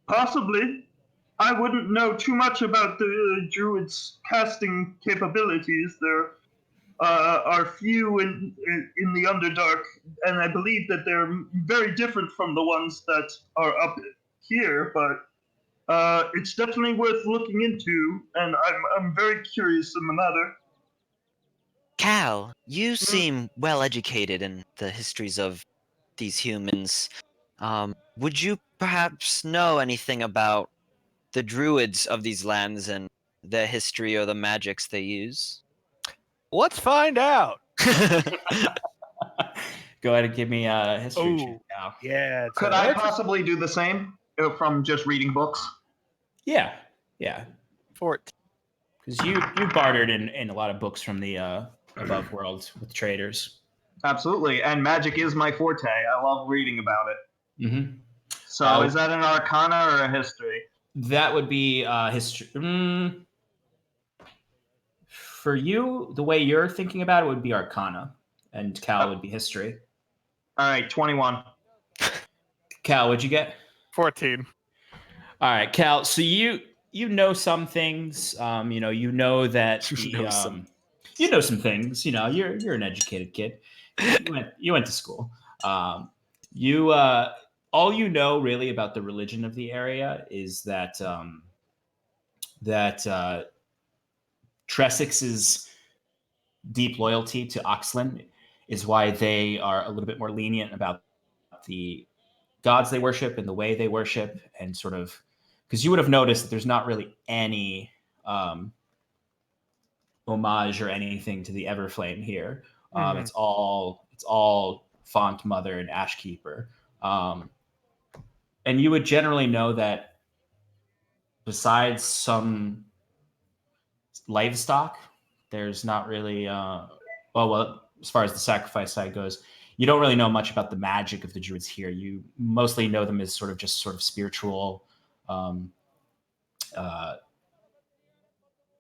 Possibly. I wouldn't know too much about the druid's casting capabilities. There are few in the Underdark, and I believe that they're very different from the ones that are up here. But it's definitely worth looking into, and I'm very curious in the matter. Cal, you seem well educated in the histories of these humans. Would you perhaps know anything about the druids of these lands and their history or the magics they use? Let's find out. Go ahead and give me a history check Oh, now. yeah. Could I possibly do the same from just reading books? Yeah. 14. Because you bartered in a lot of books from the above world with traders. Absolutely, and magic is my forte. I love reading about it. Mm-hmm. So is that an arcana or a history? That would be history. For you, the way you're thinking about it would be arcana, and Cal would be history. All right, 21. Cal, what'd you get? 14. All right, Cal. So you know some things. You know that you know some things. You're an educated kid. You went to school. All you know really about the religion of the area is that Tressix's deep loyalty to Oxlin is why they are a little bit more lenient about the gods they worship and the way they worship, and sort of because you would have noticed that there's not really any homage or anything to the Everflame here. It's all Font Mother and Ashkeeper. And you would generally know that besides some livestock, there's not really well, as far as the sacrifice side goes, you don't really know much about the magic of the druids here. You mostly know them as sort of spiritual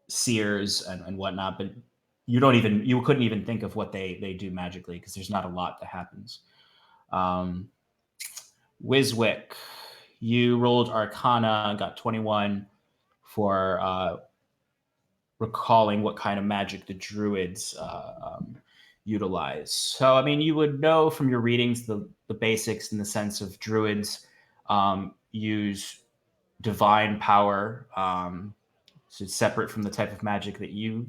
seers and whatnot, but you couldn't even think of what they do magically because there's not a lot that happens. Wiswick, You rolled Arcana and got 21 for recalling what kind of magic the druids utilize. So, I mean, you would know from your readings the basics in the sense of druids use divine power, so it's separate from the type of magic that you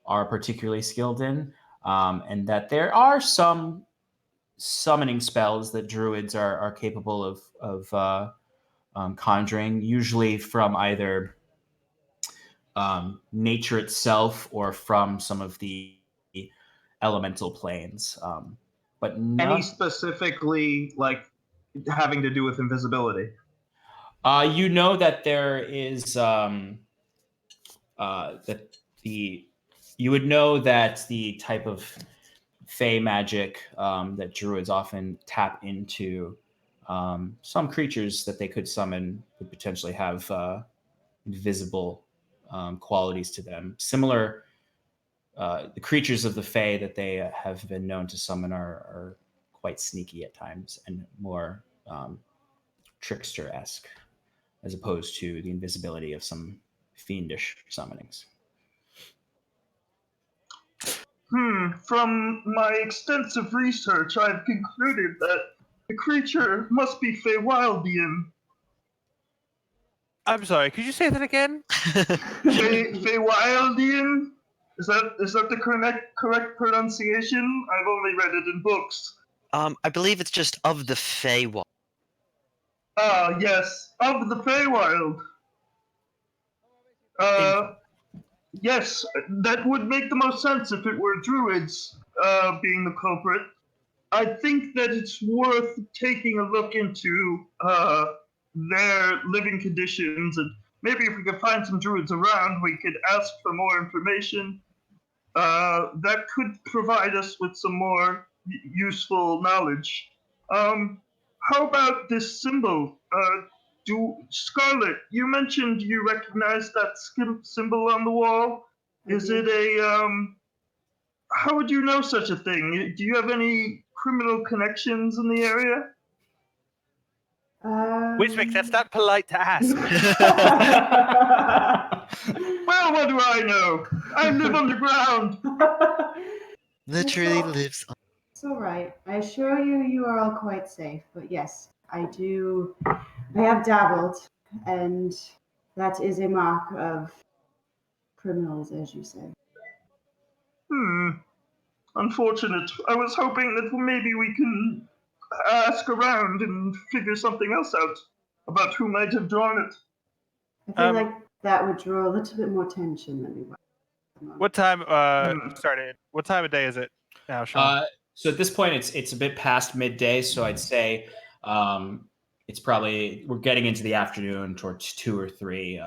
are particularly skilled in, and that there are some summoning spells that druids are capable of conjuring, usually from either nature itself or from some of the elemental planes. But Any not, specifically like having to do with invisibility? you know that there is that the you would know that the type of fey magic that druids often tap into, some creatures that they could summon would potentially have invisible qualities to them. Similar, the creatures of the fey that they have been known to summon are quite sneaky at times and more trickster-esque, as opposed to the invisibility of some fiendish summonings. From my extensive research, I've concluded that the creature must be Feywildian. I'm sorry, could you say that again? Feywildian? Is that the correct pronunciation? I've only read it in books. I believe it's just of the Feywild. Ah, yes, of the Feywild. Yes, that would make the most sense if it were druids being the culprit. I think that it's worth taking a look into their living conditions, and maybe if we could find some druids around, we could ask for more information. That could provide us with some more useful knowledge. How about this symbol? Scarlet, you mentioned you recognize that symbol on the wall. Is it a how would you know such a thing? Do you have any criminal connections in the area? Wiswick, that's not polite to ask. Well, what do I know? I live underground. Literally lives on. It's all right. I assure you, you are all quite safe. But yes, I have dabbled, and that is a mark of criminals, as you say. Unfortunate. I was hoping that maybe we can ask around and figure something else out about who might have drawn it. I feel like that would draw a little bit more tension than we want. What time started? What time of day is it now, Sean? So at this point, it's a bit past midday. So I'd say it's probably we're getting into the afternoon towards 2 or 3.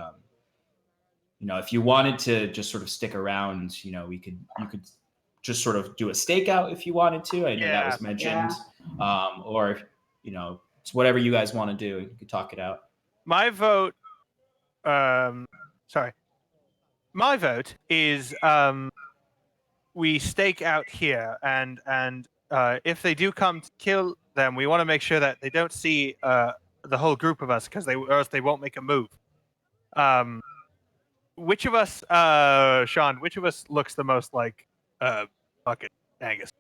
If you wanted to just sort of stick around, you could just sort of do a stakeout if you wanted to. I know that was mentioned, or it's whatever you guys want to do. You could talk it out. My vote. My vote is we stake out here, and if they do come to kill them, we want to make sure that they don't see the whole group of us, or else they won't make a move. Which of us, Sean? Which of us looks the most like Bucket Angus?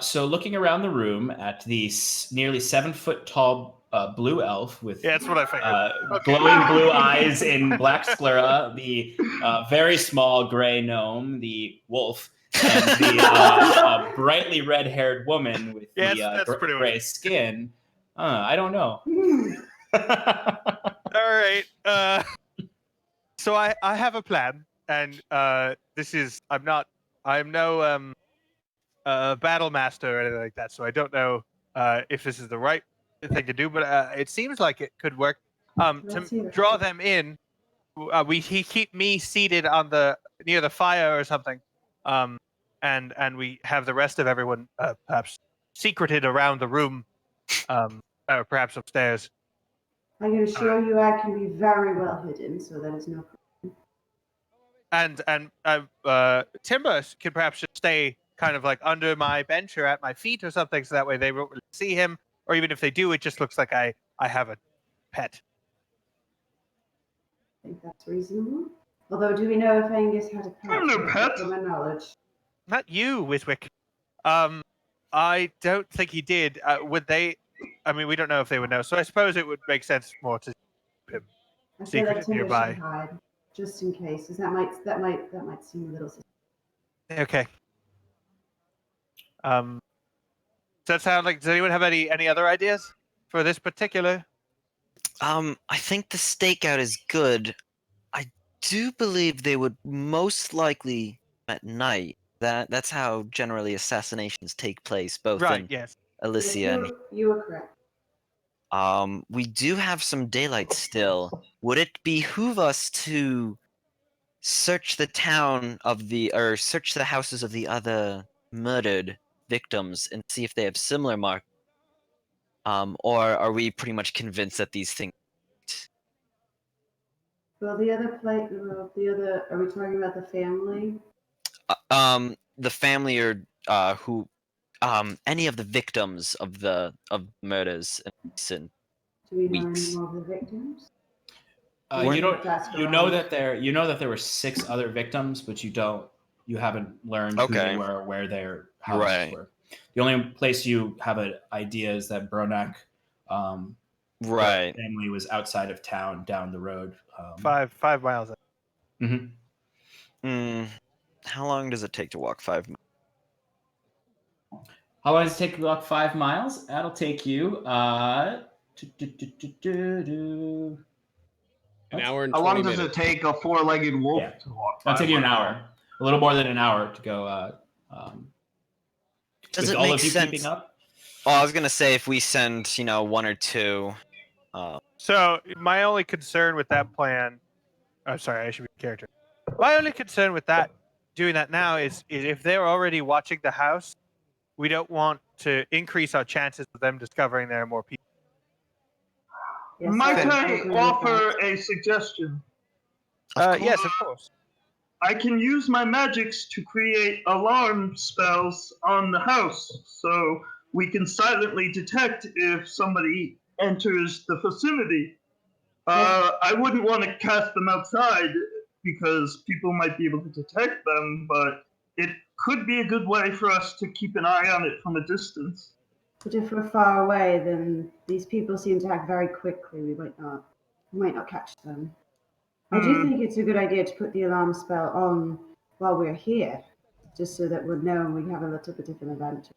So looking around the room at the nearly 7-foot tall blue elf with that's what I figured. Glowing blue eyes in black sclera, the very small gray gnome, the wolf, and the brightly red-haired woman with the gray skin. I don't know. All right. So I have a plan, and this is I'm no battle master or anything like that, so I don't know if this is the right thing to do, but it seems like it could work. To draw them in, he keep me seated on near the fire or something, and we have the rest of everyone perhaps secreted around the room, or perhaps upstairs. I can assure you, I can be very well hidden, so that is no problem. And Timber can perhaps just stay kind of like under my bench or at my feet or something, so that way they won't really see him. Or even if they do, it just looks like I have pet. I think that's reasonable. Although, do we know if Angus had a pet? I'm no pet. From my knowledge. Not you, Wiswick. I don't think he did. Would they? I mean, we don't know if they would know. So I suppose it would make sense more to keep him I feel like secreted Timber nearby. should hide, just in case, because that might seem a little suspicious. Okay. Does that sound like? Does anyone have any other ideas for this particular? I think the stakeout is good. I do believe they would most likely at night. That's how generally assassinations take place, both Right. in Yes. Alicia and You were correct. we do have some daylight still. Would it behoove us to search the town of search the houses of the other murdered victims and see if they have similar mark? Or are we pretty much convinced that these things? Well, the other are we talking about the family? The family or who, any of the victims of murders in recent Do we know any weeks. more of the victims? You don't. Ask You know around. that there were 6 other victims, but you haven't learned who they Okay. were, or where their houses Right. were. The only place you have an idea is that Bronak, Right. the family was outside of town, down the road. 5 miles. Mm-hmm. How long does it take to walk 5 miles? How long does it take to walk 5 miles? That'll take you An hour and How 20 long does minutes. it take a four-legged wolf Yeah. to walk? That'll take you an 5 hour, a little more than an hour to go. Does with it all make of you sense? keeping up? Well, I was gonna say if we send, 1 or 2. So my only concern with that plan, I'm sorry, I should be a character. My only concern with doing that now is if they're already watching the house, we don't want to increase our chances of them discovering there are more people. Yes, Might I I agree with offer that. a suggestion? Yes, of course. I can use my magics to create alarm spells on the house, so we can silently detect if somebody enters the vicinity. I wouldn't want to cast them outside because people might be able to detect them, but it could be a good way for us to keep an eye on it from a distance. But if we're far away, then these people seem to act very quickly. We might not catch them. I do think it's a good idea to put the alarm spell on while we're here, just so that we'll know and we have a little bit of an advantage.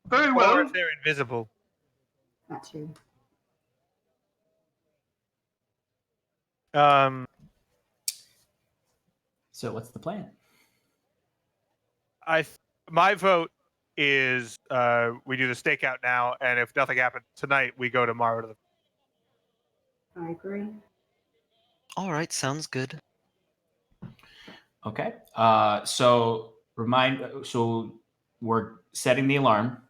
Very Or well. if they're invisible. That too. So what's the plan? My vote is we do the stakeout now, and if nothing happens tonight, we go tomorrow to the. I agree. All right, sounds good. Okay. So we're setting the alarm.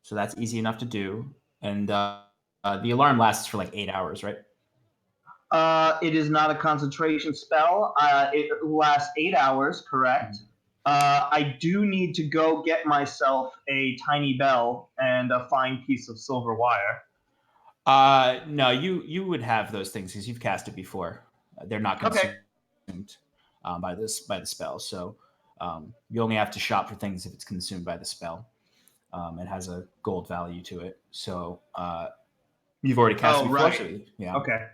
So that's easy enough to do, and the alarm lasts for like 8 hours, right? It is not a concentration spell. It lasts 8 hours, correct? I do need to go get myself a tiny bell and a fine piece of silver wire. No, you would have those things because you've cast it before. They're not consumed by the spell, so you only have to shop for things if it's consumed by the spell. It has a gold value to it, so you've already cast it before. Right. So, yeah. Okay.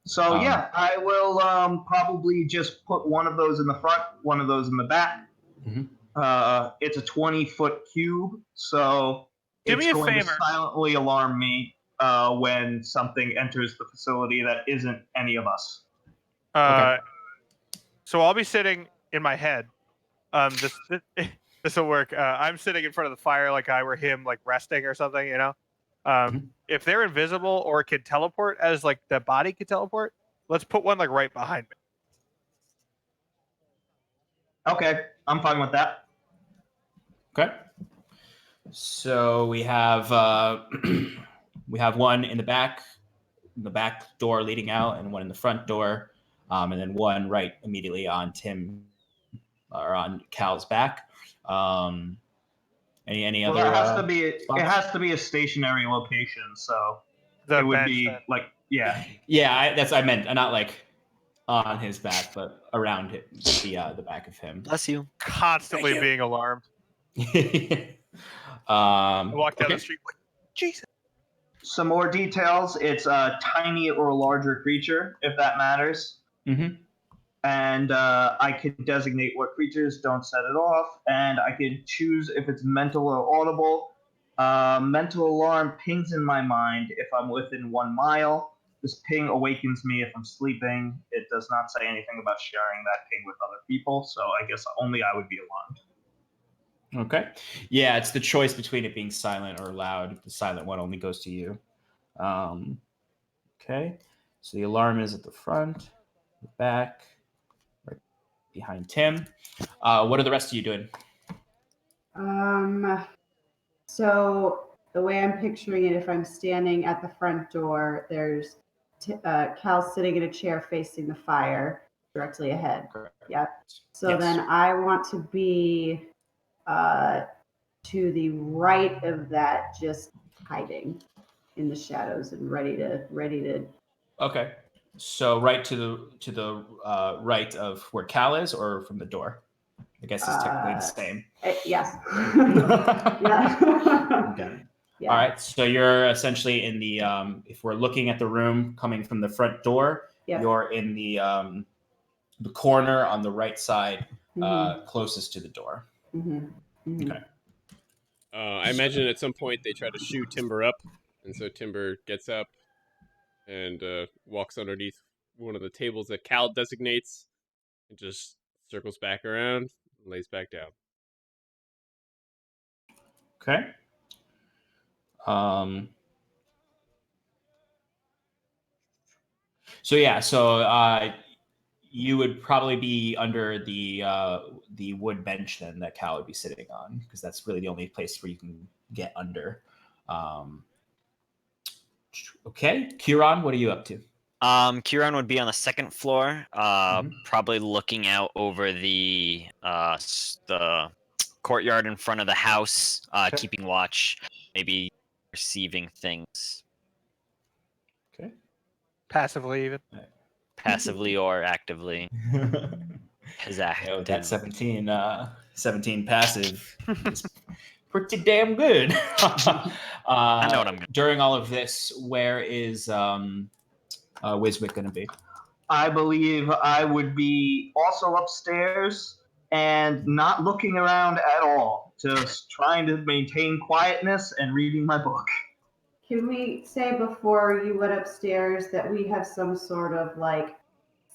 So I will probably just put one of those in the front, one of those in the back. Mm-hmm. It's a 20-foot cube, so Do me a going favor. to silently alarm me when something enters the facility that isn't any of us. Okay. So I'll be sitting in my head. This will work. I'm sitting in front of the fire like I were him, like resting or something. If they're invisible or can teleport, as like the body can teleport, let's put one like right behind me. Okay, I'm fine with that. Okay. So we have one in the back door leading out, and one in the front door, and then one right immediately on Tim or on Cal's back. And Any Well, other? it has to be. It spots? has to be a stationary location, so The it would bench be then. like yeah. Yeah, that's I meant. Not like on his back, but around it, the back of him. Bless you. Constantly Thank you. being alarmed. I walk down okay. the street. Like, Jesus. Some more details. It's a tiny or larger creature, if that matters. Mm-hmm. And I can designate what creatures, don't set it off, and I can choose if it's mental or audible. Mental alarm pings in my mind if I'm within 1 mile. This ping awakens me if I'm sleeping. It does not say anything about sharing that ping with other people, so I guess only I would be alarmed. Okay. Yeah, it's the choice between it being silent or loud. The silent one only goes to you. Okay. So the alarm is at the front, the back, right behind Tim. What are the rest of you doing? So the way I'm picturing it, if I'm standing at the front door, there's Cal sitting in a chair facing the fire directly ahead. Correct. Yeah. So Yes. then I want to be to the right of that, just hiding in the shadows and ready to. Okay. So right to the right of where Cal is, or from the door? I guess it's technically the same. Yes. Yeah. Okay. Yeah. All right. So you're essentially in the if we're looking at the room coming from the front door, Yep. you're in the corner on the right side, Mhm. closest to the door. Mhm. Mhm. Okay. I imagine at some point they try to shoo Timber up, and so Timber gets up and walks underneath one of the tables that Cal designates, and just circles back around, and lays back down. Okay. So yeah, so you would probably be under the wood bench then that Cal would be sitting on, because that's really the only place where you can get under. Okay, Kieran, what are you up to? Kieran would be on the second floor, Mhm. probably looking out over the courtyard in front of the house, Okay. keeping watch, maybe receiving things Okay. Passively even. passively or actively. Oh, that Active. 17 passive is pretty damn good. I know what I'm gonna. During all of this, where is Wiswick going to be? I believe I would be also upstairs and not looking around at all, just trying to maintain quietness and reading my book. Can we say before you went upstairs that we have some sort of like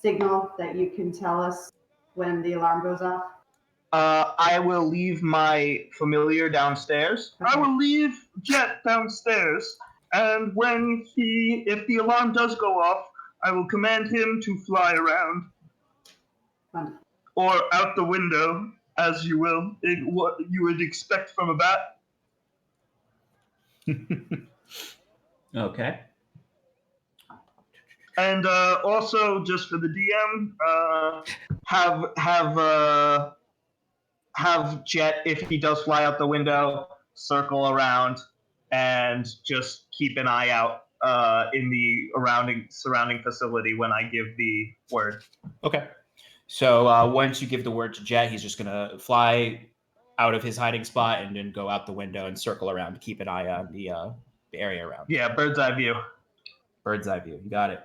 signal that you can tell us when the alarm goes off? I will leave my familiar downstairs. I will leave Jet downstairs, and if the alarm does go off, I will command him to fly around. Wonderful. Or out the window, as you will, what you would expect from a bat. Okay. And also, just for the DM, have Jet, if he does fly out the window, circle around and just keep an eye out in the surrounding facility when I give the word. Okay. So once you give the word to Jet, he's just going to fly out of his hiding spot and then go out the window and circle around to keep an eye on the area around. Yeah, bird's eye view. Bird's eye view. You got it.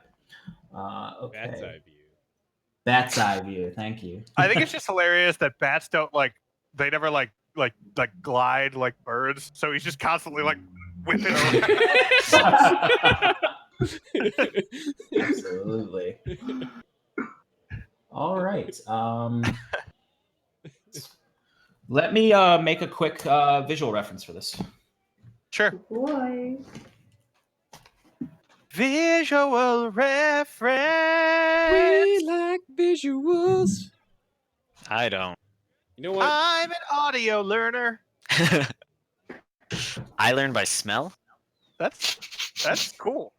Okay. Bat's eye view. Bat's eye view. Thank you. I think it's just hilarious that bats don't they never like glide like birds. So he's just constantly like whipping around. Absolutely. All right. Let me make a quick visual reference for this. Sure. Boy. Visual reference. We like visuals. I don't. You know what? I'm an audio learner. I learn by smell. That's cool.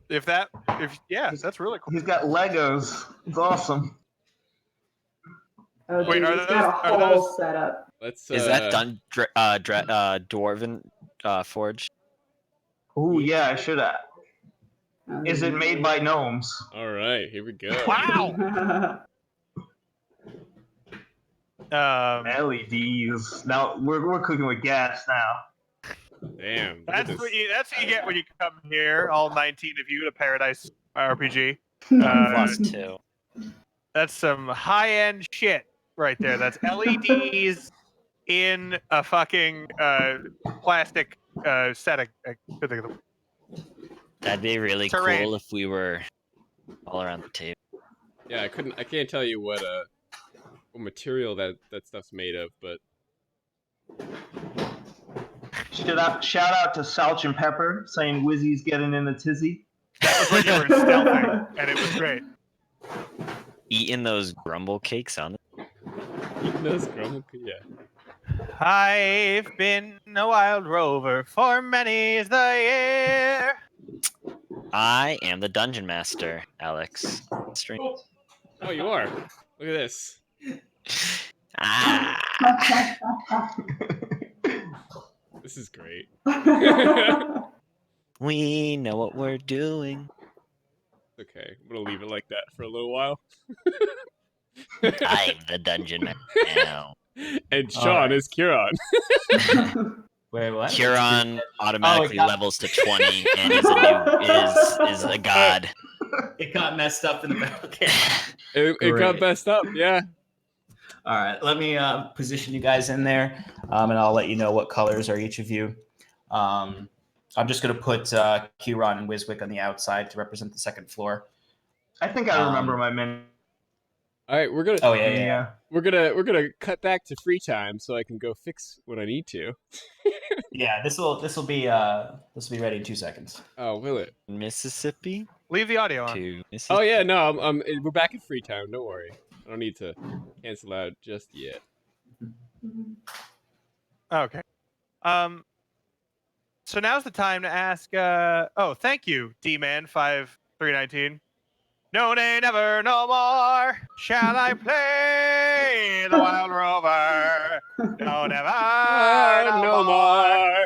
That's really cool. He's got Legos. It's awesome. Oh, Wait, dude, are he's got a those- whole setup. Let's. Is that dwarven forge? Ooh, yeah, I should have. Is it made by gnomes? All right, here we go. Wow. LEDs. Now we're cooking with gas now. Damn. Look at That's this. what you get when you come here, all 19 of you, to Paradise RPG. +2. That's some high-end shit right there. That's LEDs in a fucking plastic setting. That'd be really Terrain. cool if we were all around the table. Yeah, I can't tell you what material that stuff's made of, but Shout out to Salch and Pepper saying Wizzy's getting in a tizzy. That was when you were stealthing, and it was great. Eating those grumble cakes on it. eating those grumble. Yeah. I've been a wild rover for many's the year. I am the dungeon master, Alex. Stream. Oh, you are. Look at this. Ah. This is great. We know what we're doing. Okay, I'm gonna leave it like that for a little while. I'm the dungeon master now. And Sean is Kieran. Wait, what? Huron automatically got- levels to 20 and is a god. It got messed up in the back. Okay. It got Great. messed up, yeah. All right, let me position you guys in there, and I'll let you know what colors are each of you. I'm just going to put Kieran and Wiswick on the outside to represent the second floor. I think I remember my menu. All right, we're gonna Oh yeah. we're gonna cut back to free time so I can go fix what I need to. Yeah, this will be ready in 2 seconds. Oh, will it? Mississippi Leave the audio on. to Mississippi. Oh yeah, no, we're back in free time. Don't worry. I don't need to cancel out just yet. Okay. So now's the time to ask. Thank you, D-Man 5319. No, nay, never, no more shall I play the wild rover. No, never, no more.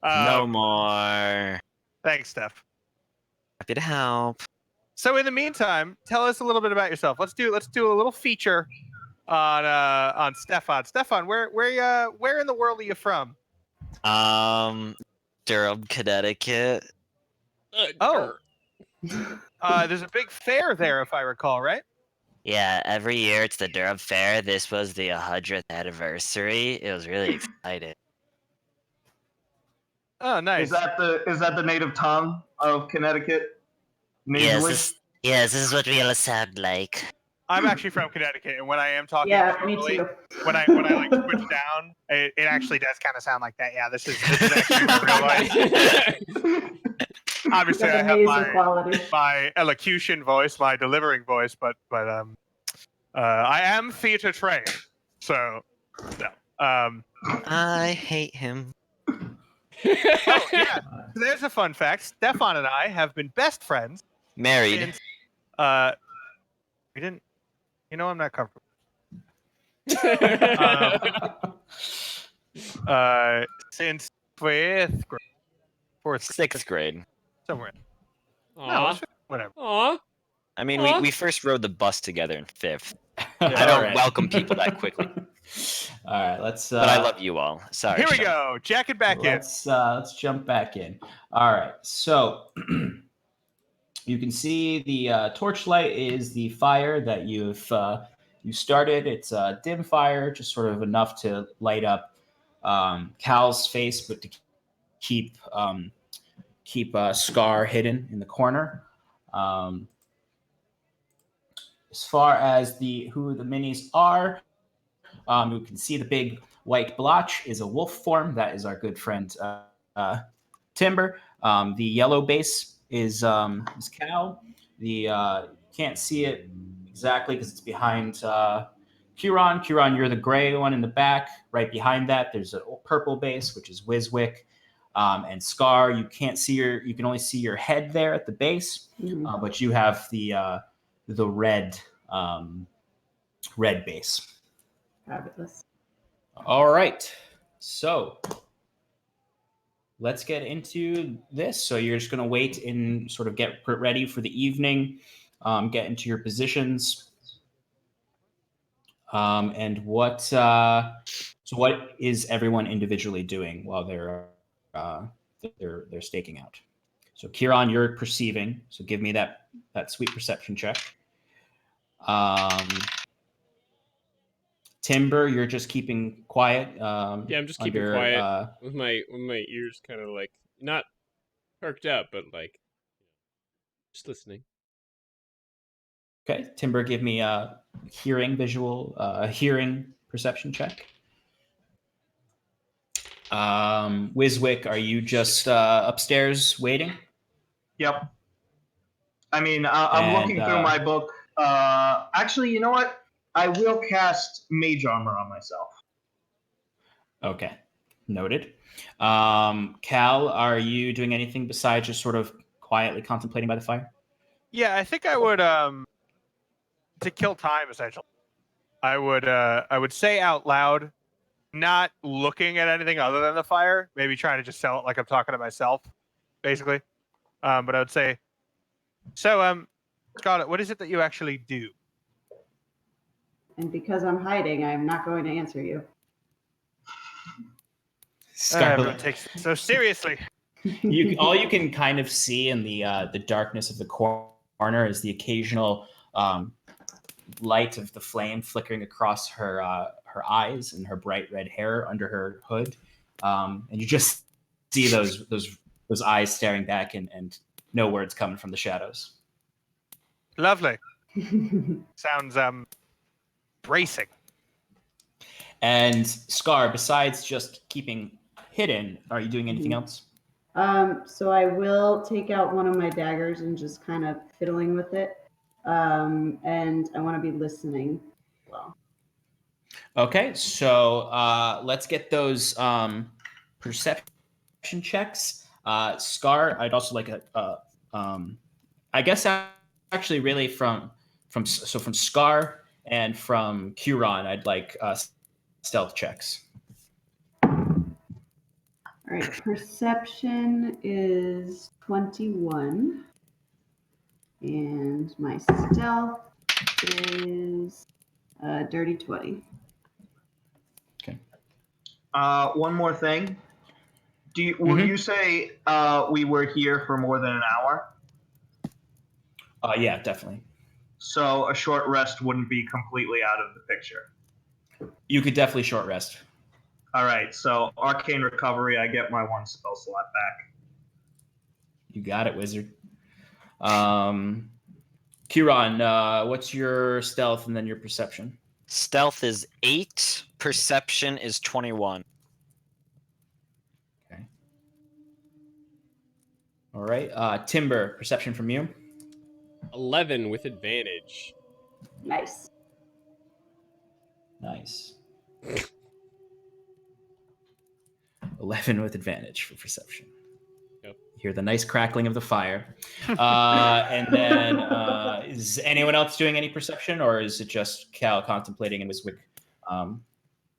No more. Thanks, Steph. Happy to help. So in the meantime, tell us a little bit about yourself. Let's do a little feature on Stefan. Stefan, where in the world are you from? Durham, Connecticut. Oh. There's a big fair there, if I recall, right? Yeah, every year it's the Durham Fair. This was the 100th anniversary. It was really exciting. Oh, nice. Is that the native tongue of Connecticut? Nasally? Yes, this is what we all sound like. I'm actually from Connecticut, and when I am talking Yeah, me normally, too. when I like switch down, it actually does kind of sound like that. Yeah, this is actually my real voice. Obviously, I have amazing quality. my elocution voice, my delivering voice, but I am theater trained, so no. I hate him. Oh yeah, so there's a fun fact. Stefan and I have been best friends Married. since we didn't. You know, I'm not comfortable. Since 5th grade, 6th grade. somewhere. Aw. No, it's whatever. Aw. I mean, Aw. we first rode the bus together in 5th. Yeah, I don't alright. welcome people that quickly. All right, let's. But I love you all. Sorry. Here we Sean. go. Jack it back in. Let's jump back in. All right, so you can see the torchlight is the fire that you started. It's a dim fire, just sort of enough to light up Cal's face, but to keep Scar hidden in the corner. As far as who the minis are, you can see the big white blotch is a wolf form. That is our good friend Timber. The yellow base is Cal. The can't see it exactly because it's behind Kieran. Kieran, you're the gray one in the back. Right behind that, there's a purple base, which is Wiswick. And Scar, you can't see you can only see your head there at the base, but you have the red base. Fabulous. All right. So let's get into this. So you're just going to wait and sort of get ready for the evening, get into your positions. And what is everyone individually doing while they're staking out? So Kieran, you're perceiving. So give me that sweet perception check. Timber, you're just keeping quiet. Yeah, I'm just keeping quiet with my ears kind of like not perked up, but like just listening. Okay, Timber, give me a hearing perception check. Wiswick, are you just upstairs waiting? Yep. I mean, I'm looking through my book. Actually, you know what? I will cast Mage Armor on myself. Okay, noted. Cal, are you doing anything besides just sort of quietly contemplating by the fire? Yeah, I think I would to kill time essentially. I would say out loud, not looking at anything other than the fire. Maybe trying to just sell it like I'm talking to myself, basically. But I would say, so Scarlett, what is it that you actually do? And because I'm hiding, I'm not going to answer you. Everyone takes it so seriously. All you can kind of see in the darkness of the corner is the occasional light of the flame flickering across her eyes and her bright red hair under her hood, and you just see those eyes staring back and no words coming from the shadows. Lovely. Sounds bracing. And Scar, besides just keeping hidden, are you doing anything else? So I will take out one of my daggers and just kind of fiddling with it. And I want to be listening as well. Okay, so let's get those perception checks. Scar, I'd also like I guess actually really from Scar and from Kieran, I'd like stealth checks. All right, perception is 21. And my stealth is dirty 20. Okay. One more thing. Will you say we were here for more than an hour? Yeah, definitely. So a short rest wouldn't be completely out of the picture. You could definitely short rest. All right, so Arcane Recovery, I get my one spell slot back. You got it, wizard. Kieran, what's your stealth and then your perception? Stealth is 8. Perception is 21. Okay. All right. Timber, perception from you? 11 with advantage. Nice. Nice. 11 with advantage for perception. Yep. You hear the nice crackling of the fire. And then is anyone else doing any perception, or is it just Cal contemplating and Wiswick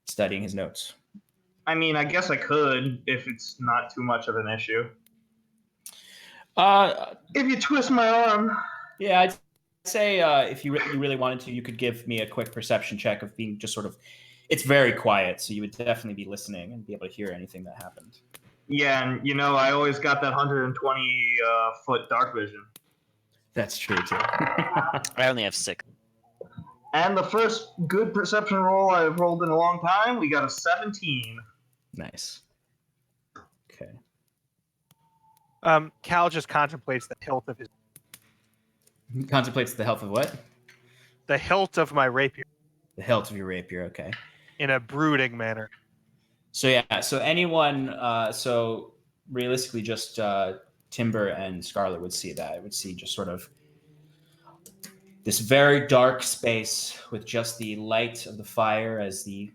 studying his notes? I mean, I guess I could if it's not too much of an issue. If you twist my arm. Yeah, I'd say if you really wanted to, you could give me a quick perception check of being just sort of. It's very quiet, so you would definitely be listening and be able to hear anything that happened. Yeah, and I always got that 120 foot dark vision. That's true too. I only have 6. And the first good perception roll I've rolled in a long time, we got a 17. Nice. Okay. Cal just contemplates the hilt of his. Contemplates the health of what? The hilt of my rapier. The hilt of your rapier. Okay. In a brooding manner. So yeah. So anyone. So realistically, just Timber and Scarlet would see that. I would see just sort of this very dark space with just the light of the fire as the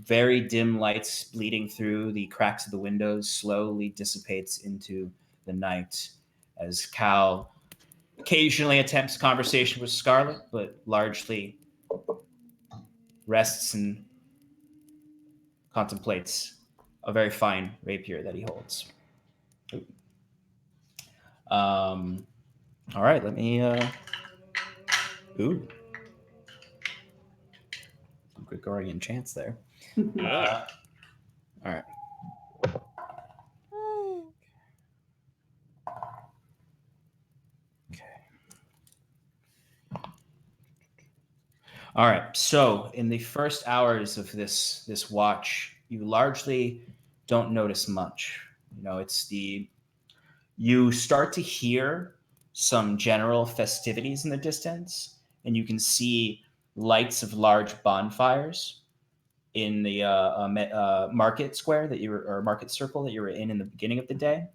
very dim lights bleeding through the cracks of the windows slowly dissipates into the night as Cal occasionally attempts conversation with Scarlet, but largely rests in contemplates a very fine rapier that he holds. All right, let me. Ooh, some Gregorian chants there. Yeah. All right. Okay. All right. So, in the first hours of this watch, you largely don't notice much. You start to hear some general festivities in the distance, and you can see lights of large bonfires in the market square or market circle that you were in the beginning of the day.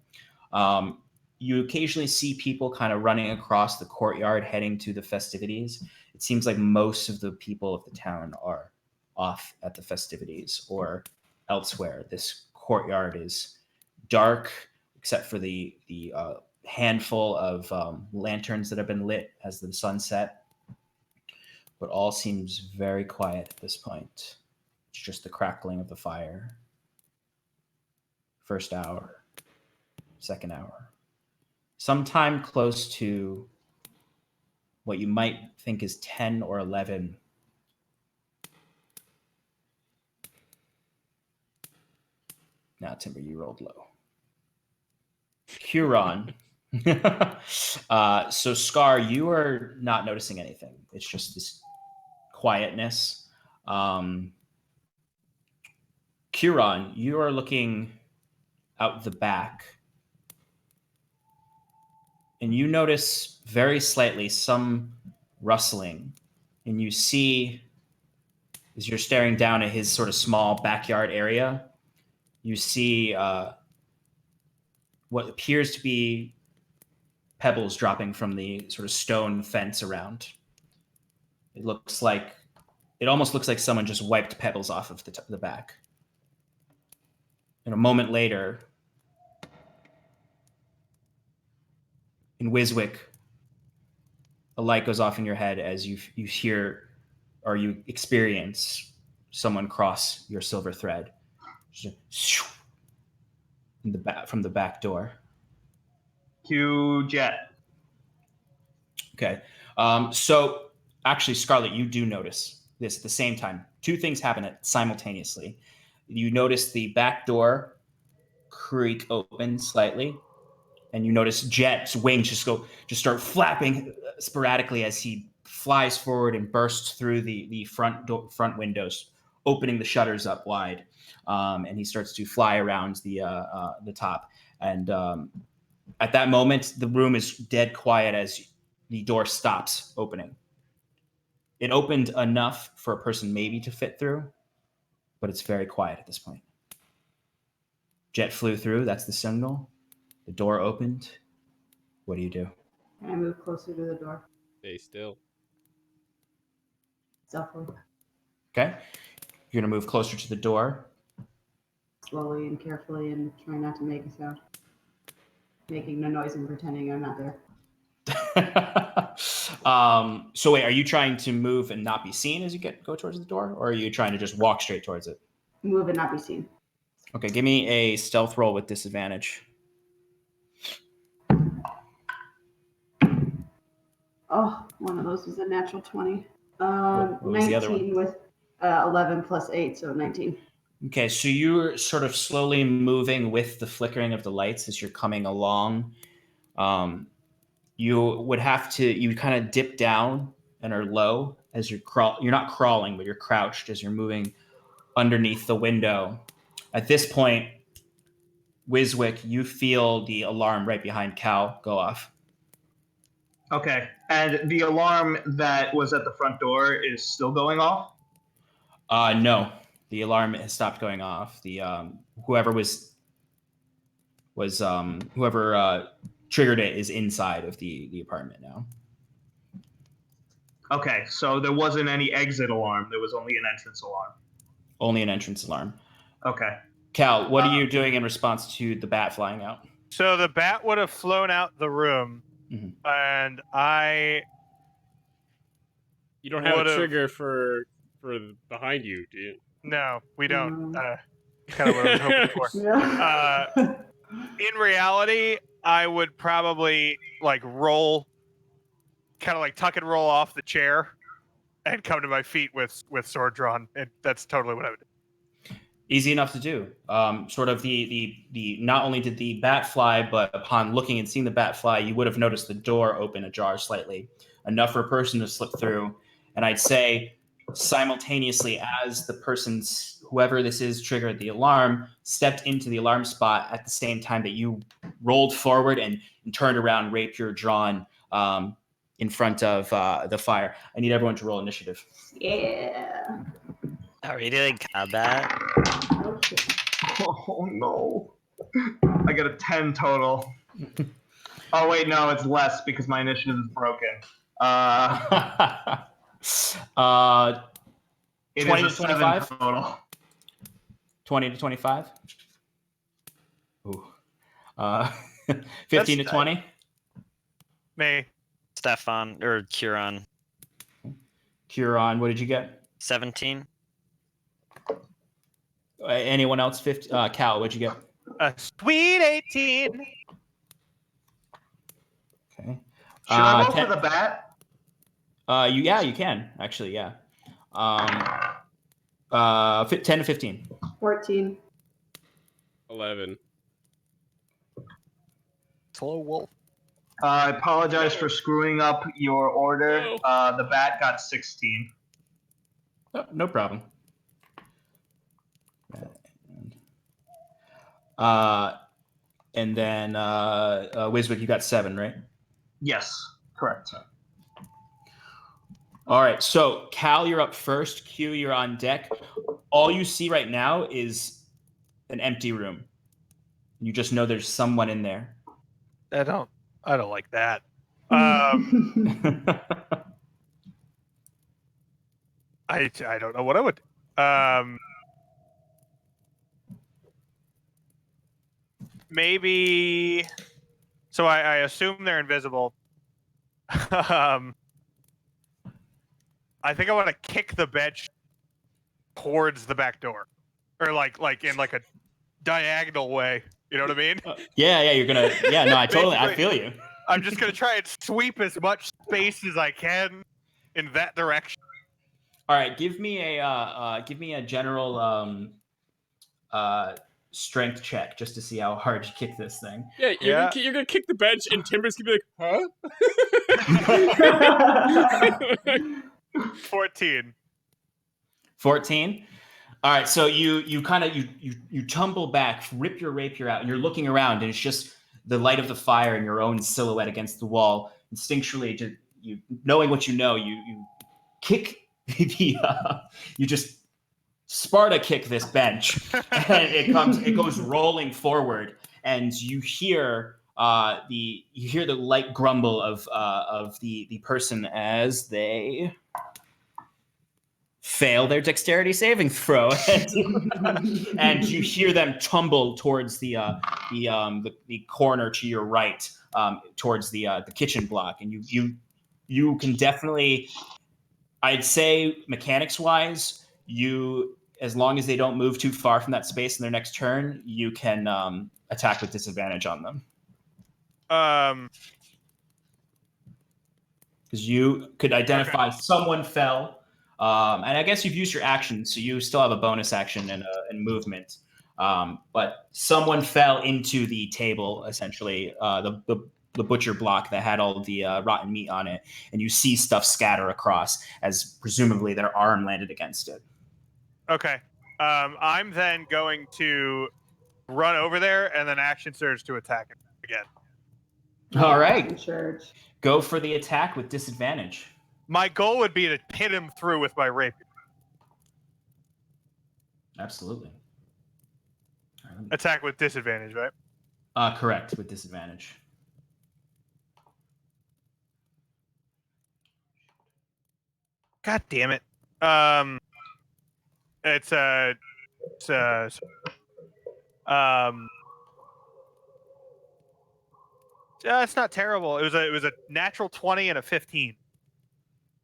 Um, you occasionally see people kind of running across the courtyard heading to the festivities. It seems like most of the people of the town are off at the festivities or elsewhere. This courtyard is dark, except for the handful of lanterns that have been lit as the sun set. But all seems very quiet at this point. It's just the crackling of the fire. First hour, second hour. Sometime close to what you might think is 10 or 11. Now, Timber, you rolled low. Huron. So, Scar, you are not noticing anything. It's just this quietness. Huron, you are looking out the back. And you notice very slightly some rustling. And you see, as you're staring down at his sort of small backyard area, you see what appears to be pebbles dropping from the sort of stone fence around. It almost looks like someone just wiped pebbles off of the back. And a moment later, in Wiswick, a light goes off in your head as you hear or you experience someone cross your silver thread from the back door. Cue Jet. Okay. So actually, Scarlet, you do notice this at the same time. Two things happen simultaneously. You notice the back door creak open slightly, and you notice Jet's wings just start flapping sporadically as he flies forward and bursts through the front windows, opening the shutters up wide, and he starts to fly around the top. And at that moment, the room is dead quiet as the door stops opening. It opened enough for a person maybe to fit through, but it's very quiet at this point. Jet flew through. That's the signal. The door opened. What do you do? Can I move closer to the door? Stay still. Stealthily. Okay. You're going to move closer to the door. Slowly and carefully and trying not to make a sound. Making no noise and pretending I'm not there. So wait, are you trying to move and not be seen as you go towards the door, or are you trying to just walk straight towards it? Move and not be seen. Okay, give me a stealth roll with disadvantage. Oh, one of those was a natural 20. What was the other 19 with 11 plus 8, so 19. Okay, so you're sort of slowly moving with the flickering of the lights as you're coming along. You kind of dip down and are low as you're not crawling, but you're crouched as you're moving underneath the window. At this point, Wiswick, you feel the alarm right behind Cal go off. Okay, and the alarm that was at the front door is still going off? No, the alarm has stopped going off. The whoever triggered it is inside of the apartment now. Okay, so there wasn't any exit alarm. There was only an entrance alarm. Only an entrance alarm. Okay. Cal, what are you doing in response to the bat flying out? So the bat would have flown out the room, and You don't have a would've- trigger for behind you, do you? No, we don't. kind of what I was hoping for. Yeah. In reality, I would probably like roll, kind of like tuck and roll off the chair, and come to my feet with sword drawn. And that's totally what I would do. Easy enough to do. Sort of the not only did the bat fly, but upon looking and seeing the bat fly, you would have noticed the door open ajar slightly, enough for a person to slip through. And I'd say simultaneously as the person's, whoever this is, triggered the alarm, stepped into the alarm spot at the same time that you rolled forward and turned around, rapier drawn, in front of the fire. I need everyone to roll initiative. Yeah. Are we doing combat? Okay. Oh no. I got a 10 total. Oh wait, no, it's less because my initiative is broken. It 20 is to a 7 25? total. 20 to 25? Ooh. 15 to 20? Me. Stefan or Curon. Curon, what did you get? 17. Anyone else? 50? Cal, what'd you get? A sweet 18. Okay. Should I roll 10 for the bat? you can actually, yeah. 10 to 15. 14. 11. Slow wolf. I apologize for screwing up your order. The bat got 16. Oh, no problem. And then Wiswick, you got 7, right? Yes, correct. All right, so Cal, you're up first. Q, you're on deck. All you see right now is an empty room. You just know there's someone in there. I don't like that. I don't know what I would. Maybe. So I assume they're invisible. I think I want to kick the bench towards the back door, or like in like a diagonal way. You know what I mean? Yeah, you're gonna. Yeah, no, I feel you. I'm just gonna try and sweep as much space as I can in that direction. All right, give me a general strength check just to see how hard you kick this thing. Yeah, Yeah. you're gonna kick the bench, and Timber's gonna be like, huh? 14. 14. All right, so you kind of you tumble back, rip your rapier out, and you're looking around, and it's just the light of the fire and your own silhouette against the wall. Instinctually, just you knowing what you know, you kick the you just Sparta kick this bench, and it goes rolling forward, and you hear the light grumble of the person as they fail their dexterity saving throw, and you hear them tumble towards the corner to your right, towards the kitchen block, and you can definitely, I'd say mechanics wise, as long as they don't move too far from that space in their next turn, you can attack with disadvantage on them. Because you could identify someone fell, and I guess you've used your action, so you still have a bonus action and movement. But someone fell into the table, essentially, the butcher block that had all of the rotten meat on it, and you see stuff scatter across as presumably their arm landed against it. Okay. I'm then going to run over there and then action surge to attack it again. All right. Church. Go for the attack with disadvantage. My goal would be to hit him through with my rapier. Absolutely. Attack with disadvantage, right? Correct, with disadvantage. God damn it. It's not terrible. It was a natural 20 and a 15.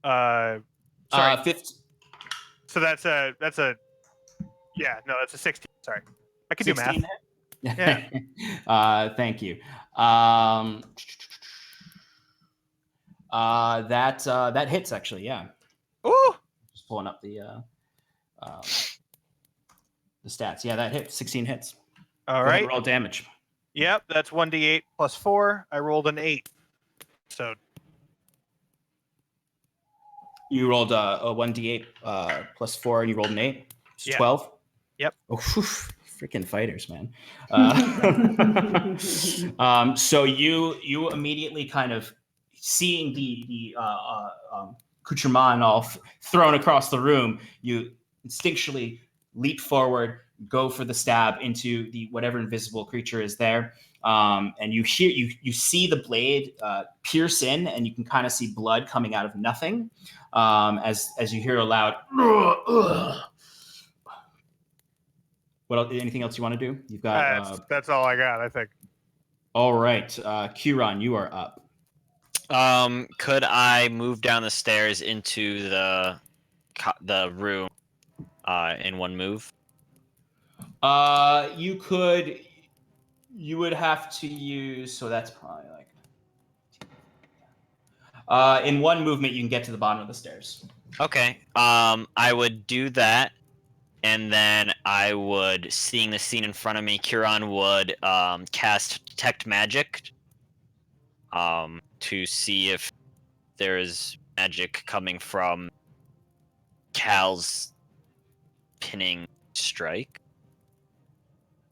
Sorry. 15. So that's a 16. Sorry. I can do math. 16 hit? Yeah. Thank you. That hits actually. Yeah. Ooh. Just pulling up the stats. Yeah, that hits. 16 hits. All Go ahead, right. roll damage. Yep, that's 1d8 plus 4. I rolled an 8. So You rolled a 1d8 plus 4, and you rolled an 8. So Yeah. 12. Yep. Oh, whew, freaking fighters, man. So you immediately kind of seeing the accoutrement all thrown across the room, you instinctually leap forward, go for the stab into the whatever invisible creature is there. And you see the blade pierce in, and you can kind of see blood coming out of nothing. As you hear a loud. What else, anything else you want to do? You've got. that's all I got, I think. All right, Kieran, you are up. Could I move down the stairs into the room in one move? You could. You would have to use. So that's probably like. In one movement, you can get to the bottom of the stairs. Okay. I would do that, and then I would, seeing the scene in front of me, Kieran would cast Detect Magic to see if there is magic coming from Cal's pinning strike.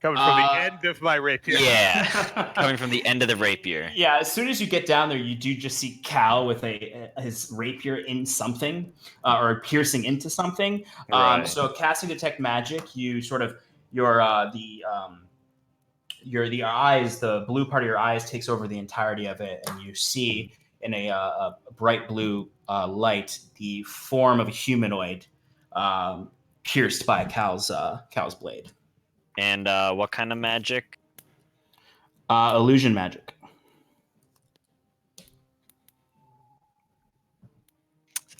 Coming from the end of my rapier. Yeah, coming from the end of the rapier. Yeah, as soon as you get down there, you do just see Cal with his rapier in something, or piercing into something. Right. So casting Detect Magic, you sort of your eyes, the blue part of your eyes takes over the entirety of it, and you see in a bright blue light the form of a humanoid pierced by Cal's blade. And what kind of magic? Illusion magic.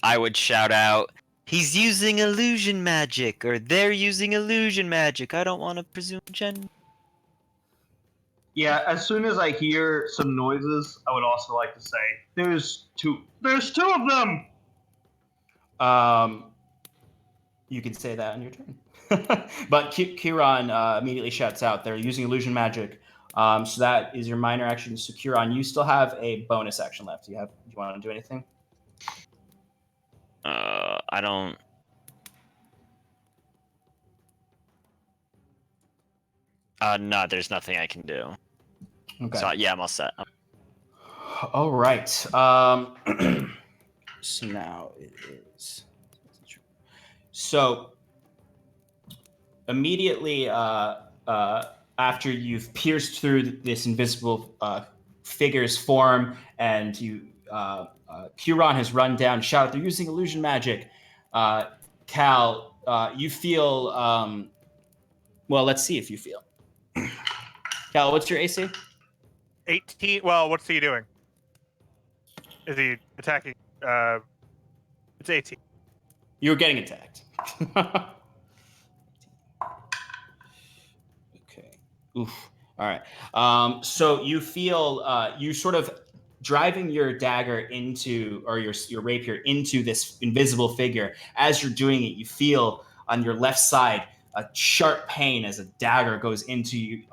I would shout out, "He's using illusion magic," or "They're using illusion magic. I don't want to presume gender." Yeah, as soon as I hear some noises, I would also like to say, "There's two. There's two of them." You can say that on your turn. But Kieran immediately shouts out, "They're using illusion magic." So that is your minor action. So Kieran, you still have a bonus action left. Do you want to do anything? I don't. No, there's nothing I can do. Okay. So yeah, I'm all set. All right. So now it is. So immediately after you've pierced through this invisible figure's form, and Kieran has run down, shouted, "They're using illusion magic." Cal, you feel. Well, let's see if you feel. Cal, what's your AC? 18. Well, what's he doing? Is he attacking? It's 18. You're getting attacked. Okay. Oof. All right. So you feel you sort of driving your dagger into, or your rapier into this invisible figure. As you're doing it, you feel on your left side a sharp pain as a dagger goes into you,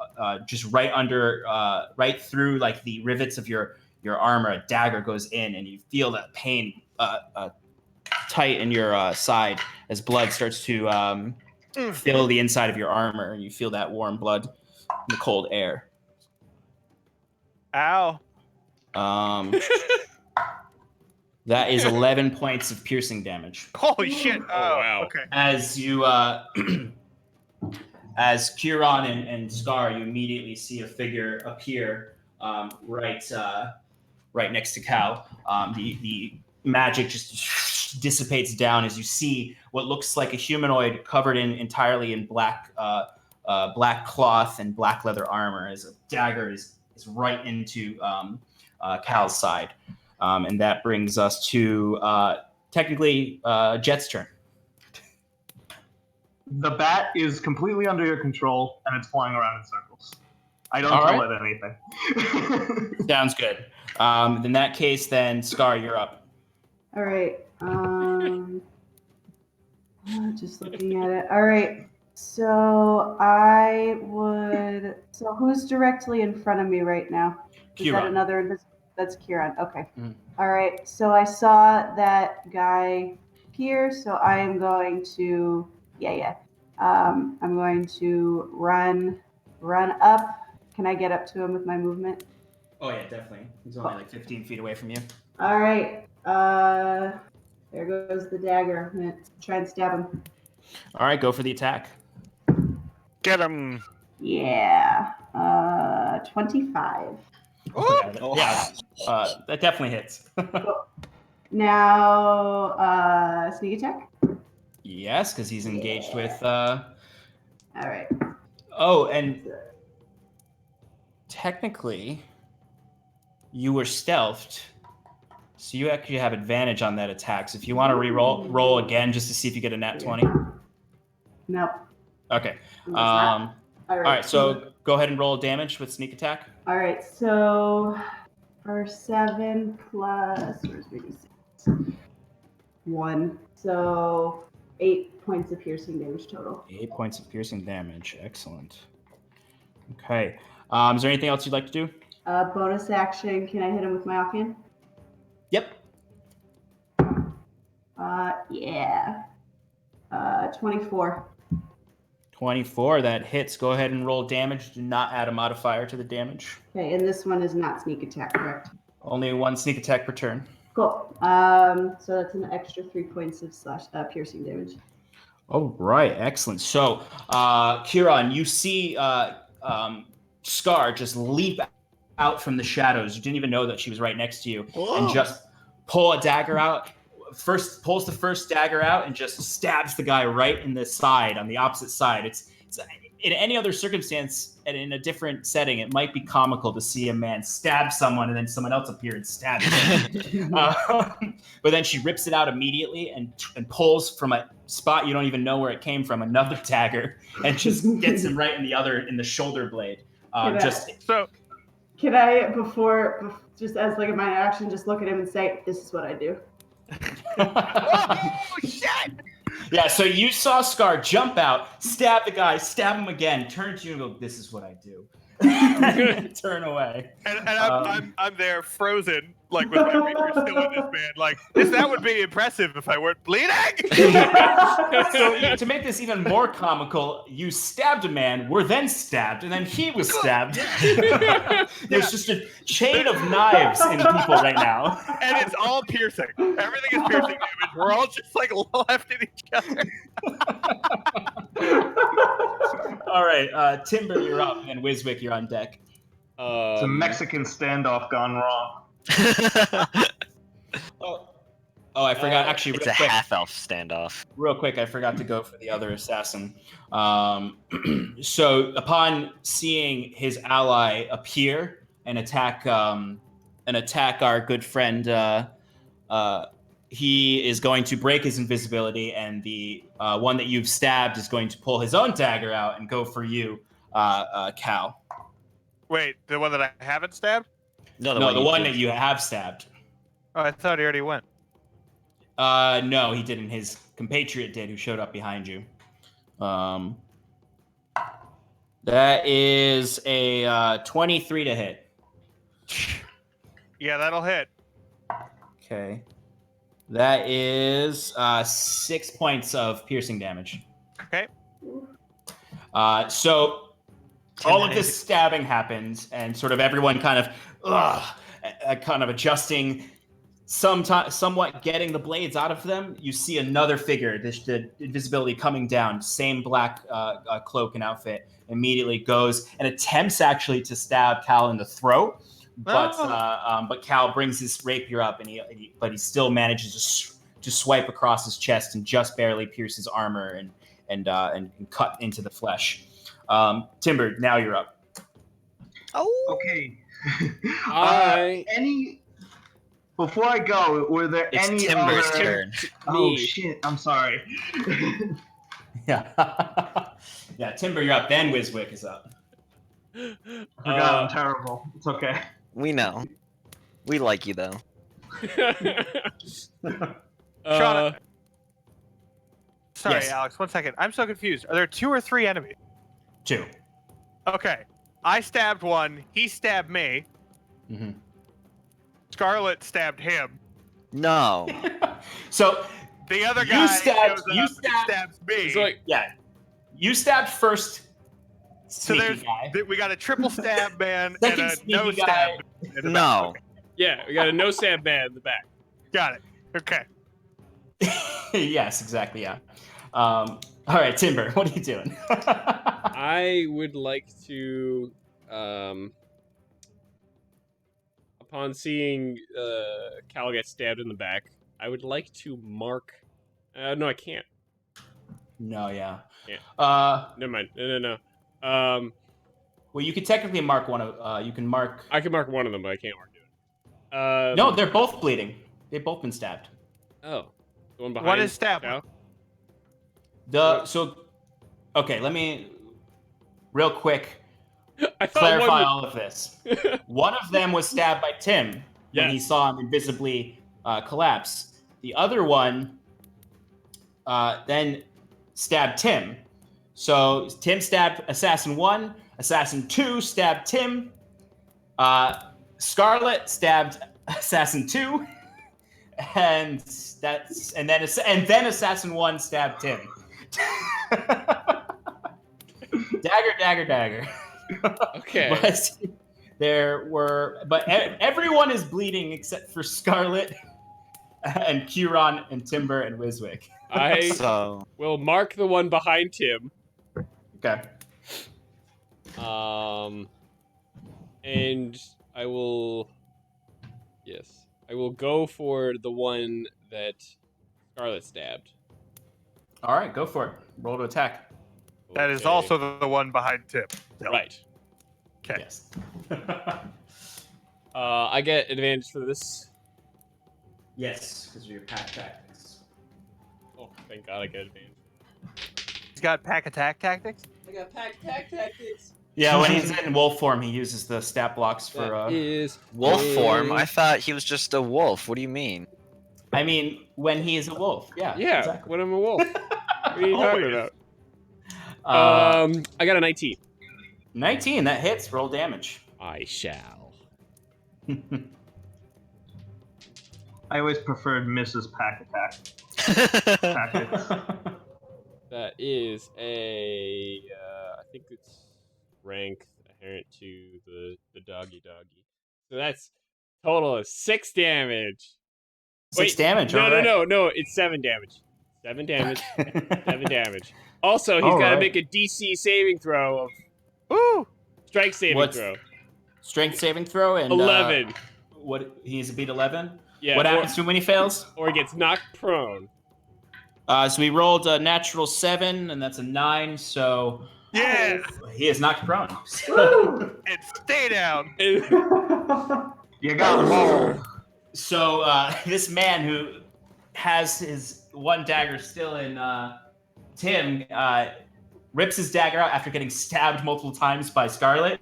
just right through like the rivets of your armor. A dagger goes in, and you feel that pain tight in your side as blood starts to fill the inside of your armor, and you feel that warm blood in the cold air. Ow. That is 11 points of piercing damage. Holy shit. Oh, wow. Okay. As you, as Kieran and Scar, you immediately see a figure appear right next to Cal. The magic just dissipates down as you see what looks like a humanoid covered entirely in black cloth and black leather armor, as a dagger is right into Cal's side. And that brings us to technically Jet's turn. the bat is completely under your control, and it's flying around in circles. I don't All tell right. it anything. Sounds good. In that case, then Scar, you're up. All right. Just looking at it. All right. So I would. So who's directly in front of me right now? Is that Kieran. another? That's Kieran. Okay. Mhm. All right. So I saw that guy here. So I am going to. Yeah. I'm going to run up. Can I get up to him with my movement? Oh yeah, definitely. He's only like 15 feet away from you. All right. There goes the dagger. I'm gonna try and stab him. All right, go for the attack. Get him. Yeah. 25. Yeah, that definitely hits. Now, sneak attack. Yes, because he's engaged with. All right. Oh, and technically, you were stealthed, so you actually have advantage on that attack. So if you want to roll again just to see if you get a nat 20. Nope. Okay. It's All not. right. So go ahead and roll damage with sneak attack. All right. So for 7 plus where's my d6? 1. So 8 points of piercing damage total. 8 points of piercing damage. Excellent. Okay. Is there anything else you'd like to do? Bonus action. Can I hit him with my offhand? Yep. Yeah. 24. 24. That hits. Go ahead and roll damage. Do not add a modifier to the damage. Okay, and this one is not sneak attack, correct? Only one sneak attack per turn. Cool. So that's an extra 3 points of piercing damage. All right, excellent. So, Kieran, you see Scar just leap out from the shadows. You didn't even know that she was right next to you, and just pull a dagger out. First pulls the first dagger out and just stabs the guy right in the side, on the opposite side. It's in any other circumstance and in a different setting, it might be comical to see a man stab someone and then someone else appear and stab him. But then she rips it out immediately and pulls from a spot you don't even know where it came from another dagger and just gets him right in the shoulder blade. Can I, before just as like a minor action, just look at him and say, "This is what I do." Oh shit! Yeah, so you saw Scar jump out, stab the guy, stab him again, turn to you and go, "This is what I do." Turn away. And I'm there frozen, like with my rapier still in this man. Like, that would be impressive if I weren't bleeding. So to make this even more comical, you stabbed a man, were then stabbed, and then he was stabbed. There's just a chain of knives in people right now. And it's all piercing. Everything is piercing damage. We're all just like left in each other. All right, Timber, you're up, and Wiswick, you're on deck. It's a Mexican standoff gone wrong. Oh, I forgot. Actually, it's a half-elf standoff. Real quick, I forgot to go for the other assassin. So, upon seeing his ally appear and attack our good friend, he is going to break his invisibility, and the one that you've stabbed is going to pull his own dagger out and go for you, Cal. Wait, the one that I haven't stabbed? No, the one that you have stabbed. Oh, I thought he already went. No, he didn't. His compatriot did, who showed up behind you. That is a 23 to hit. Yeah, that'll hit. Okay. That is 6 points of piercing damage. Okay. So all of this stabbing happens, and sort of everyone kind of adjusting, somewhat getting the blades out of them. You see another figure, the invisibility coming down, same black cloak and outfit, immediately goes and attempts actually to stab Cal in the throat. But Cal brings his rapier up, and he still manages to swipe across his chest and just barely pierce his armor and cut into the flesh. Timber, now you're up. Oh, Okay. I Before I go, were there it's any Timber's other... turn. Oh shit! I'm sorry. Yeah. Yeah, Timber, you're up. Then Wiswick is up. I forgot I'm terrible. It's okay. We know. We like you though. Shauna, sorry, yes. Alex. 1 second. I'm so confused. Are there 2 or 3 enemies? 2. Okay. I stabbed one. He stabbed me. Mm-hmm. Scarlet stabbed him. No. So The other You guy stabbed- shows you up and stabbed- stabs me. It's like, yeah, you stabbed first. So Sneaky guy. we got a triple stab man and Second a sneaky no guy. stab in the back. No. Okay. yeah, we got a no stab man in the back. Got it. Okay. Yes, exactly. Yeah. All right, Timber, what are you doing? I would like to, upon seeing Cal get stabbed in the back, I would like to mark. No, I can't. No, yeah. Yeah. Never mind. No. Well, you could technically mark one of. You can mark. I can mark one of them, but I can't mark the other. No, they're both bleeding. They've both been stabbed. Oh, the one behind. What is stab? Cal? Okay, let me real quick I thought clarify one all of this. One of them was stabbed by Tim when he Yes. saw him invisibly collapse. The other one then stabbed Tim. So Tim stabbed Assassin 1, Assassin 2 stabbed Tim, Scarlet stabbed Assassin 2, and then Assassin 1 stabbed Tim. Dagger. Okay. But everyone is bleeding except for Scarlet and Curon and Timber and Wiswick. I So will mark the one behind Tim. Okay. And I will. Yes, I will go for the one that Scarlet stabbed. All right, go for it. Roll to attack. That is Okay. also the one behind Tim. Right. Okay. Yes. I get advantage for this. Yes, because of your pack tactics. Oh, thank God I get advantage. He's got pack attack tactics. I got pack tactics. Yeah, when he's in wolf form, he uses the stat blocks for. That is wolf form? I thought he was just a wolf. What do you mean? I mean, when he is a wolf. Yeah. Yeah, Exactly. when I'm a wolf. What are you talking about? I got a 19. 19. That hits. Roll damage. I shall. I always preferred Mrs. Pack Attack. Tactics. That is a, I think it's strength inherent to the doggy. So that's total of 6 damage. 6 damage. No, all right. no, it's 7 damage. 7 damage. 7 damage. Also, he's All got to right. make a DC saving throw of Ooh. strength saving What's- throw. Strength saving throw and 11. What he needs to beat 11. Yeah. What happens to him when he fails? Or he gets knocked prone. So he rolled a natural 7, and that's a 9. So Yeah. he is knocked prone. Woo! And stay down. You got mauled. So this man who has his one dagger still in Tim rips his dagger out after getting stabbed multiple times by Scarlet.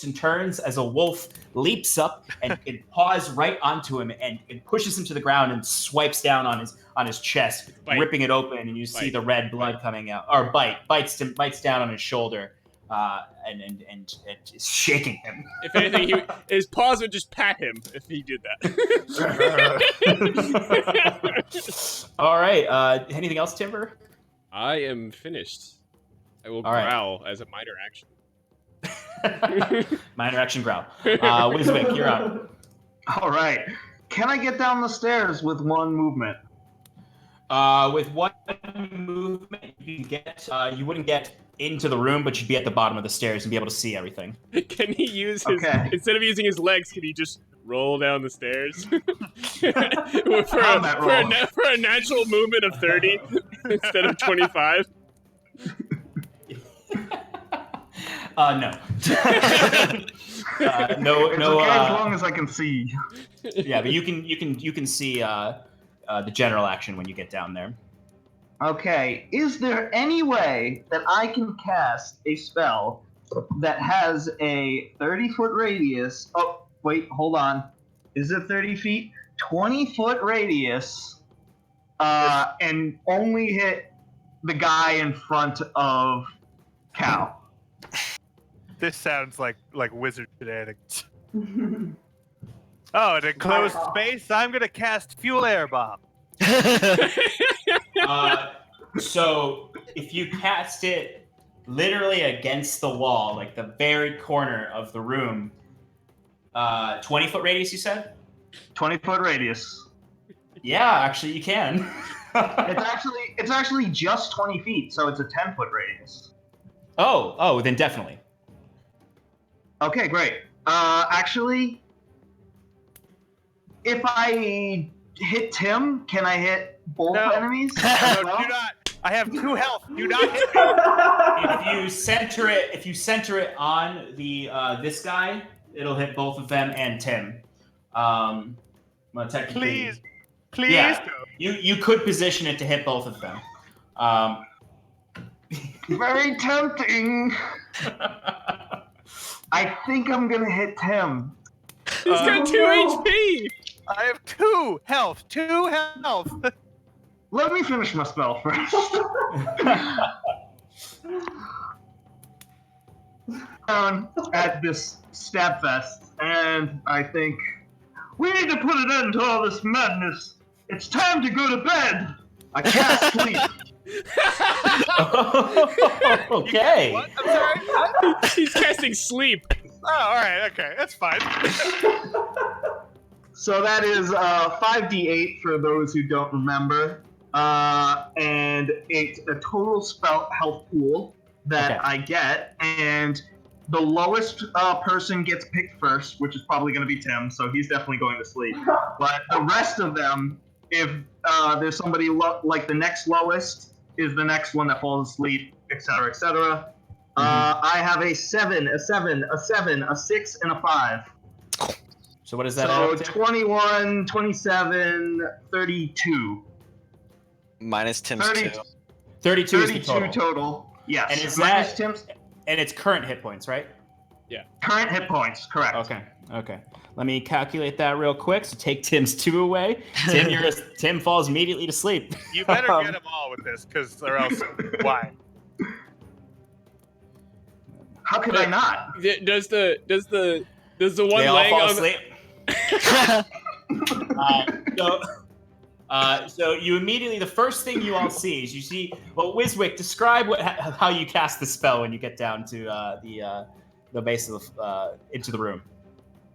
And turns as a wolf leaps up and it paws right onto him and it pushes him to the ground and swipes down on his chest, Bite. ripping it open, and you see Bite. the red blood coming out. Or bites down on his shoulder, and is shaking him. If anything, his paws would just pat him if he did that. All right. Anything else, Timber? I am finished. I will All right. growl as a minor action. Minor action growl. Wiswick, you're up. All right. Can I get down the stairs with one movement? With one movement, you can get. You wouldn't get into the room, but you'd be at the bottom of the stairs and be able to see everything. Can he use his Okay. instead of using his legs? Can he just roll down the stairs for Combat roll. for a natural movement of 30 instead of 25? No. No. It's No. okay as long as I can see. Yeah, but you can see the general action when you get down there. Okay, is there any way that I can cast a spell that has a 30-foot radius? Oh, wait, hold on. Is it 30 feet? 20-foot radius, and only hit the guy in front of Cal. This sounds like wizard shenanigans. Oh, in a closed space, I'm gonna cast Fuel Air Bomb. So if you cast it literally against the wall, like the very corner of the room, 20-foot radius, you said? 20-foot radius. Yeah, actually, you can. It's actually just 20 feet, so it's a 10-foot radius. Oh, then definitely. Okay, great. Actually, if I hit Tim, can I hit both enemies? No, do not. I have 2 health. Do not hit me. If you center it on the this guy, it'll hit both of them and Tim. Well, technically, Please. Yeah, you could position it to hit both of them. Very tempting. I think I'm gonna hit Tim. He's got 2 HP. I have 2 health. 2 health. Let me finish my spell first. Down at this stab fest, and I think we need to put an end to all this madness. It's time to go to bed. I can't sleep. Okay. What? I'm sorry. He's casting sleep. Oh, all right. Okay, that's fine. So that is 5d8 for those who don't remember, and it's a total spell health pool that I get, and the lowest person gets picked first, which is probably going to be Tim, so he's definitely going to sleep. But the rest of them, if there's somebody like the next lowest is the next one that falls asleep, etc., etc. I have a 7, a 7, a 7, a 6, and a 5. So what is that? So 21, 27, 32. Minus Tim's 2. 32 is the 32 total. total. Yes. And is Minus that Tim's and it's current hit points, right? current hit points, correct. Okay. Let me calculate that real quick. So take Tim's 2 away. Tim falls immediately to sleep. You better get them all with this, or else why? How could I not? Does the one They all laying fall on asleep. So you immediately, the first thing you all see is you see. Well, Wiswick, describe how you cast the spell when you get down to the base of into the room.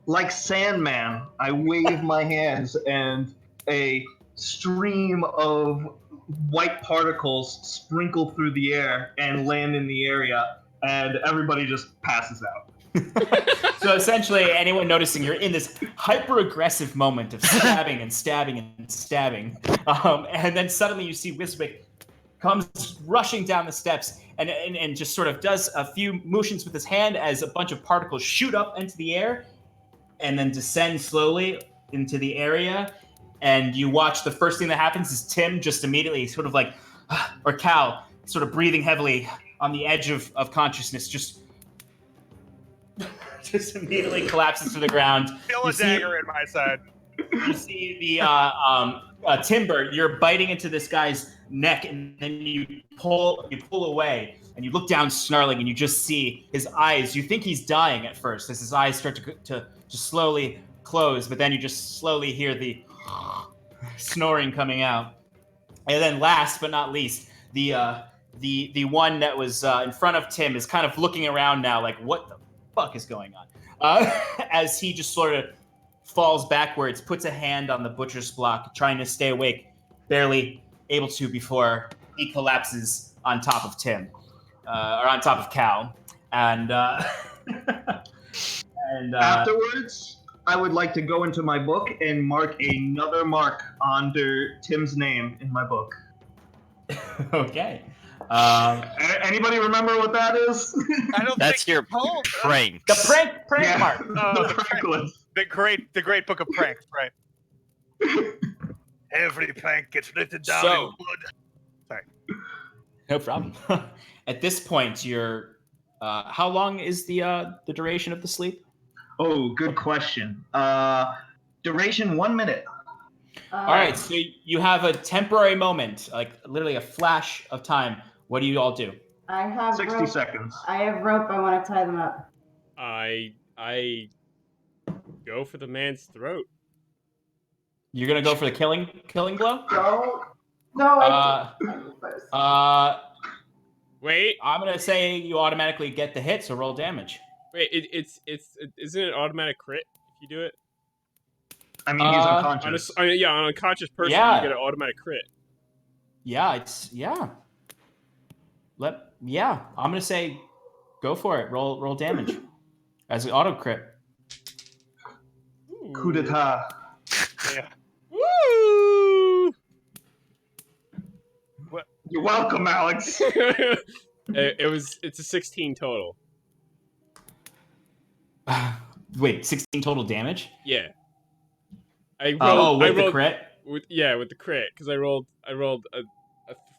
Like Sandman, I wave my hands and a stream of white particles sprinkle through the air and land in the area, and everybody just passes out. So essentially, anyone noticing you're in this hyper-aggressive moment of stabbing and stabbing and stabbing, and then suddenly you see Wiswick comes rushing down the steps and just sort of does a few motions with his hand as a bunch of particles shoot up into the air and then descend slowly into the area. And you watch the first thing that happens is Tim just immediately sort of like, or Cal, sort of breathing heavily on the edge of consciousness, just immediately collapses to the ground. Still a dagger in my side. You see the Timber, you're biting into this guy's neck, and then you pull away, and you look down snarling, and you just see his eyes. You think he's dying at first as his eyes start to slowly close, but then you just slowly hear the snoring coming out. And then last but not least, the one that was in front of Tim is kind of looking around now like, what the fuck is going on? As he just sort of falls backwards, puts a hand on the butcher's block, trying to stay awake, barely able to before he collapses on top of Tim, or on top of Cal. And Afterwards, I would like to go into my book and mark another mark under Tim's name in my book. Okay. Anybody remember what that is? I don't That's think your told. prank. The prank mark. Oh, the prank list. the great book of pranks, right? Every prank gets written down in blood. Sorry. No problem. At this point, you're. How long is the duration of the sleep? Oh, good question. Duration 1 minute. All right, so you have a temporary moment, like literally a flash of time. What do you all do? I have 60 rope. seconds. I have rope. I want to tie them up. I go for the man's throat. You're gonna go for the killing blow. No, I do first. Wait, I'm gonna say you automatically get the hit, so roll damage. wait. Isn't it an automatic crit if you do it? I mean, he's On unconscious. on an unconscious person, Yeah. you get an automatic crit. Yeah, I'm gonna say go for it. Roll damage as an auto crit. Coup d'etat. Yeah. Woo! You're welcome, Alex. It's a 16 total. Wait, 16 total damage? Yeah. I rolled. The crit? With the crit, because I rolled a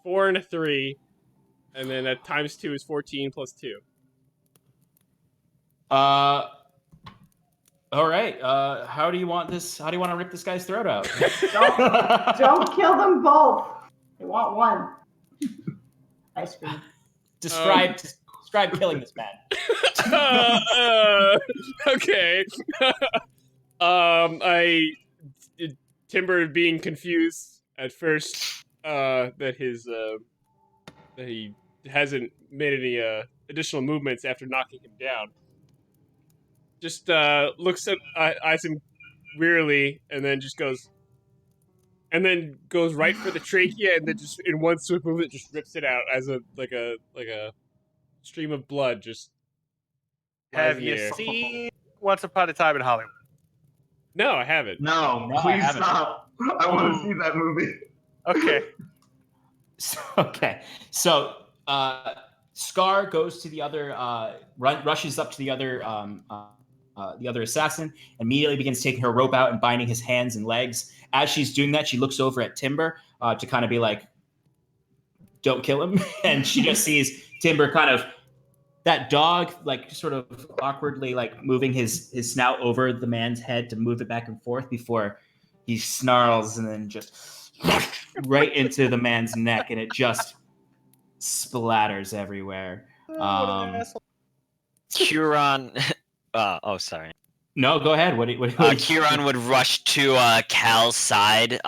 4 and a 3, and then that times 2 is 14 plus 2. All right. How do you want this? How do you want to rip this guy's throat out? Don't kill them both. I want one. Ice cream. Describe killing this man. Okay. Timber being confused at first that he hasn't made any additional movements after knocking him down. Just looks at eyes him wearily, and then just goes right for the trachea, and then just in one swift movement just rips it out as a stream of blood. Just Have you seen Once Upon a Time in Hollywood? No, I haven't. No, I please haven't. stop. I want to see that movie. Okay. So Scar goes to the other, rushes up to the other assassin, immediately begins taking her rope out and binding his hands and legs. As she's doing that, she looks over at Timber to kind of be like, "Don't kill him," and she just sees Timber kind of. That dog, like, sort of awkwardly, like, moving his snout over the man's head to move it back and forth before he snarls and then just right into the man's neck, and it just splatters everywhere. Huron. Sorry. No, go ahead. What Huron would rush to Cal's side,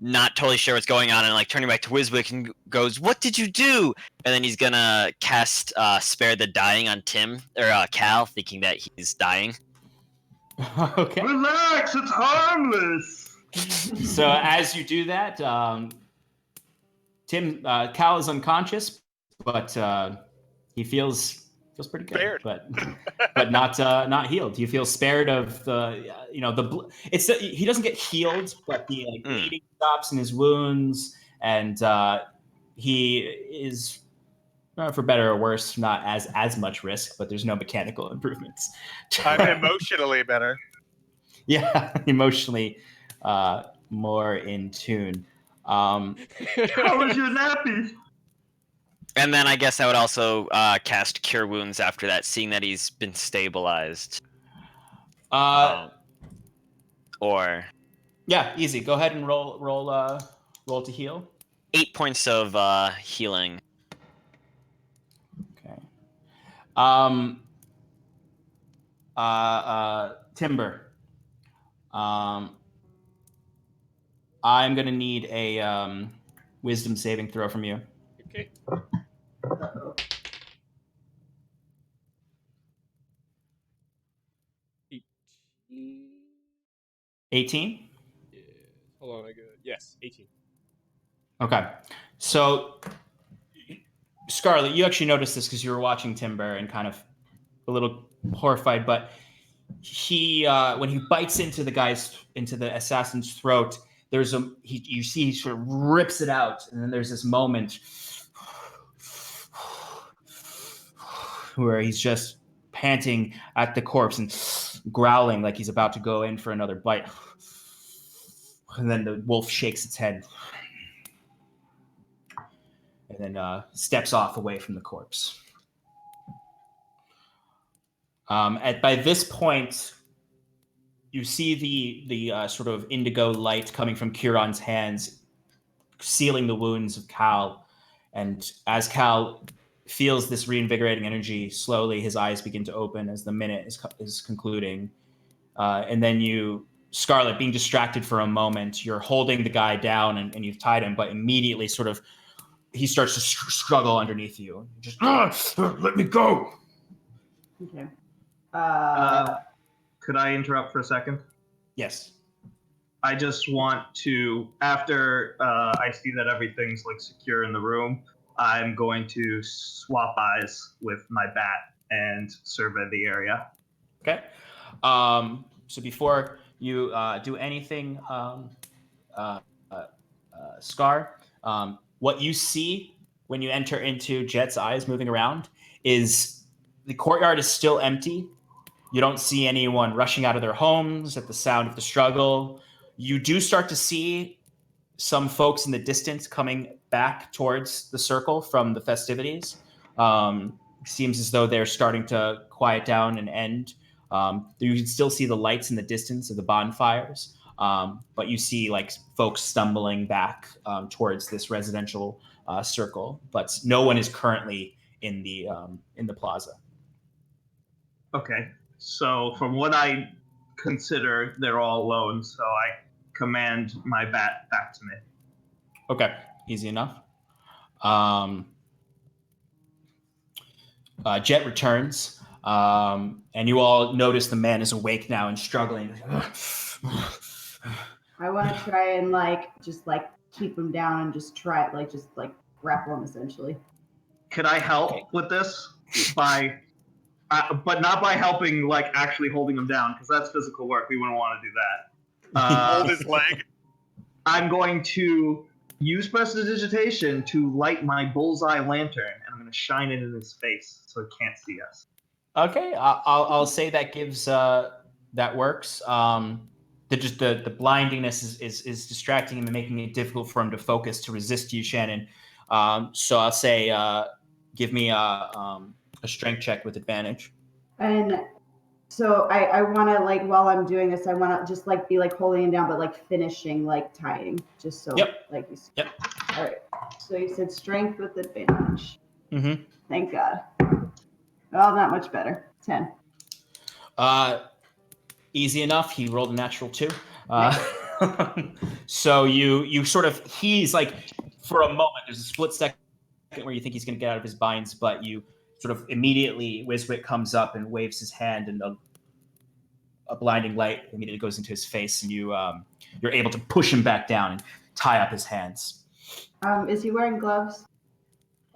not totally sure what's going on, and like turning back to Wiswick and goes, "What did you do?" And then he's gonna cast Spare the Dying on Cal, thinking that he's dying. Okay. Relax, it's harmless. So as you do that, Cal is unconscious, but he feels pretty good, Spared. but not healed. You feel spared of the he doesn't get healed, but the bleeding stops in his wounds, and he is, for better or worse, not as much risk, but there's no mechanical improvements. I'm emotionally better. Yeah, emotionally more in tune. How was your nappy? And then I guess I would also cast Cure Wounds after that, seeing that he's been stabilized. Or yeah, easy. Go ahead and roll to heal. 8 points of healing. Okay. Timber. I'm gonna need a wisdom saving throw from you. Okay. 18? Yeah. Hold on, I got yes, 18. Okay. So, Scarlet, you actually noticed this because you were watching Timber and kind of a little horrified, but he when he bites into the assassin's throat, you see he sort of rips it out, and then there's this moment where he's just panting at the corpse and growling like he's about to go in for another bite. And then the wolf shakes its head. then steps off away from the corpse. By this point, you see the sort of indigo light coming from Kieran's hands, sealing the wounds of Cal. And as Cal feels this reinvigorating energy, slowly his eyes begin to open as the minute is concluding. And then you, Scarlet, being distracted for a moment, you're holding the guy down and you've tied him, but immediately sort of he starts to struggle underneath you. Just, let me go. Okay. Could I interrupt for a second? Yes. I just want to, after I see that everything's like secure in the room, I'm going to swap eyes with my bat and survey the area. Okay. So before you do anything, Scar, what you see when you enter into Jet's eyes moving around is the courtyard is still empty. You don't see anyone rushing out of their homes at the sound of the struggle. You do start to see some folks in the distance coming back towards the circle from the festivities. Seems as though they're starting to quiet down and end. You can still see the lights in the distance of the bonfires, but you see like folks stumbling back towards this residential circle. But no one is currently in the plaza. Okay, so from what I consider, they're all alone. So I command my bat back to me. Okay, easy enough. Jet returns, and you all notice the man is awake now and struggling. I want to try and just keep him down and just grapple him essentially. Could I help with this by, but not by helping like actually holding him down, because that's physical work. We wouldn't want to do that. Hold his leg. I'm going to use prestidigitation to light my bullseye lantern, and I'm going to shine it in his face so he can't see us. Okay, I'll say that gives that works. The blindiness is distracting him and making it difficult for him to focus to resist you, Shannon. So I'll say give me a strength check with advantage. And so I want to while I'm doing this, I want to just be holding him down, but finishing tying, just so Yep. you. Yep. All right. So you said strength with advantage. Mm-hmm. Thank God. Well, not much better. 10. Easy enough. He rolled a natural 2. So you sort of, he's for a moment, there's a split second where you think he's going to get out of his binds, but you sort of immediately, Wiswick comes up and waves his hand, and a blinding light immediately goes into his face, and you're able to push him back down and tie up his hands. Is he wearing gloves?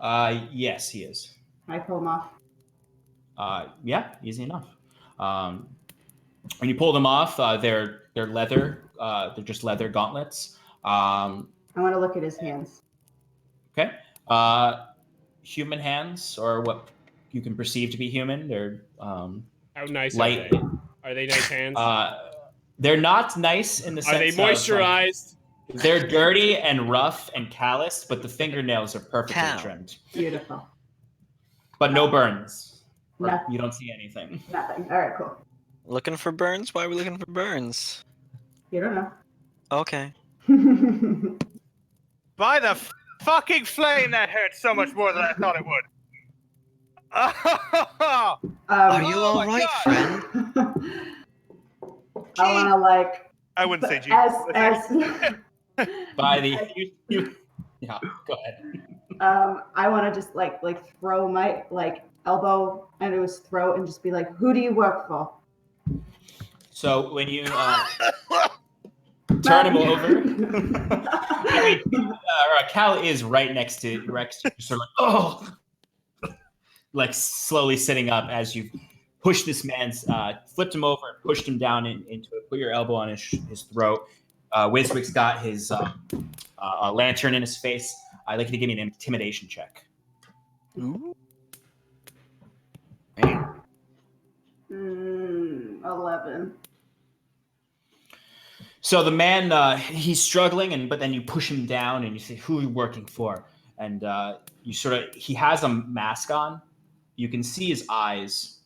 Yes, he is. Can I pull him off? Yeah, easy enough. When you pull them off, they're leather. They're just leather gauntlets. I want to look at his hands. Okay. Human hands, or what you can perceive to be human. They're How nice light. Are they nice hands? They're not nice in the sense. Are they moisturized? They're dirty and rough and calloused, but the fingernails are perfectly trimmed. Beautiful. But no burns. Nothing. You don't see anything. Nothing. All right, cool. Looking for burns? Why are we looking for burns? You don't know. Okay. By the fucking flame, that hurt so much more than I thought it would. Are you all right, friend? I want to I wouldn't say as By the yeah, go ahead. I want to just throw my elbow into his throat and just be like, "Who do you work for?" So when you turn him over, Cal is right next to sort of slowly sitting up as you push this man's, flipped him over and pushed him down into it. Put your elbow on his throat. Wiswick's got his a lantern in his face. I'd like you to give me an intimidation check. Ooh. 11. So the man, he's struggling, but then you push him down and you say, "Who are you working for?" and he has a mask on. You can see his eyes,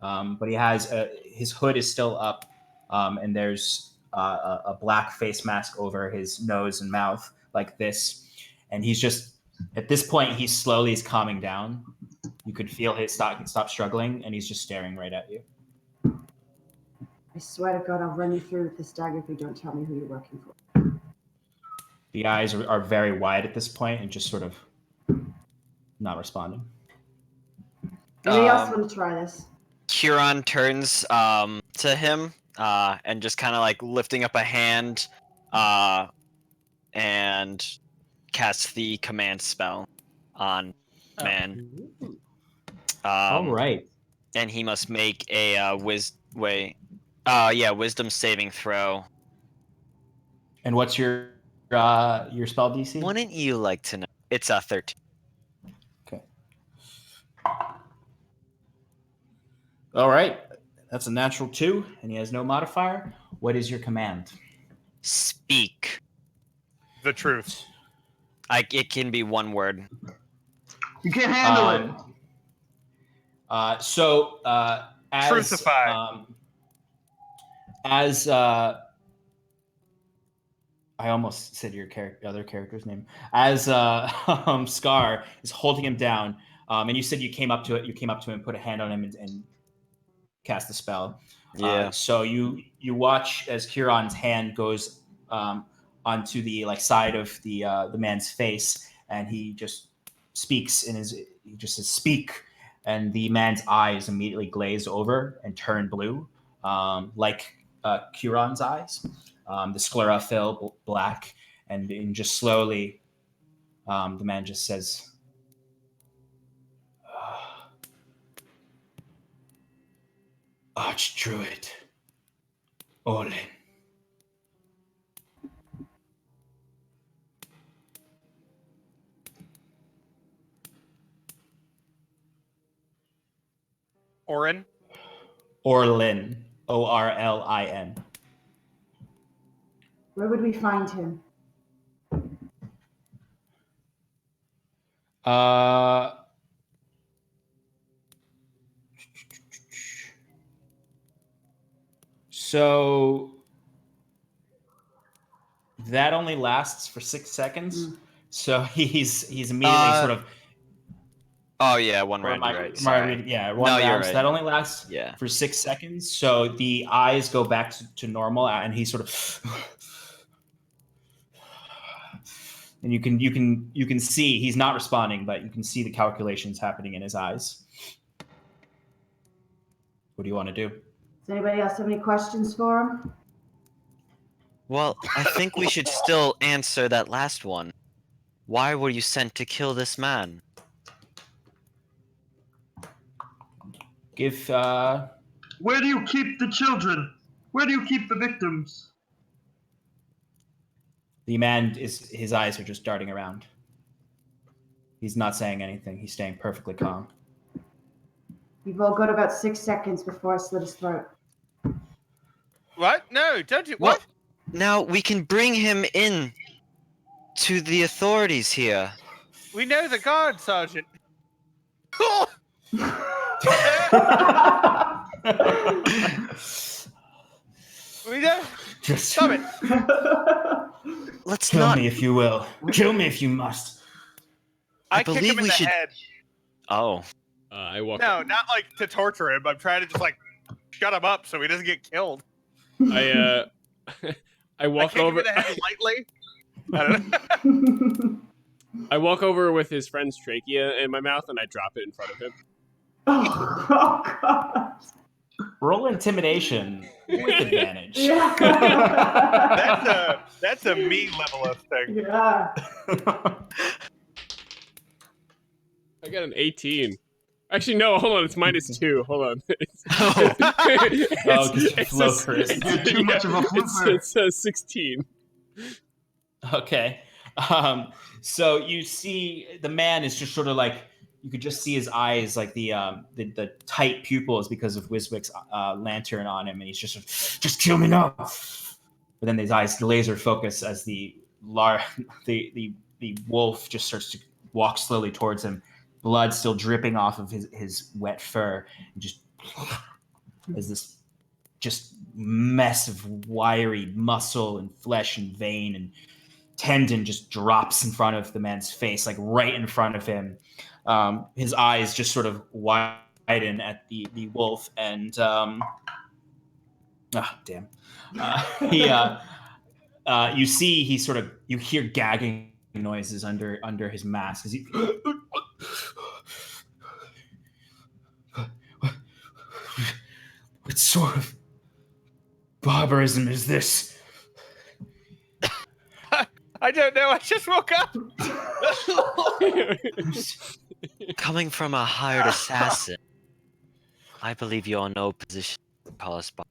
but he has his hood is still up, and there's a black face mask over his nose and mouth like this, and he's just at this point he's slowly calming down. You could feel his stop struggling, and he's just staring right at you. I swear to God, I'll run you through with this dagger if you don't tell me who you're working for. The eyes are very wide at this point and just sort of not responding. Anybody else want to try this? Huron turns to him and just kind of like lifting up a hand and casts the command spell on man. All right. And he must make a wisdom saving throw. And what's your spell DC? Wouldn't you like to know? It's a 13. Okay. All right. That's a natural 2, and he has no modifier. What is your command? Speak. The truth. It can be one word. You can't handle it. As Crucify. As I almost said your other character's name. As Scar is holding him down, and you said you came up to him, put a hand on him, and cast the spell. Yeah. So you watch as Huron's hand goes onto the side of the man's face, and he just speaks he just says speak, and the man's eyes immediately glaze over and turn blue, like Huron's eyes. The sclera fill black, and just slowly, the man just says, Archdruid, Olin. Orin? Orlin, Orlin. Where would we find him? So that only lasts for 6 seconds. So he's immediately sort of. Oh yeah, one round. Right. Sorry. One round. You're right. So that only lasts for 6 seconds. So the eyes go back to normal, and he sort of. And you can see he's not responding, but you can see the calculations happening in his eyes. What do you want to do? Does anybody else have any questions for him? Well, I think we should still answer that last one. Why were you sent to kill this man? Where do you keep the children? Where do you keep the victims? The man his eyes are just darting around. He's not saying anything. He's staying perfectly calm. We've all got about 6 seconds before I slit his throat. What? No, don't you. What? Now we can bring him in to the authorities here. We know the guard, Sergeant. We don't. Just Stop it. Let's kill not. me if you will. Kill me if you must. I kick him in the head. Oh. I walk. No, not like to torture him. I'm trying to just shut him up so he doesn't get killed. I walk over. Him in the head lightly. I don't know. I walk over with his friend's trachea in my mouth, and I drop it in front of him. Oh God. Roll intimidation with advantage. Yeah. That's a me level of thing. Yeah. I got an 18. Actually, no. Hold on. It's -2. Hold on. It's too much of a flipper. It's a 16. Okay. So you see the man is just sort of you could just see his eyes, the tight pupils because of Wiswick's lantern on him, and he's just kill me now. But then his eyes laser focus as the the wolf just starts to walk slowly towards him, blood still dripping off of his wet fur, and just as this just mess of wiry muscle and flesh and vein and tendon just drops in front of the man's face, like right in front of him. His eyes just sort of widen at the wolf, and damn. You see, you hear gagging noises under his mask as he. What sort of barbarism is this? I don't know. I just woke up. Coming from a hired assassin, I believe you're in no position to call us by.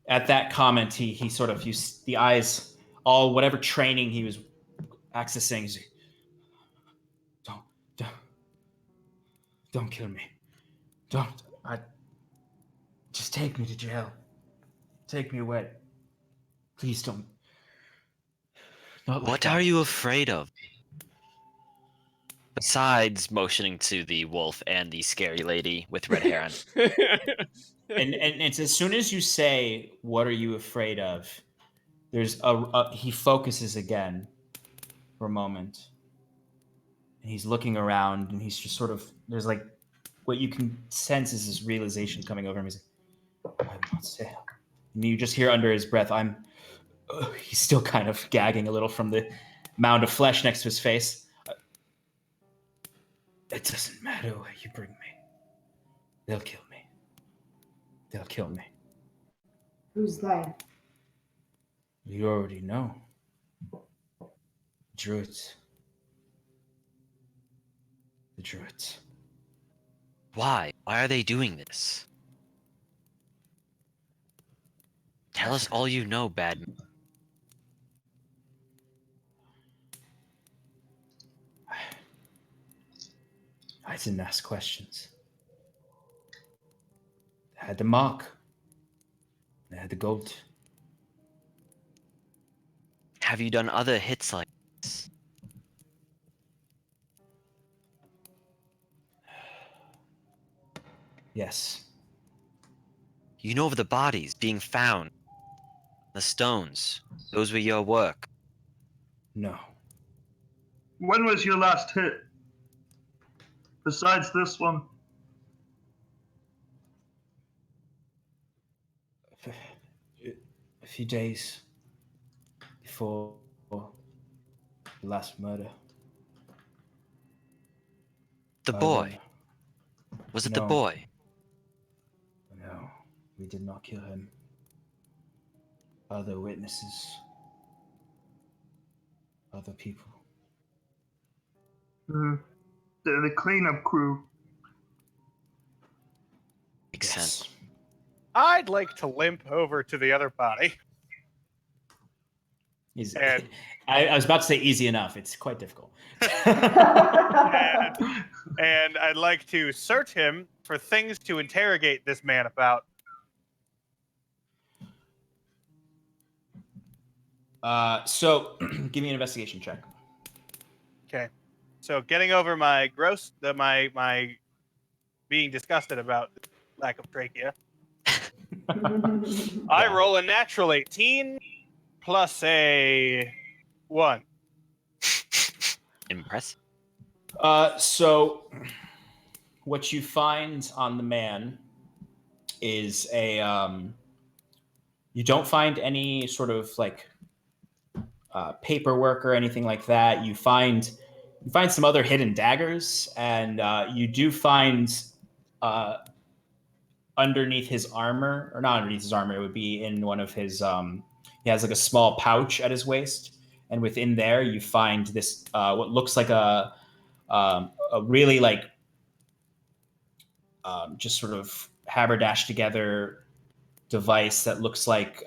At that comment, he sort of the eyes, all whatever training he was accessing. He's like, don't kill me. Just take me to jail. Take me away. Please don't. What are you afraid of? Besides motioning to the wolf and the scary lady with red hair on. And it's as soon as you say, "What are you afraid of?" There's he focuses again for a moment, and he's looking around, and he's just sort of there's like what you can sense is this realization coming over him. He's like, "I'm not safe," and you just hear under his breath, he's still kind of gagging a little from the mound of flesh next to his face. It doesn't matter where you bring me. They'll kill me. They'll kill me. Who's they? You already know. Druids. The Druids. Why? Why are they doing this? Tell us all you know, bad. I didn't ask questions. They had the mark. They had the gold. Have you done other hits like this? Yes. You know of the bodies being found. The stones. Those were your work. No. When was your last hit? Besides this one? A few days before the last murder. The boy. Was it the No. boy? No, we did not kill him. Other witnesses. Other people. The cleanup crew. Makes sense. I'd like to limp over to the other body. Easy. And- I was about to say easy enough. It's quite difficult. And I'd like to search him for things to interrogate this man about. So give me an investigation check. Okay. So getting over my my being disgusted about lack of trachea. I roll a natural 18 plus a 1. Impressive. So what you find on the man is you don't find any sort of like paperwork or anything like that. You find some other hidden daggers, and you do find underneath his armor, or not underneath his armor, it would be in one of his he has like a small pouch at his waist, and within there you find this what looks like a really like just sort of haberdashed together device that looks like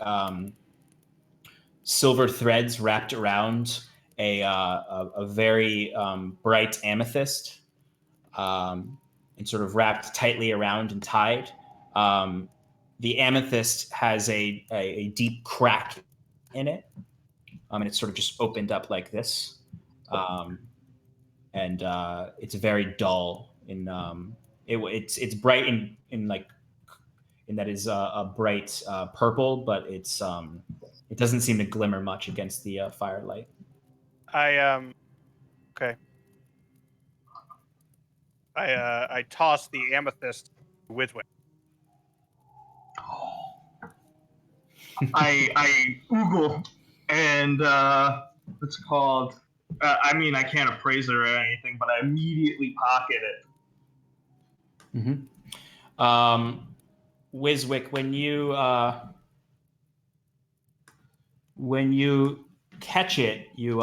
silver threads wrapped around a very bright amethyst, and sort of wrapped tightly around and tied. The amethyst has a deep crack in it, and it's sort of just opened up like this, and it's very dull. It's bright in like in that is a bright purple, but it doesn't seem to glimmer much against the firelight. Okay. I toss the amethyst with Wiswick. I Google and what's it called? I mean, I can't appraise it or anything, but I immediately pocket it. Mm-hmm. Wiswick, when you catch it, you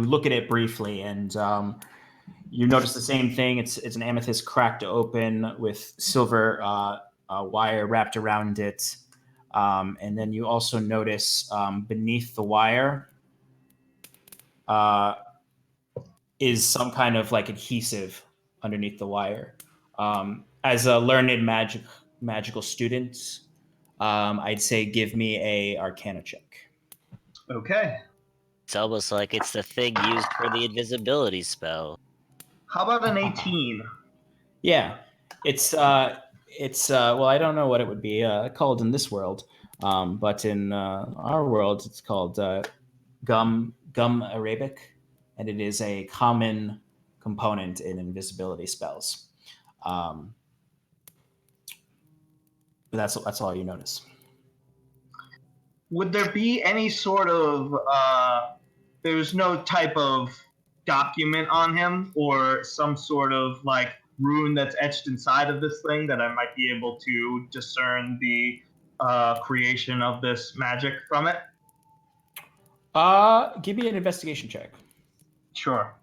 look at it briefly, and you notice the same thing. It's an amethyst cracked open with silver wire wrapped around it. And then you also notice beneath the wire is some kind of like adhesive underneath the wire. As a learned magical student, I'd say give me a Arcana check. Okay. It's almost like it's the thing used for the invisibility spell. How about an 18? Yeah, it's well, I don't know what it would be called in this world, but in our world, it's called gum Arabic, and it is a common component in invisibility spells. But that's all you notice. Would there be any sort of there's no type of document on him or some sort of like rune that's etched inside of this thing that I might be able to discern the creation of this magic from it? Give me an investigation check. Sure.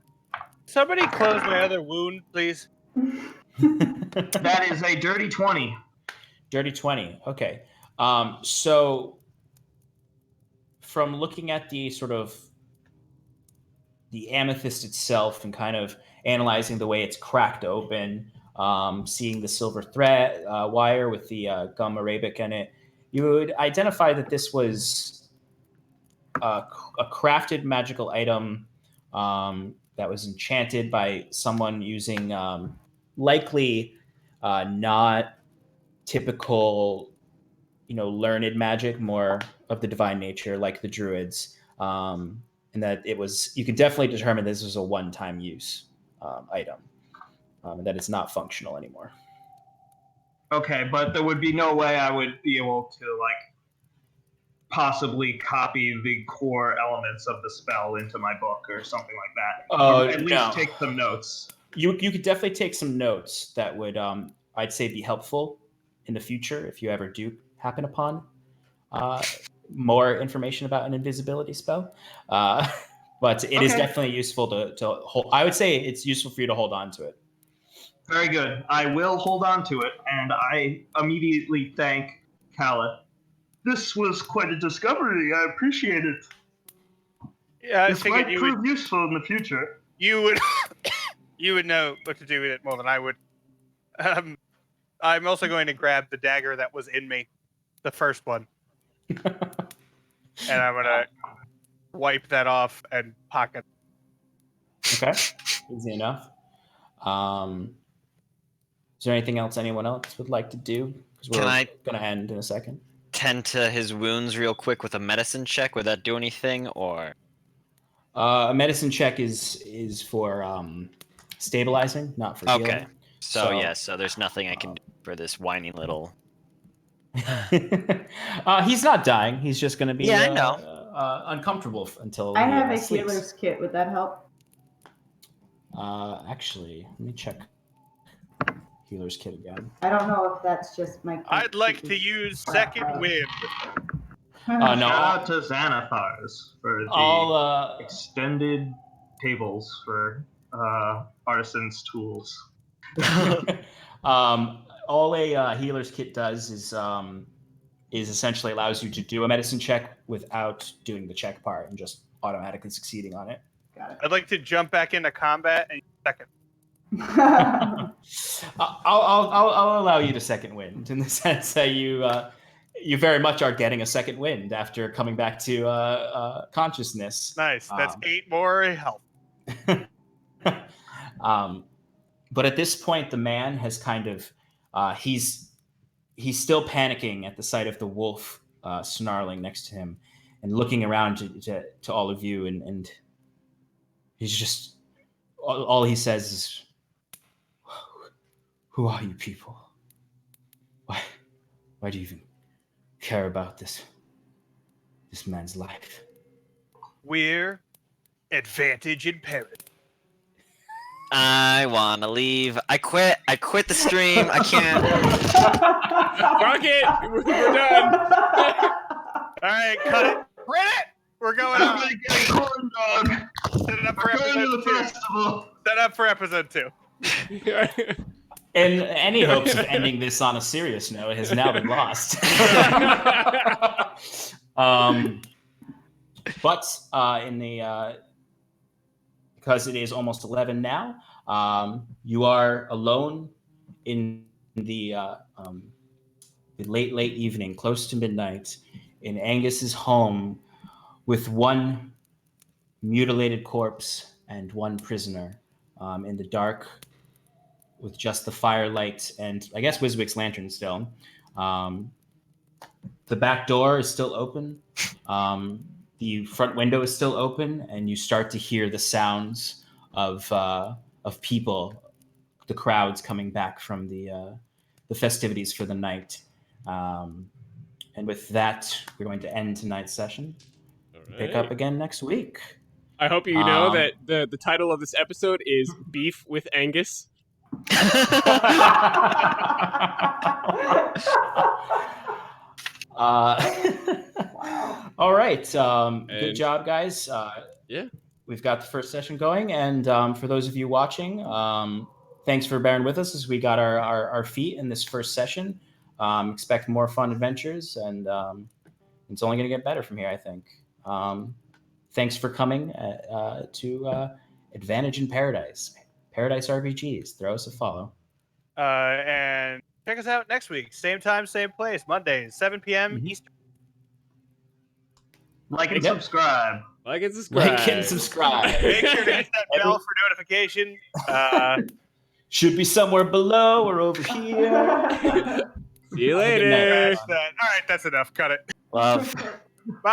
Somebody close my other wound, please. That is a dirty 20. Dirty 20. Okay. So from looking at the sort of the amethyst itself and kind of analyzing the way it's cracked open, seeing the silver thread wire with the gum Arabic in it, you would identify that this was a crafted magical item that was enchanted by someone using likely not typical, learned magic, more of the divine nature, like the druids. And that you could definitely determine this was a one-time use item, and that it's not functional anymore. Okay, but there would be no way I would be able to like possibly copy the core elements of the spell into my book or something like that. Or at least take some notes. You could definitely take some notes that would, I'd say, be helpful in the future if you ever do happen upon more information about an invisibility spell. But it is definitely useful to hold. I would say it's useful for you to hold on to it. Very good. I will hold on to it, and I immediately thank Kala. This was quite a discovery. I appreciate it. Yeah, this might prove useful in the future. You would know what to do with it more than I would. I'm also going to grab the dagger that was in me, the first one, and I'm gonna wipe that off and pocket. Okay, easy enough. Is there anything else anyone else would like to do? Because we're going to end in a second. Tend to his wounds real quick with a medicine check. Would that do anything, or? A medicine check is for stabilizing, not for healing. Okay. So there's nothing I can do for this whiny little. He's not dying. He's just going to be I know. Uncomfortable until I have a sleeps. healer's kit. Would that help? Actually, let me check healer's kit again. I don't know if that's just my. I'd like to use second wind. No. Shout out to Xanathars for the extended tables for artisans' tools. All a healer's kit does is essentially allows you to do a medicine check without doing the check part and just automatically succeeding on it. Got it. I'd like to jump back into combat and second. I'll allow you to second wind in the sense that you you very much are getting a second wind after coming back to consciousness. Nice. That's 8 more health. But at this point, the man has kind of he's still panicking at the sight of the wolf snarling next to him and looking around to all of you, and he's just all he says is, "Who are you people? Why do you even care about this man's life?" We're advantage in Paradise. I wanna leave. I quit the stream. I can't. Fuck it! We're done. All right, cut it. Print it. We're going on. Everybody get a corn dog. Set it up for Going to episode the 2. festival. Set up for episode 2. And any hopes of ending this on a serious note has now been lost. But in the because it is almost 11 now, you are alone in the late evening, close to midnight, in Angus's home, with one mutilated corpse and one prisoner in the dark, with just the firelight and I guess Wiswick's lantern still. The back door is still open. The front window is still open, and you start to hear the sounds of people, the crowds coming back from the festivities for the night. And with that, we're going to end tonight's session. Pick up again next week. I hope you know that the title of this episode is Beef with Angus. All right. Good job, guys. Yeah. We've got the first session going. And for those of you watching, thanks for bearing with us as we got our feet in this first session. Expect more fun adventures, and it's only going to get better from here, I think. Thanks for coming to Advantage in Paradise. Paradise RPGs. Throw us a follow. And check us out next week. Same time, same place. Mondays, 7 p.m. Eastern. Like and subscribe. Like and subscribe. Like and subscribe. Make sure to hit that bell for notification. Should be somewhere below or over here. See you later. All right, that's enough. Cut it. Love. Bye.